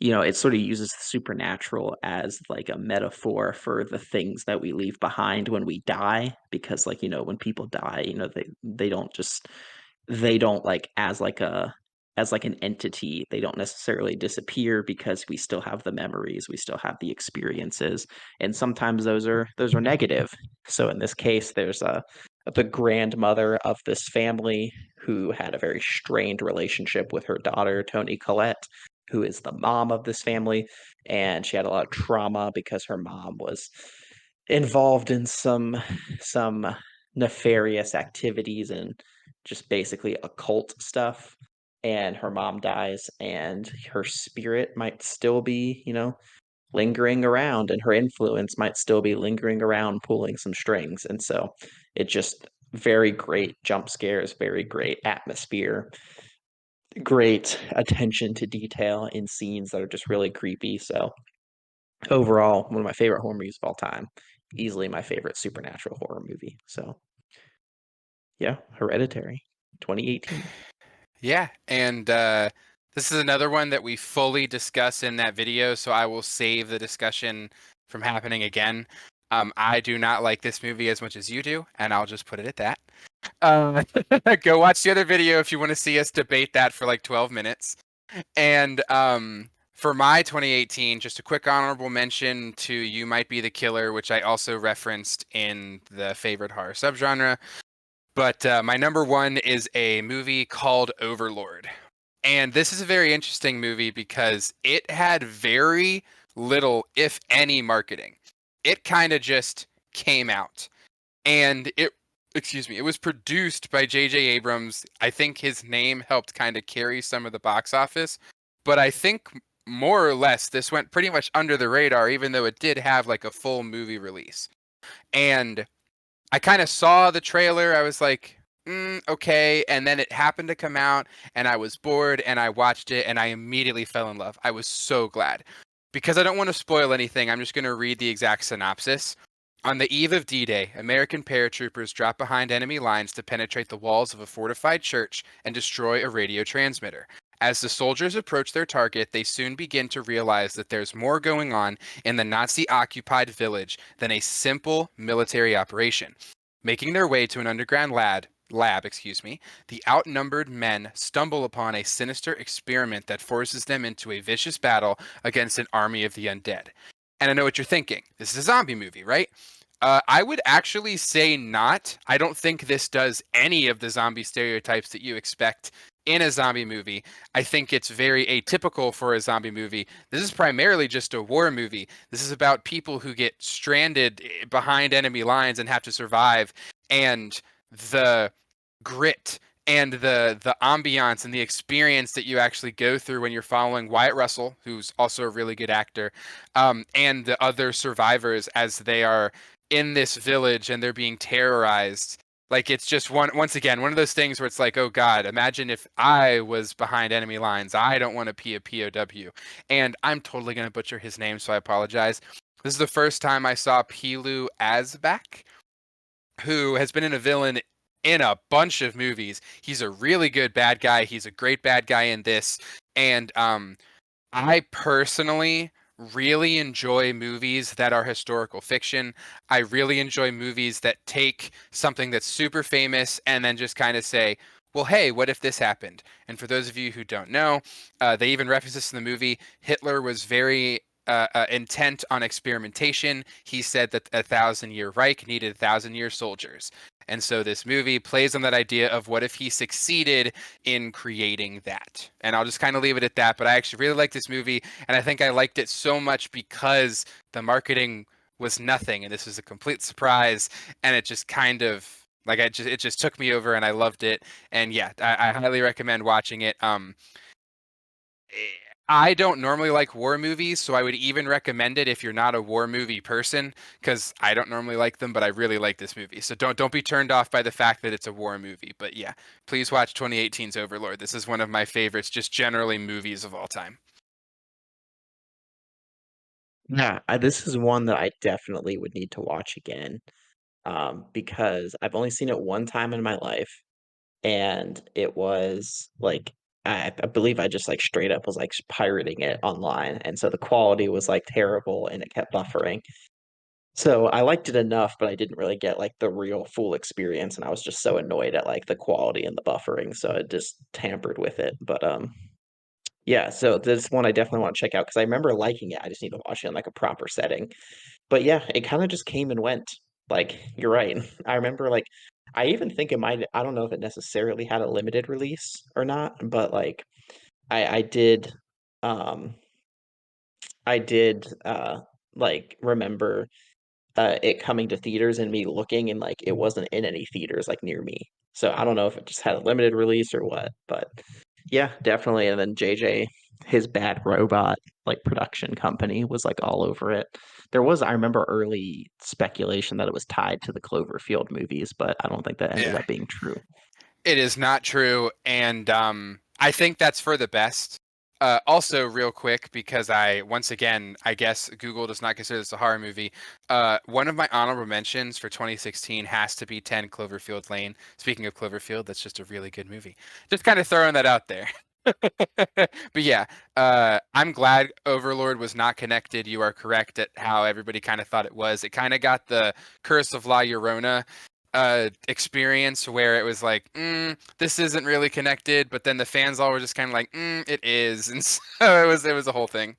Speaker 2: it sort of uses the supernatural as like a metaphor for the things that we leave behind when we die because like when people die they don't like as like an entity they don't necessarily disappear because we still have the memories, we still have the experiences, and sometimes those are negative. So in this case there's the grandmother of this family who had a very strained relationship with her daughter Toni Collette, who is the mom of this family, and she had a lot of trauma because her mom was involved in some nefarious activities and just basically occult stuff, and her mom dies, and her spirit might still be, lingering around, and her influence might still be lingering around pulling some strings, and so it just very great jump scares, very great atmosphere, great attention to detail in scenes that are just really creepy, so overall, one of my favorite horror movies of all time, easily my favorite supernatural horror movie, so yeah, Hereditary, 2018.
Speaker 1: Yeah, and this is another one that we fully discuss in that video, so I will save the discussion from happening again. I do not like this movie as much as you do, and I'll just put it at that. Uh, go watch the other video if you want to see us debate that for like 12 minutes. And for my 2018, just a quick honorable mention to You Might Be the Killer, which I also referenced in the favorite horror subgenre. But my number one is a movie called Overlord. And this is a very interesting movie because it had very little, if any, marketing. It kind of just came out. And it was produced by J.J. Abrams. I think his name helped kind of carry some of the box office. But I think more or less this went pretty much under the radar, even though it did have like a full movie release. And I kind of saw the trailer. I was like, okay. And then it happened to come out, and I was bored, and I watched it, and I immediately fell in love. I was so glad. Because I don't want to spoil anything, I'm just going to read the exact synopsis. On the eve of D-Day, American paratroopers drop behind enemy lines to penetrate the walls of a fortified church and destroy a radio transmitter. As the soldiers approach their target, they soon begin to realize that there's more going on in the Nazi-occupied village than a simple military operation. Making their way to an underground lab, the outnumbered men stumble upon a sinister experiment that forces them into a vicious battle against an army of the undead. And I know what you're thinking. This is a zombie movie, right? I would actually say not. I don't think this does any of the zombie stereotypes that you expect in a zombie movie. I think it's very atypical for a zombie movie. This is primarily just a war movie. This is about people who get stranded behind enemy lines and have to survive, and the grit and the ambiance and the experience that you actually go through when you're following Wyatt Russell, who's also a really good actor, and the other survivors as they are in this village and they're being terrorized. Like it's just once again one of those things where it's like, oh God, imagine if I was behind enemy lines. I don't want to be a POW. And I'm totally gonna butcher his name, so I apologize. This is the first time I saw Pilu Asbak, who has been in a villain in a bunch of movies. He's a really good bad guy. He's a great bad guy in this. And I personally really enjoy movies that are historical fiction. I really enjoy movies that take something that's super famous and then just kind of say, well, hey, what if this happened? And for those of you who don't know, they even reference this in the movie. Hitler was very intent on experimentation. He said that a 1,000-year Reich needed 1,000-year soldiers. And so this movie plays on that idea of what if he succeeded in creating that. And I'll just kind of leave it at that. But I actually really like this movie. And I think I liked it so much because the marketing was nothing. And this was a complete surprise. And it just kind of like it just took me over and I loved it. And yeah, I highly recommend watching it. I don't normally like war movies, so I would even recommend it if you're not a war movie person, because I don't normally like them, but I really like this movie. So don't be turned off by the fact that it's a war movie. But yeah, please watch 2018's Overlord. This is one of my favorites, just generally movies of all time.
Speaker 2: Yeah, this is one that I definitely would need to watch again, because I've only seen it one time in my life, and it was like I believe I just like straight up was like pirating it online, and so the quality was like terrible and it kept buffering. So I liked it enough, but I didn't really get like the real full experience, and I was just so annoyed at like the quality and the buffering, so I just tampered with it. But yeah, so this one I definitely want to check out because I remember liking it. I just need to watch it in like a proper setting. But yeah, it kind of just came and went. Like you're right. I remember like I even think it might I don't know if it necessarily had a limited release or not, but like I did um I did like remember it coming to theaters and me looking and like it wasn't in any theaters like near me. So I don't know if it just had a limited release or what, but yeah, definitely. And then JJ, his Bad Robot like production company was like all over it. There was, I remember, early speculation that it was tied to the Cloverfield movies, but I don't think that ended
Speaker 1: Yeah.
Speaker 2: up being true.
Speaker 1: It is not true, and I think that's for the best. Also, real quick, because once again, I guess Google does not consider this a horror movie. One of my honorable mentions for 2016 has to be 10 Cloverfield Lane. Speaking of Cloverfield, that's just a really good movie. Just kind of throwing that out there. But yeah, I'm glad Overlord was not connected. You are correct at how everybody kind of thought it was. It kind of got the Curse of La Llorona experience where it was like, this isn't really connected, but then the fans all were just kind of like, it is, and so it was a whole thing.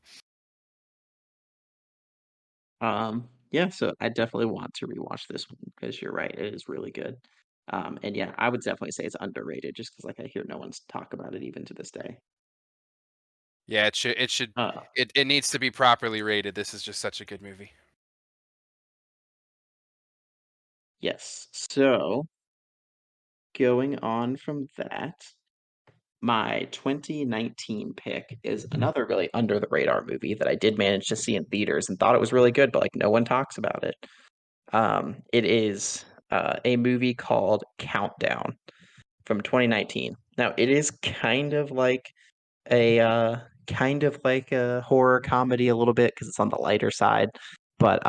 Speaker 2: Yeah, so I definitely want to rewatch this one because you're right, it is really good. And yeah, I would definitely say it's underrated just because like I hear no one's talk about it even to this day.
Speaker 1: Yeah, it should
Speaker 2: Uh,
Speaker 1: it needs to be properly rated. This is just such a good movie.
Speaker 2: yes. So going on from that, my 2019 pick is another really under the radar movie that I did manage to see in theaters and thought it was really good, but like no one talks about it. It is a movie called Countdown from 2019. Now, it is kind of like a horror comedy a little bit because it's on the lighter side. But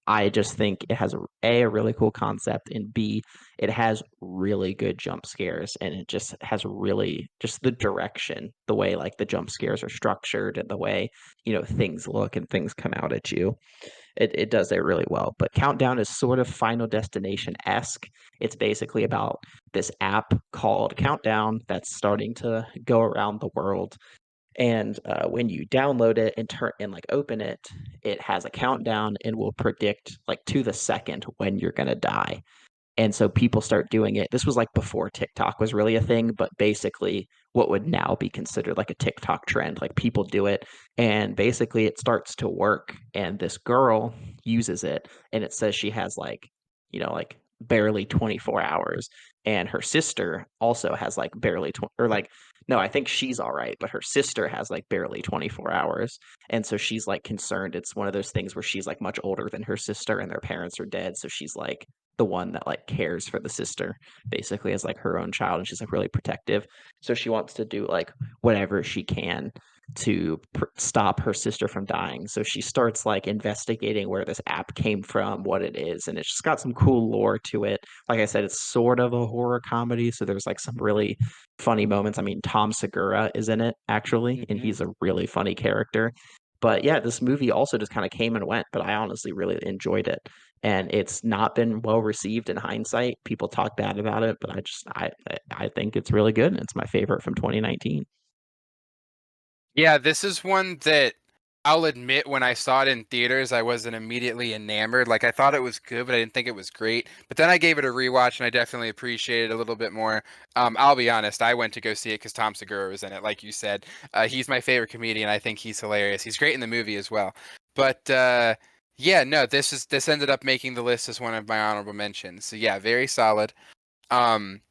Speaker 2: I just think it has a really cool concept, and B, it has really good jump scares, and it just has really just the direction, the way like the jump scares are structured, and the way things look and things come out at you. It does it really well. But Countdown is sort of Final Destination esque. It's basically about this app called Countdown that's starting to go around the world, and when you download it and turn and like open it, it has a countdown and will predict like to the second when you're gonna die. And so people start doing it. This was like before TikTok was really a thing, but basically what would now be considered like a TikTok trend. Like people do it, and basically it starts to work. And this girl uses it, and it says she has like barely 24 hours. And her sister also has like barely 20, or like, no, I think she's all right, but her sister has like barely 24 hours. And so she's like concerned. It's one of those things where she's like much older than her sister and their parents are dead. So she's like, the one that like cares for the sister basically as like her own child, and she's like really protective, so she wants to do like whatever she can to stop her sister from dying. So she starts like investigating where this app came from, what it is, and it's just got some cool lore to it. Like I said, it's sort of a horror comedy, so there's like some really funny moments. I mean, Tom Segura is in it actually, and
Speaker 1: Hmm.
Speaker 2: he's a really funny character. But yeah, this movie also just kind of came and went, but I honestly really enjoyed it, and it's not been well received in hindsight. People talk bad about it, but I think it's really good, and it's my favorite from 2019.
Speaker 1: Yeah, this is one that I'll admit when I saw it in theaters, I wasn't immediately enamored. Like I thought it was good, but I didn't think it was great. But then I gave it a rewatch and I definitely appreciated it a little bit more. I'll be honest, I went to go see it because Tom Segura was in it, like you said. He's my favorite comedian. I think he's hilarious. He's great in the movie as well. But yeah, no, this ended up making the list as one of my honorable mentions. So yeah, very solid. Um,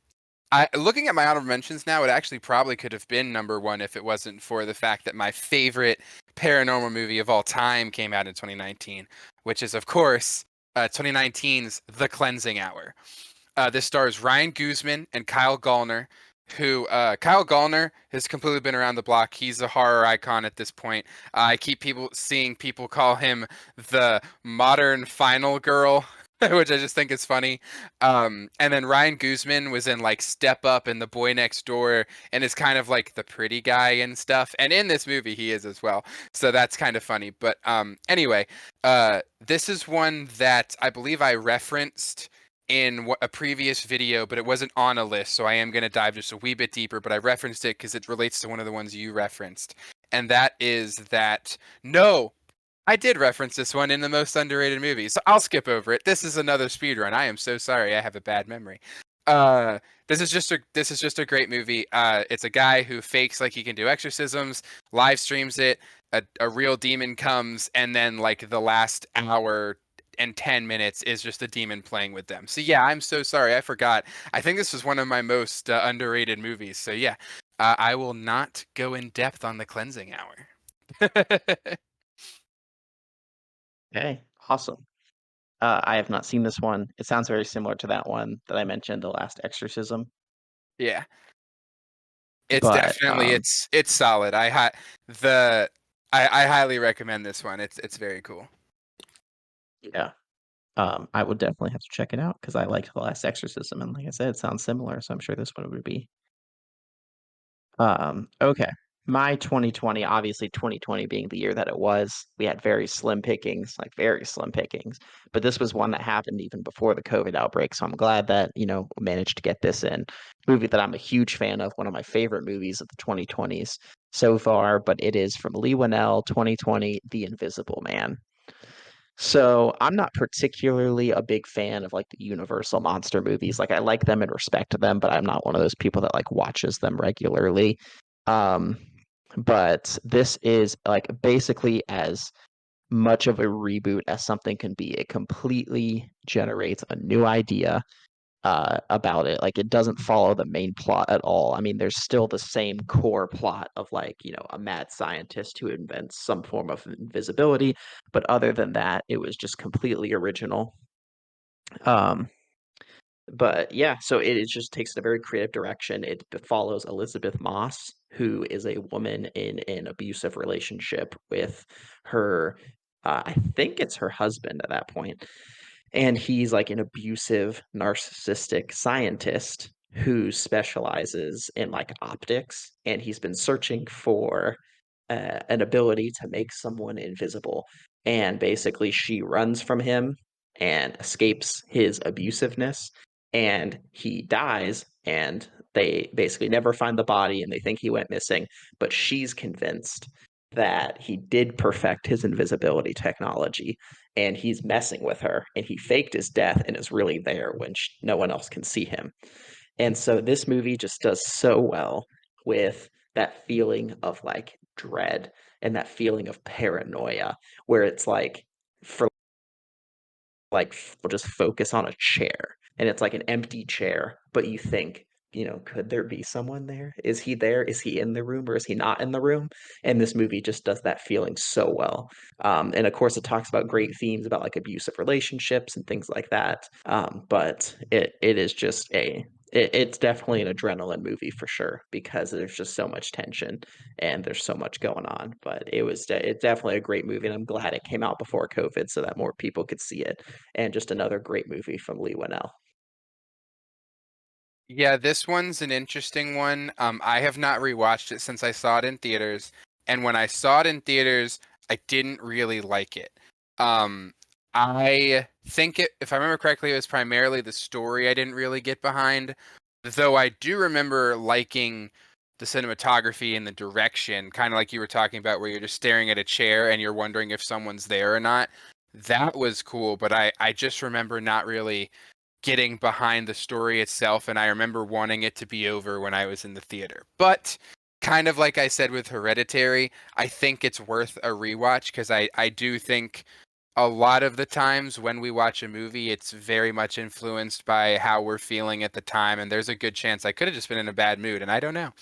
Speaker 1: looking at my honorable mentions now, it actually probably could have been number one if it wasn't for the fact that my favorite paranormal movie of all time came out in 2019, which is of course 2019's The Cleansing Hour. This stars Ryan Guzman and Kyle Gallner, who Kyle Gallner has completely been around the block. He's a horror icon at this point. I keep seeing people call him the modern final girl, which I just think is funny. And then Ryan Guzman was in like Step Up and The Boy Next Door, and is kind of like the pretty guy and stuff. And in this movie, he is as well. So that's kind of funny. But anyway, this is one that I believe I referenced in a previous video, but it wasn't on a list, so I am going to dive just a wee bit deeper, but I referenced it because it relates to one of the ones you referenced. And that is that, no, I did reference this one in the most underrated movie, so I'll skip over it. This is another speed run. I am so sorry. I have a bad memory. Uh, this is just a great movie. It's a guy who fakes like he can do exorcisms, live streams it. A real demon comes, and then like the last hour and 10 minutes is just a demon playing with them. So yeah, I'm so sorry. I forgot. I think this was one of my most underrated movies. So yeah, I will not go in depth on the cleansing hour.
Speaker 2: Okay, awesome. I have not seen this one. It sounds very similar to that one that I mentioned, The Last Exorcism.
Speaker 1: Yeah, it's
Speaker 2: But
Speaker 1: definitely it's solid. The I highly recommend this one. It's very cool.
Speaker 2: yeah, I would definitely have to check it out because I liked The Last Exorcism, and like I said, it sounds similar, so I'm sure this one would be. Okay. My 2020, obviously 2020 being the year that it was, we had very slim pickings, like very slim pickings. But this was one that happened even before the COVID outbreak. So I'm glad that, we managed to get this in. Movie that I'm a huge fan of, one of my favorite movies of the 2020s so far, but it is from Lee Winnell, 2020, The Invisible Man. So I'm not particularly a big fan of like the Universal monster movies. Like I like them and respect them, but I'm not one of those people that like watches them regularly. Um, but this is like basically as much of a reboot as something can be. It completely generates a new idea about it. Like it doesn't follow the main plot at all. I mean, there's still the same core plot of like, a mad scientist who invents some form of invisibility, but other than that, it was just completely original. Um, but yeah, so it just takes a very creative direction. It follows Elizabeth Moss, who is a woman in an abusive relationship with her, I think it's her husband at that point. And he's like an abusive, narcissistic scientist who specializes in like optics. And he's been searching for an ability to make someone invisible. And basically, she runs from him and escapes his abusiveness. And he dies, and they basically never find the body and they think he went missing. But she's convinced that he did perfect his invisibility technology and he's messing with her and he faked his death and is really there when no one else can see him. And so this movie just does so well with that feeling of like dread and that feeling of paranoia where it's like for like will just focus on a chair and it's like an empty chair, but you think, could there be someone there? Is he there? Is he in the room or is he not in the room? And this movie just does that feeling so well. And of course, it talks about great themes about like abusive relationships and things like that. But it is just it's definitely an adrenaline movie for sure because there's just so much tension and there's so much going on. But it's definitely a great movie, and I'm glad it came out before COVID so that more people could see it. And just another great movie from Lee Winnell.
Speaker 1: Yeah, this one's an interesting one. I have not rewatched it since I saw it in theaters, and when I saw it in theaters, I didn't really like it. Um, I think if I remember correctly, it was primarily the story I didn't really get behind, though I do remember liking the cinematography and the direction, kind of like you were talking about, where you're just staring at a chair and you're wondering if someone's there or not. That was cool, but I just remember not really getting behind the story itself, and I remember wanting it to be over when I was in the theater. But kind of like I said with Hereditary, I think it's worth a rewatch because I do think a lot of the times when we watch a movie, it's very much influenced by how we're feeling at the time, and there's a good chance I could have just been in a bad mood, and I don't know.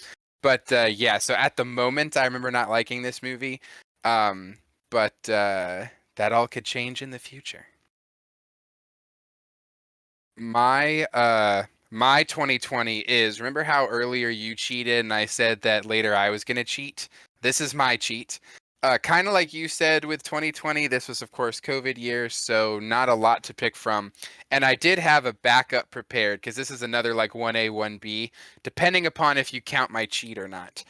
Speaker 1: But yeah, so at the moment, I remember not liking this movie, um, but that all could change in the future. My 2020 is, remember how earlier you cheated and I said that later I was gonna cheat? This is my cheat. Kind of like you said with 2020, this was of course COVID year, so not a lot to pick from. And I did have a backup prepared because this is another like 1A, 1B, depending upon if you count my cheat or not.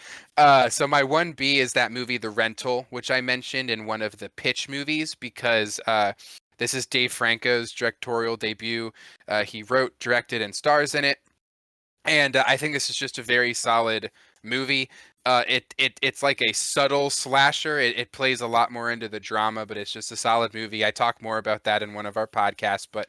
Speaker 1: So my 1B is that movie The Rental, which I mentioned in one of the pitch movies because this is Dave Franco's directorial debut. He wrote, directed, and stars in it. And I think this is just a very solid movie. It's like a subtle slasher. It plays a lot more into the drama, but it's just a solid movie. I talk more about that in one of our podcasts. But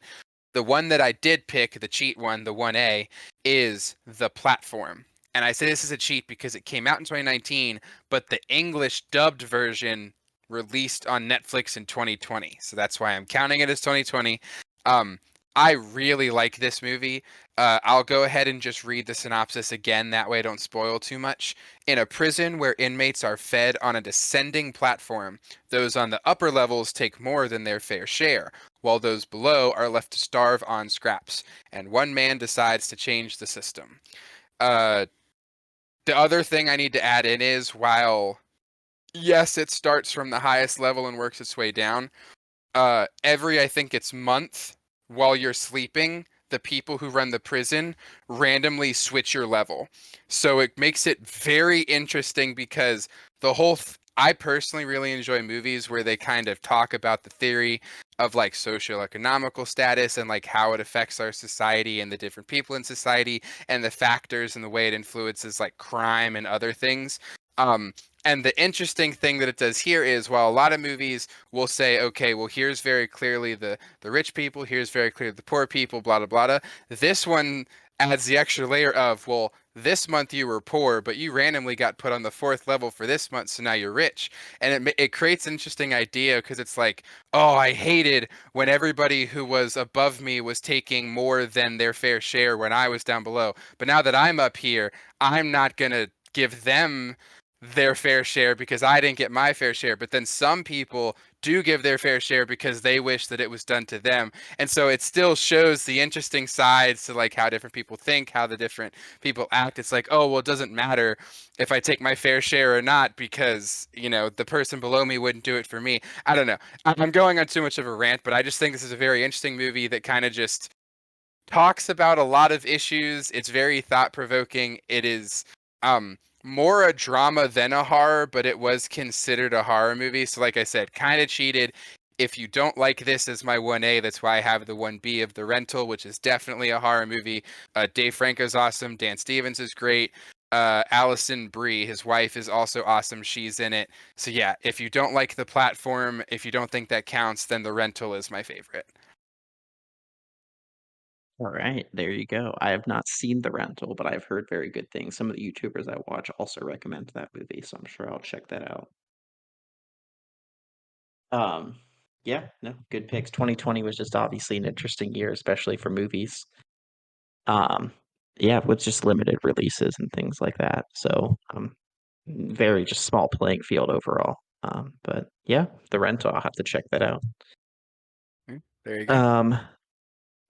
Speaker 1: the one that I did pick, the cheat one, the 1A, is The Platform. And I say this is a cheat because it came out in 2019, but the English dubbed version released on Netflix in 2020. So that's why I'm counting it as 2020. Um, I really like this movie. I'll go ahead and just read the synopsis again. That way I don't spoil too much. In a prison where inmates are fed on a descending platform, those on the upper levels take more than their fair share, while those below are left to starve on scraps. And one man decides to change the system. Uh, the other thing I need to add in is while, yes, it starts from the highest level and works its way down, every I think it's month while you're sleeping, the people who run the prison randomly switch your level. So it makes it very interesting because I personally really enjoy movies where they kind of talk about the theory of like socioeconomical status and like how it affects our society and the different people in society and the factors and the way it influences like crime and other things. Um, and the interesting thing that it does here is while a lot of movies will say, okay, well, here's very clearly the rich people, here's very clearly the poor people, blah, blah, blah, blah. This one adds the extra layer of, well, this month you were poor, but you randomly got put on the fourth level for this month, so now you're rich. And it creates an interesting idea because it's like, oh, I hated when everybody who was above me was taking more than their fair share when I was down below. But now that I'm up here, I'm not going to give them their fair share because I didn't get my fair share. But then some people do give their fair share because they wish that it was done to them. And so it still shows the interesting sides to like how different people think, how the different people act. It's like, oh, well, it doesn't matter if I take my fair share or not because, you know, the person below me wouldn't do it for me. I don't know. I'm going on too much of a rant, but I just think this is a very interesting movie that kind of just talks about a lot of issues. It's very thought provoking. It is more a drama than a horror, but it was considered a horror movie. So like I said, kind of cheated. If you don't like this as my 1A, that's why I have the 1B of The Rental, which is definitely a horror movie. Dave Franco's awesome. Dan Stevens is great. Allison Brie, his wife, is also awesome. She's in it. So yeah, if you don't like The Platform, if you don't think that counts, then The Rental is my favorite.
Speaker 2: All right, there you go. I have not seen The Rental, but I've heard very good things. Some of the YouTubers I watch also recommend that movie, so I'm sure I'll check that out. Um, yeah, no, good picks. 2020 was just obviously an interesting year, especially for movies. Um, yeah, with just limited releases and things like that. So, very just small playing field overall. But yeah, The Rental, I'll have to check that out.
Speaker 1: There you go.
Speaker 2: Um,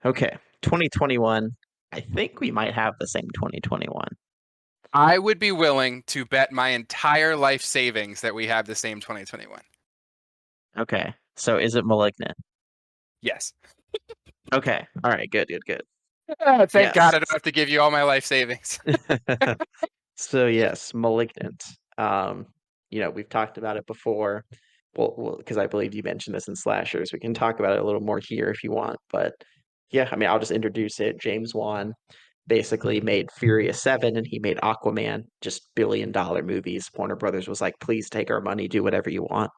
Speaker 2: okay, 2021. I think we might have the same 2021.
Speaker 1: I would be willing to bet my entire life savings that we have the same 2021.
Speaker 2: Okay, so is it Malignant?
Speaker 1: Yes.
Speaker 2: Okay, all right, good, good, good.
Speaker 1: Thank God
Speaker 2: Yes.
Speaker 1: I don't have to give you all my life savings.
Speaker 2: So yes, Malignant. Um, we've talked about it before. Well, because I believe you mentioned this in slashers. We can talk about it a little more here if you want. But yeah, I mean, I'll just introduce it. James Wan basically made Furious 7 and he made Aquaman, just billion-dollar movies. Warner Brothers was like, please take our money, do whatever you want.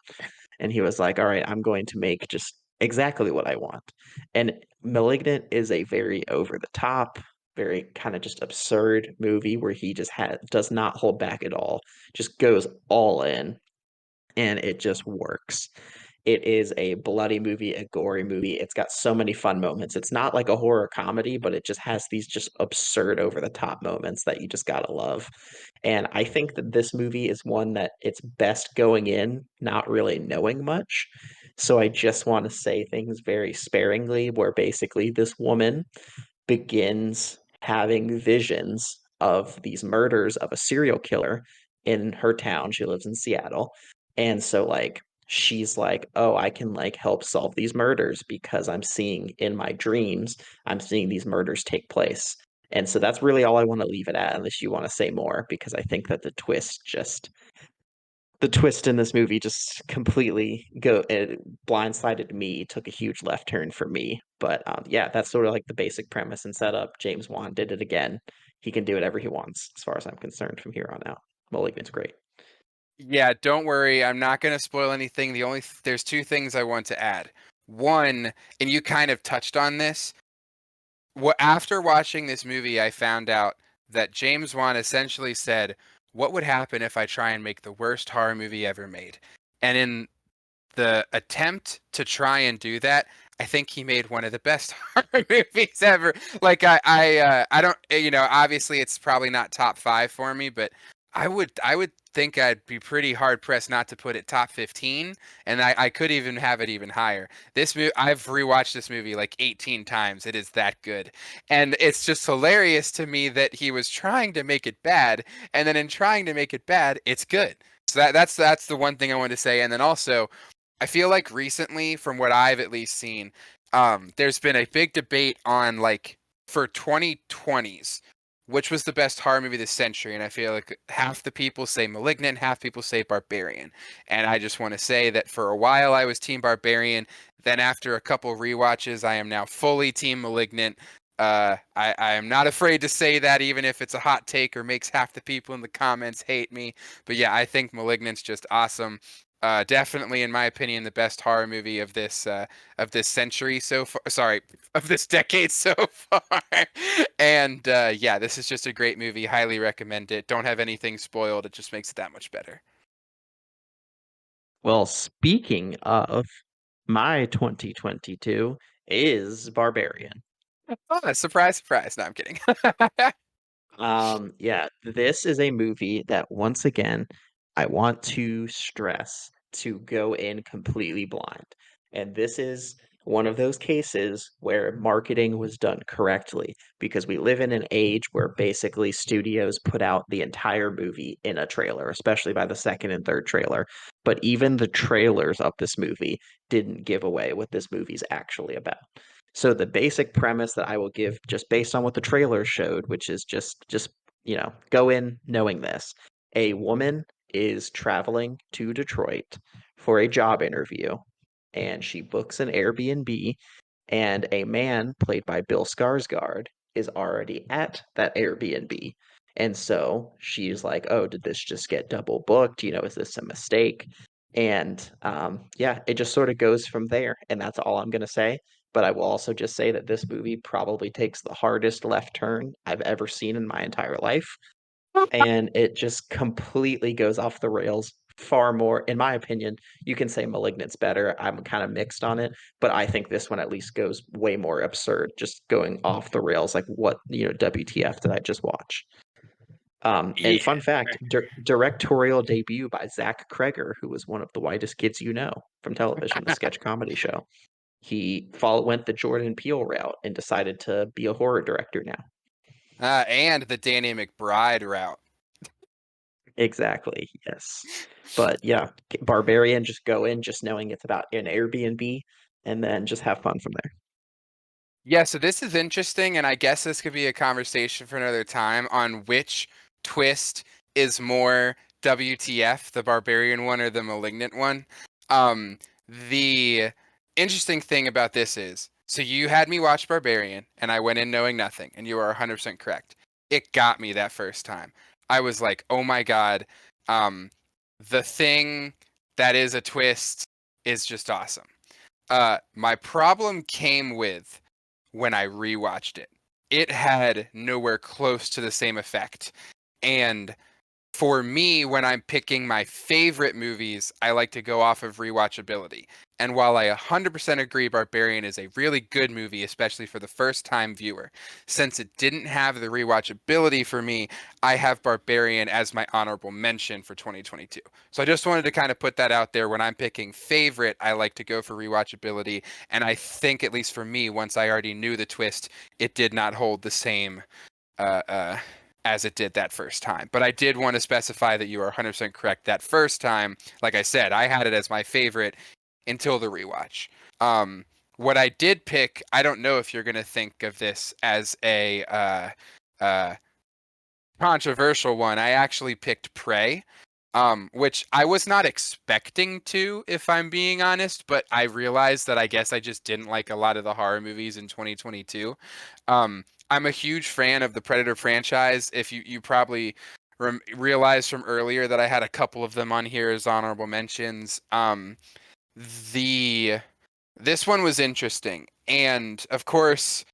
Speaker 2: And he was like, all right, I'm going to make just exactly what I want. And Malignant is a very over the top, very kind of just absurd movie where he just does not hold back at all, just goes all in, and it just works. It is a bloody movie, a gory movie. It's got so many fun moments. It's not like a horror comedy, but it just has these just absurd over the top moments that you just gotta love. And I think that this movie is one that it's best going in not really knowing much. So I just want to say things very sparingly, where basically this woman begins having visions of these murders of a serial killer in her town. She lives in Seattle. And so like she's like, "Oh, I can like help solve these murders because I'm seeing in my dreams, I'm seeing these murders take place." And so that's really all I want to leave it at, unless you want to say more, because I think that the twist in this movie just completely it blindsided me, took a huge left turn for me. But yeah, that's sort of like the basic premise and setup. James Wan did it again. He can do whatever he wants, as far as I'm concerned, from here on out. Malignant's great.
Speaker 1: Yeah, don't worry. I'm not going to spoil anything. There's two things I want to add. One, and you kind of touched on this. After watching this movie, I found out that James Wan essentially said, "What would happen if I try and make the worst horror movie ever made?" And in the attempt to try and do that, I think he made one of the best horror movies ever. Like I don't, obviously it's probably not top 5 for me, but I would think I'd be pretty hard pressed not to put it top 15, and I could even have it even higher. I've rewatched this movie like 18 times. It is that good. And it's just hilarious to me that he was trying to make it bad, and then in trying to make it bad, it's good. So that's the one thing I wanted to say. And then also, I feel like recently, from what I've at least seen, there's been a big debate on like for 2020s, which was the best horror movie this century, and I feel like half the people say Malignant, half people say Barbarian. And I just want to say that for a while I was Team Barbarian. Then after a couple rewatches, I am now fully Team Malignant. I am not afraid to say that, even if it's a hot take or makes half the people in the comments hate me. But yeah, I think Malignant's just awesome. Definitely, in my opinion, the best horror movie of this century so far. Sorry, of this decade so far. And yeah, this is just a great movie. Highly recommend it. Don't have anything spoiled. It just makes it that much better.
Speaker 2: Well, speaking of, my 2022 is Barbarian.
Speaker 1: Oh, surprise, surprise. No, I'm kidding.
Speaker 2: Yeah, this is a movie that once again I want to stress to go in completely blind. And this is one of those cases where marketing was done correctly because we live in an age where basically studios put out the entire movie in a trailer, especially by the second and third trailer. But even the trailers of this movie didn't give away what this movie's actually about. So the basic premise that I will give just based on what the trailer showed, which is just go in knowing this. A woman is traveling to Detroit for a job interview and she books an Airbnb and a man played by Bill Skarsgård is already at that Airbnb. And so she's like, "Oh, did this just get double booked? Is this a mistake?" And yeah, it just sort of goes from there. And that's all I'm going to say. But I will also just say that this movie probably takes the hardest left turn I've ever seen in my entire life. And it just completely goes off the rails far more, in my opinion. You can say Malignant's better. I'm kind of mixed on it, but I think this one at least goes way more absurd, just going off the rails. Like, what, WTF did I just watch? And
Speaker 1: Yeah.
Speaker 2: fun fact, directorial debut by Zach Kreger, who was one of the whitest kids you know from television, the sketch comedy show. He went the Jordan Peele route and decided to be a horror director now.
Speaker 1: And the Danny McBride route.
Speaker 2: Exactly, yes. But yeah, Barbarian, just go in just knowing it's about an Airbnb and then just have fun from there.
Speaker 1: Yeah, so this is interesting, and I guess this could be a conversation for another time on which twist is more WTF, the Barbarian one or the Malignant one. Um, the interesting thing about this is, so you had me watch Barbarian, and I went in knowing nothing, and you are 100% correct. It got me that first time. I was like, oh my God, um, the thing that is a twist is just awesome. My problem came with when I rewatched it. It had nowhere close to the same effect. And for me, when I'm picking my favorite movies, I like to go off of rewatchability. And while I 100% agree Barbarian is a really good movie, especially for the first time viewer, since it didn't have the rewatchability for me, I have Barbarian as my honorable mention for 2022. So I just wanted to kind of put that out there. When I'm picking favorite, I like to go for rewatchability. And I think, at least for me, once I already knew the twist, it did not hold the same uh, uh, as it did that first time. But I did want to specify that you are 100% correct. That first time, like I said, I had it as my favorite until the rewatch. Um, what I did pick, I don't know if you're going to think of this as a uh, controversial one. I actually picked Prey, which I was not expecting to, if I'm being honest, but I realized that I guess I just didn't like a lot of the horror movies in 2022. I'm a huge fan of the Predator franchise. If you probably realized from earlier that I had a couple of them on here as honorable mentions. The This one was interesting, and of course,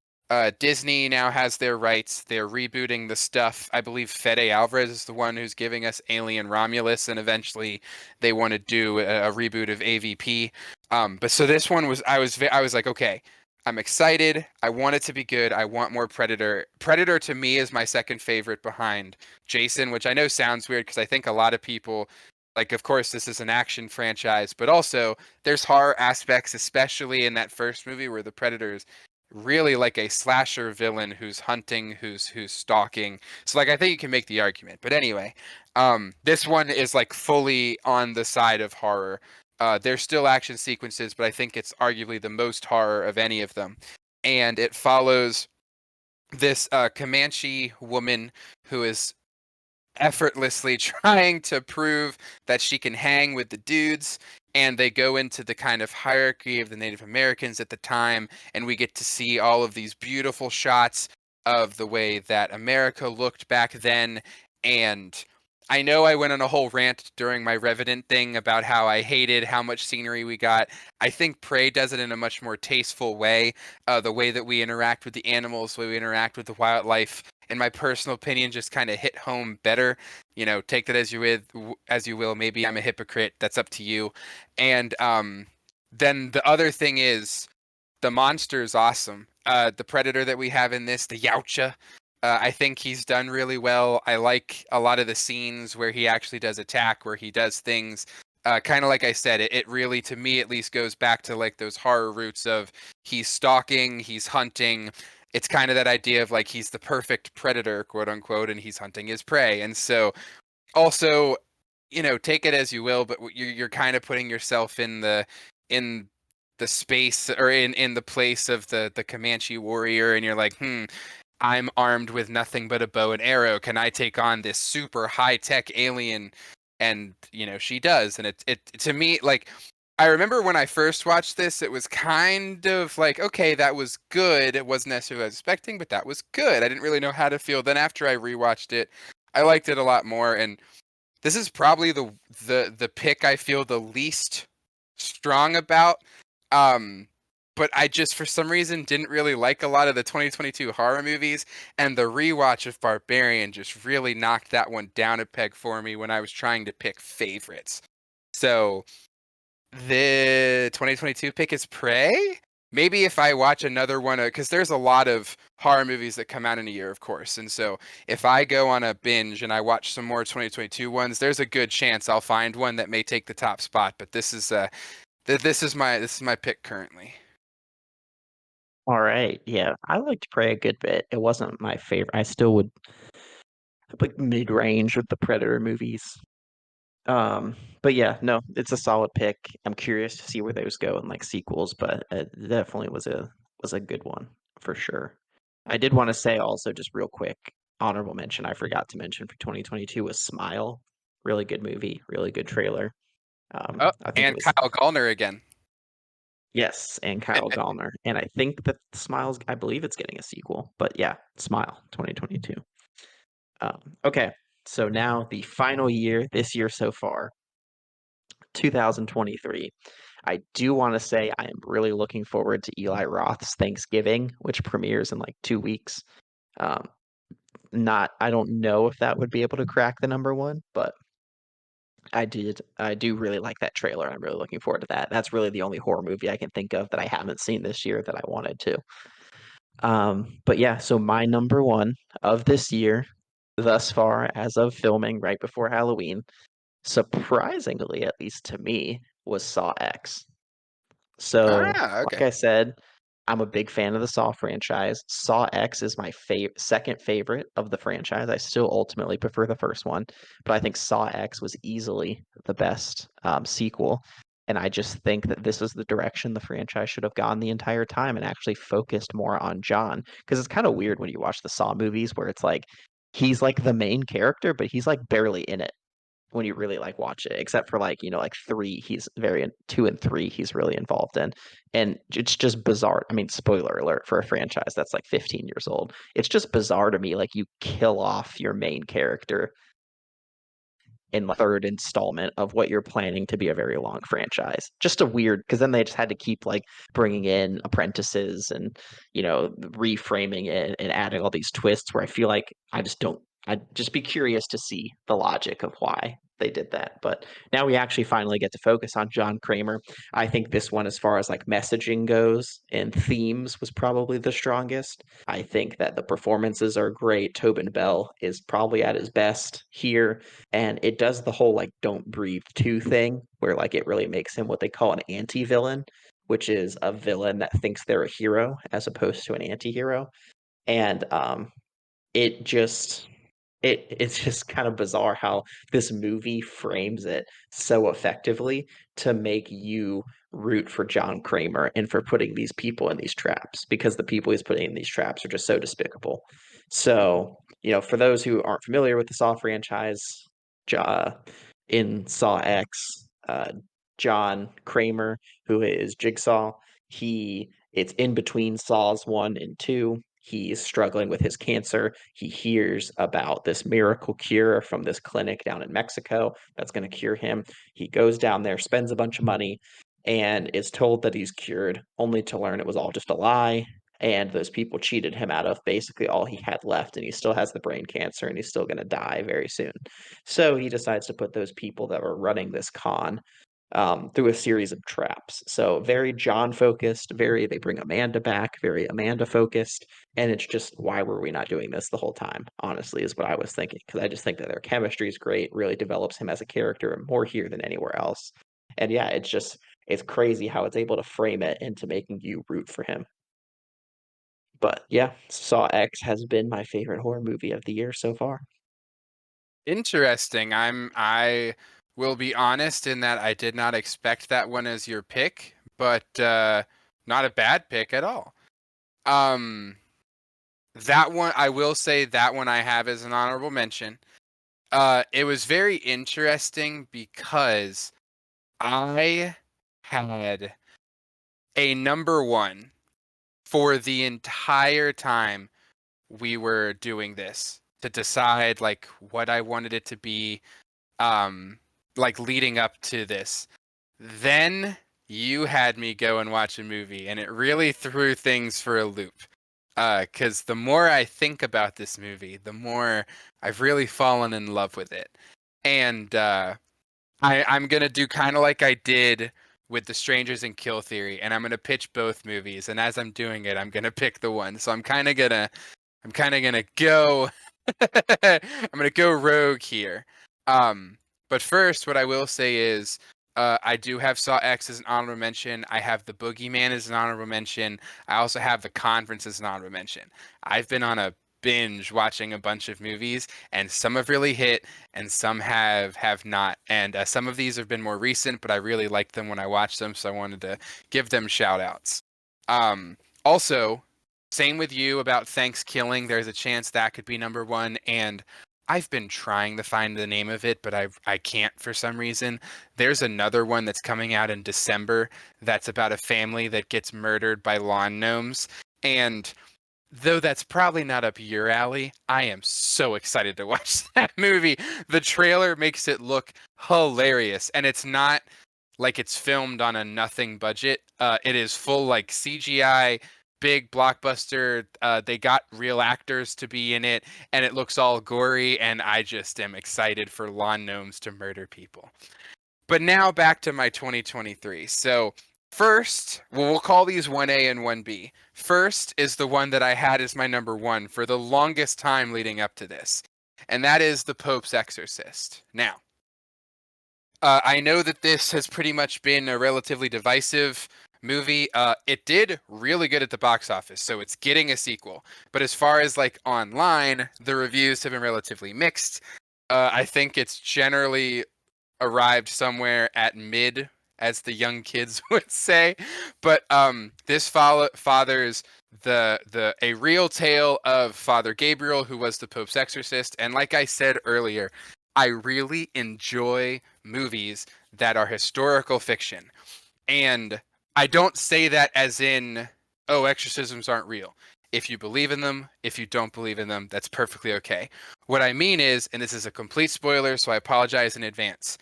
Speaker 1: Disney now has their rights. They're rebooting the stuff. I believe Fede Alvarez is the one who's giving us Alien Romulus, and eventually they want to do a reboot of AVP. But so this one was I was like, okay, I'm excited. I want it to be good. I want more Predator. Predator to me is my second favorite behind Jason, which I know sounds weird because I think a lot of people like, of course, this is an action franchise, but also there's horror aspects, especially in that first movie where the Predator's really like a slasher villain who's hunting, who's stalking. So like I think you can make the argument. But anyway, this one is like fully on the side of horror. There's still action sequences, but I think it's arguably the most horror of any of them. And it follows this Comanche woman who is effortlessly trying to prove that she can hang with the dudes. And they go into the kind of hierarchy of the Native Americans at the time, and we get to see all of these beautiful shots of the way that America looked back then. And I know I went on a whole rant during my Revenant thing about how I hated how much scenery we got. I think Prey does it in a much more tasteful way. The way that we interact with the animals, the way we interact with the wildlife, in my personal opinion, just kind of hit home better. You know, take that as you will. Maybe I'm a hypocrite. That's up to you. And then the other thing is the monster is awesome. The predator that we have in this, the Yautja, I think he's done really well. I like a lot of the scenes where he actually does attack, where he does things. Kind of like I said, it really, to me at least, goes back to like those horror roots of he's stalking, he's hunting. It's kind of that idea of like he's the perfect predator, quote unquote, and he's hunting his prey. And so also, you know, take it as you will, but you're kind of putting yourself in the space or in the place of the Comanche warrior, and you're like, I'm armed with nothing but a bow and arrow. Can I take on this super high tech alien? And you know, she does. And it to me, like, I remember when I first watched this, it was kind of like, okay, that was good. It wasn't necessarily what I was expecting, but that was good. I didn't really know how to feel. Then after I rewatched it, I liked it a lot more. And this is probably the pick I feel the least strong about. Um, but I just for some reason didn't really like a lot of the 2022 horror movies, and the rewatch of Barbarian just really knocked that one down a peg for me when I was trying to pick favorites. So the 2022 pick is Prey. Maybe if I watch another one, because there's a lot of horror movies that come out in a year, of course. And so if I go on a binge and I watch some more 2022 ones, there's a good chance I'll find one that may take the top spot. But this is my pick currently.
Speaker 2: All right. Yeah, I liked Prey a good bit. It wasn't my favorite. I still would like mid-range with the Predator movies. But yeah, no, it's a solid pick. I'm curious to see where those go in like sequels, but it definitely was a good one for sure. I did want to say also just real quick, honorable mention I forgot to mention for 2022 was Smile. Really good movie, really good trailer.
Speaker 1: Oh,
Speaker 2: I think it
Speaker 1: and
Speaker 2: was
Speaker 1: Kyle Gallner again.
Speaker 2: yes, and Kyle Gallner. And I think that Smile's I believe it's getting a sequel. But yeah, Smile 2022. Okay, so now the final year, this year so far, 2023. I do want to say I am really looking forward to Eli Roth's Thanksgiving, which premieres in like 2 weeks. Um, I don't know if that would be able to crack the number one, but I do really like that trailer. I'm really looking forward to that. That's really the only horror movie I can think of that I haven't seen this year that I wanted to. But yeah, so my number one of this year, thus far, as of filming right before Halloween, surprisingly, at least to me, was Saw X. So,
Speaker 1: Ah,
Speaker 2: like
Speaker 1: okay.
Speaker 2: I said, I'm a big fan of the Saw franchise. Saw X is my second favorite of the franchise. I still ultimately prefer the first one, but I think Saw X was easily the best sequel. And I just think that this is the direction the franchise should have gone the entire time and actually focused more on John. Because it's kind of weird when you watch the Saw movies where it's like he's like the main character, but he's like barely in it when you really like watch it, except for like, like three, he's very in 2 and 3, he's really involved in. And it's just bizarre. I mean, spoiler alert for a franchise that's like 15 years old. It's just bizarre to me. Like you kill off your main character in the third installment of what you're planning to be a very long franchise. Just a weird, because then they just had to keep like bringing in apprentices and reframing it and adding all these twists where I feel like I'd just be curious to see the logic of why they did that. But now we actually finally get to focus on John Kramer. I think this one, as far as like messaging goes and themes, was probably the strongest. I think that the performances are great. Tobin Bell is probably at his best here, and it does the whole like "don't breathe" two thing, where like it really makes him what they call an anti-villain, which is a villain that thinks they're a hero as opposed to an anti-hero. And it just it's just kind of bizarre how this movie frames it so effectively to make you root for John Kramer and for putting these people in these traps, because the people he's putting in these traps are just so despicable. So, for those who aren't familiar with the Saw franchise, Ja in Saw X, John Kramer, who is Jigsaw, it's in between Saws 1 and 2. He's struggling with his cancer. He hears about this miracle cure from this clinic down in Mexico that's going to cure him. He goes down there, spends a bunch of money, and is told that he's cured, only to learn it was all just a lie. And those people cheated him out of basically all he had left, and he still has the brain cancer, and he's still going to die very soon. So he decides to put those people that were running this con through a series of traps. So very John focused, they bring Amanda back, very Amanda focused. And it's just, why were we not doing this the whole time? Honestly, is what I was thinking. Because I just think that their chemistry is great, really develops him as a character more here than anywhere else. And yeah, it's crazy how it's able to frame it into making you root for him. But yeah, Saw X has been my favorite horror movie of the year so far.
Speaker 1: Interesting. I will be honest in that I did not expect that one as your pick, but not a bad pick at all. Um, that one, I will say that one I have as an honorable mention. It was very interesting because I had a number one for the entire time we were doing this to decide like what I wanted it to be, like leading up to this. Then you had me go and watch a movie, and it really threw things for a loop. Because the more I think about this movie, the more I've really fallen in love with it. And I'm gonna do kind of like I did with The Strangers and Kill Theory, and I'm gonna pitch both movies. And as I'm doing it, I'm gonna pick the one. So I'm kind of gonna go I'm gonna go rogue here. Um, but first, what I will say is, I do have Saw X as an honorable mention. I have The Boogeyman as an honorable mention. I also have The Conference as an honorable mention. I've been on a binge watching a bunch of movies, and some have really hit, and some have not. And some of these have been more recent, but I really liked them when I watched them, so I wanted to give them shout outs. Also, same with you about Thanksgiving. There's a chance that could be number one, and I've been trying to find the name of it, but I can't for some reason. There's another one that's coming out in December that's about a family that gets murdered by lawn gnomes. And though that's probably not up your alley, I am so excited to watch that movie. The trailer makes it look hilarious, and it's not like it's filmed on a nothing budget. It is full like CGI, big blockbuster. They got real actors to be in it, and it looks all gory. And I just am excited for lawn gnomes to murder people. But now back to my 2023. So first, well, we'll call these 1A and 1B. First is the one that I had as my number one for the longest time leading up to this, and that is The Pope's Exorcist. Now, I know that this has pretty much been a relatively divisive movie. It did really good at the box office, so it's getting a sequel. But as far as like online, the reviews have been relatively mixed. I think it's generally arrived somewhere at mid, as the young kids would say. But this fathers the a real tale of Father Gabriel, who was the Pope's exorcist. And like I said earlier, I really enjoy movies that are historical fiction. And I don't say that as in, oh, exorcisms aren't real. If you believe in them, if you don't believe in them, that's perfectly okay. What I mean is, and this is a complete spoiler, so I apologize in advance.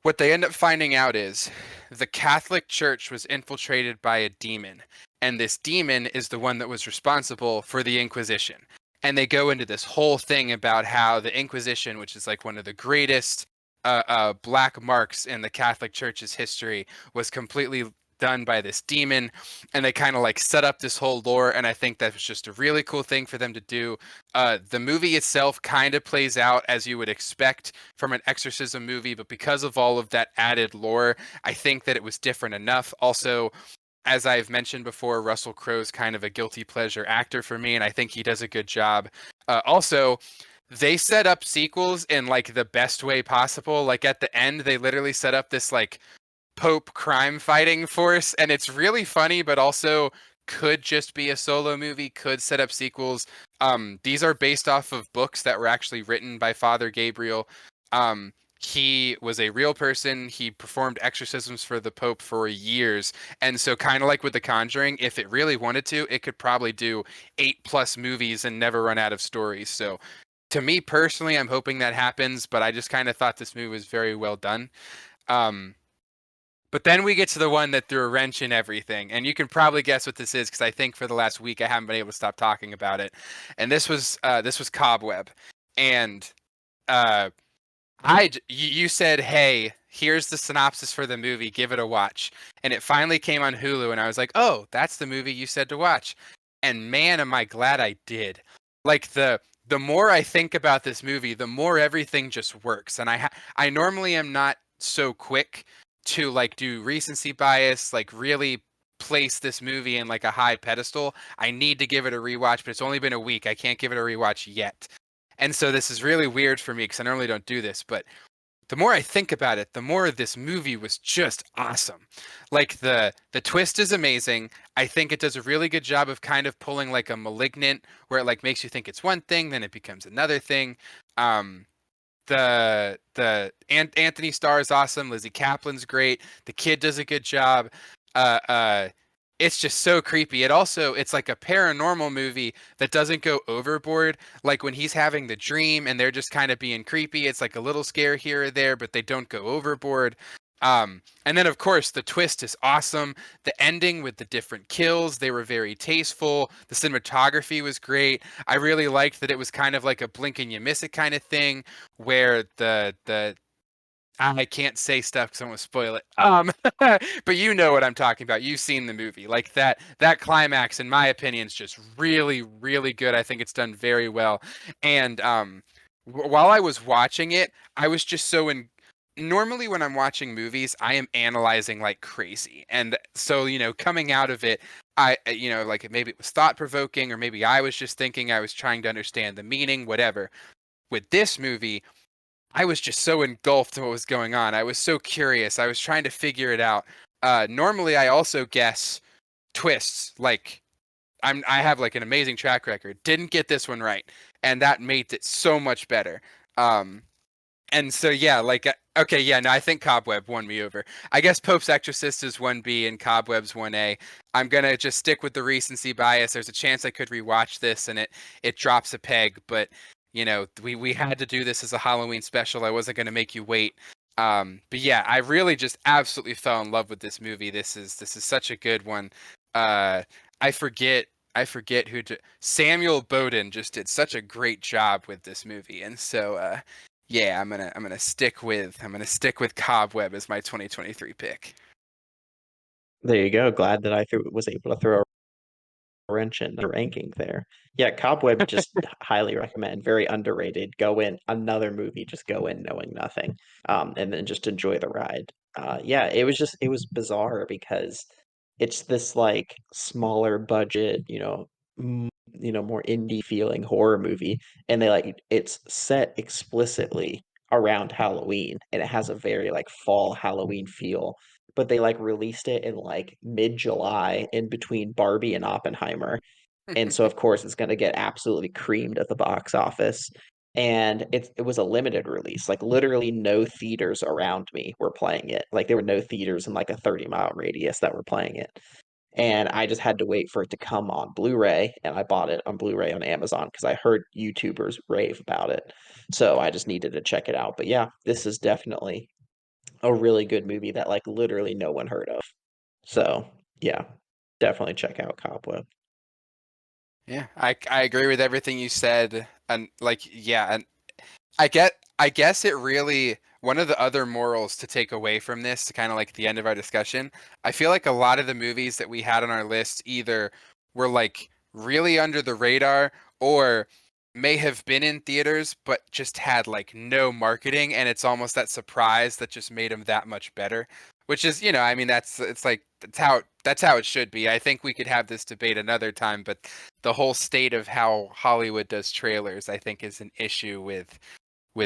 Speaker 1: What they end up finding out is the Catholic Church was infiltrated by a demon, and this demon is the one that was responsible for the Inquisition. And they go into this whole thing about how the Inquisition, which is like one of the greatest black marks in the Catholic Church's history, was completely done by this demon, and they kind of like set up this whole lore, and I think that was just a really cool thing for them to do. The movie itself kind of plays out as you would expect from an exorcism movie, but because of all of that added lore, I think that it was different enough. Also, as I've mentioned before, Russell Crowe's kind of a guilty pleasure actor for me, and I think he does a good job. Also, they set up sequels in like the best way possible. Like at the end, they literally set up this like Pope crime fighting force, and it's really funny, but also could just be a solo movie, could set up sequels. These are based off of books that were actually written by Father Gabriel. He was a real person. He performed exorcisms for the Pope for years. And so, kind of like with The Conjuring, if it really wanted to, it could probably do 8+ movies and never run out of stories. So, to me personally, I'm hoping that happens, but I just kind of thought this movie was very well done. But then we get to the one that threw a wrench in everything, and you can probably guess what this is because I think for the last week I haven't been able to stop talking about it. And this was Cobweb, and uh, you said, "Hey, here's the synopsis for the movie. Give it a watch." And it finally came on Hulu, and I was like, "Oh, that's the movie you said to watch." And man, am I glad I did. Like the more I think about this movie, the more everything just works. And I normally am not so quick to like do recency bias, like really place this movie in like a high pedestal. I need to give it a rewatch, but it's only been a week. I can't give it a rewatch yet. And so this is really weird for me because I normally don't do this, but the more I think about it, the more this movie was just awesome. Like the twist is amazing. I think it does a really good job of kind of pulling like a Malignant, where it like makes you think it's one thing, then it becomes another thing. Um, Anthony Starr is awesome. Lizzie Kaplan's great. The kid does a good job. Uh, uh, it's just so creepy. It's like a paranormal movie that doesn't go overboard. Like when he's having the dream and they're just kind of being creepy, it's like a little scare here or there, but they don't go overboard. And then of course the twist is awesome. The ending with the different kills, they were very tasteful. The cinematography was great. I really liked that it was kind of like a blink and you miss it kind of thing, where the I can't say stuff because I won't spoil it. But you know what I'm talking about. You've seen the movie. Like that climax, in my opinion, is just really, really good. I think it's done very well. And while I was watching it, I was just so in. Normally, when I'm watching movies, I am analyzing like crazy, and so coming out of it, like maybe it was thought provoking, or maybe I was just thinking I was trying to understand the meaning, whatever. With this movie, I was just so engulfed in what was going on. I was so curious. I was trying to figure it out. Normally, I also guess twists. Like I have like an amazing track record. Didn't get this one right, and that made it so much better. Um, and so yeah, like okay, yeah, no, I think Cobweb won me over. I guess Pope's Exorcist is 1B and Cobweb's 1A. I'm gonna just stick with the recency bias. There's a chance I could rewatch this and it drops a peg, but we had to do this as a Halloween special. I wasn't gonna make you wait. But yeah, I really just absolutely fell in love with this movie. This is such a good one. Uh, I forget Samuel Bowden just did such a great job with this movie, and so yeah, I'm gonna stick with Cobweb as my 2023 pick.
Speaker 2: There you go. Glad that was able to throw a wrench in the ranking there. Yeah, Cobweb just highly recommend. Very underrated. Go in another movie. Just go in knowing nothing, and then just enjoy the ride. Yeah, it was bizarre because it's this like smaller budget, more indie feeling horror movie, and it's set explicitly around Halloween, and it has a very like fall Halloween feel. But they like released it in like mid-July in between Barbie and Oppenheimer. And so of course it's gonna get absolutely creamed at the box office. And it was a limited release. Like literally no theaters around me were playing it. Like there were no theaters in like a 30-mile radius that were playing it. and I just had to wait for it to come on Blu-ray, and I bought it on Blu-ray on Amazon because I heard YouTubers rave about it. So I just needed to check it out. But yeah, this is definitely a really good movie that like literally no one heard of. So yeah, definitely check out Cobweb.
Speaker 1: Yeah, I agree with everything you said, and like yeah, and I guess it really one of the other morals to take away from this to kind of like the end of our discussion, I feel like a lot of the movies that we had on our list either were like really under the radar or may have been in theaters but just had like no marketing, and it's almost that surprise that just made them that much better. Which is, you know, I mean that's it's like that's how it should be. I think we could have this debate another time, but the whole state of how Hollywood does trailers, I think, is an issue with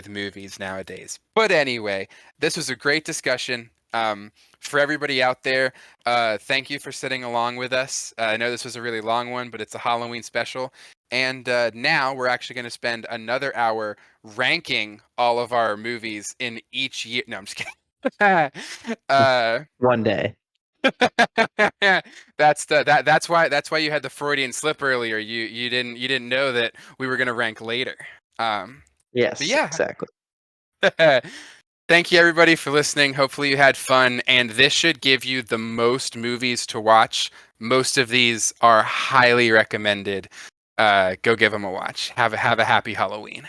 Speaker 1: movies nowadays. But anyway, this was a great discussion. For everybody out there, thank you for sitting along with us. I know this was a really long one, but it's a Halloween special. And now we're actually going to spend another hour ranking all of our movies in each year. No, I'm just kidding. uh,
Speaker 2: One day.
Speaker 1: that's why you had the Freudian slip earlier. You didn't know that we were going to rank later. Um, but
Speaker 2: Yes,
Speaker 1: yeah.
Speaker 2: exactly.
Speaker 1: Thank you everybody for listening. Hopefully you had fun, and this should give you the most movies to watch. Most of these are highly recommended. Go give them a watch. Have a happy Halloween.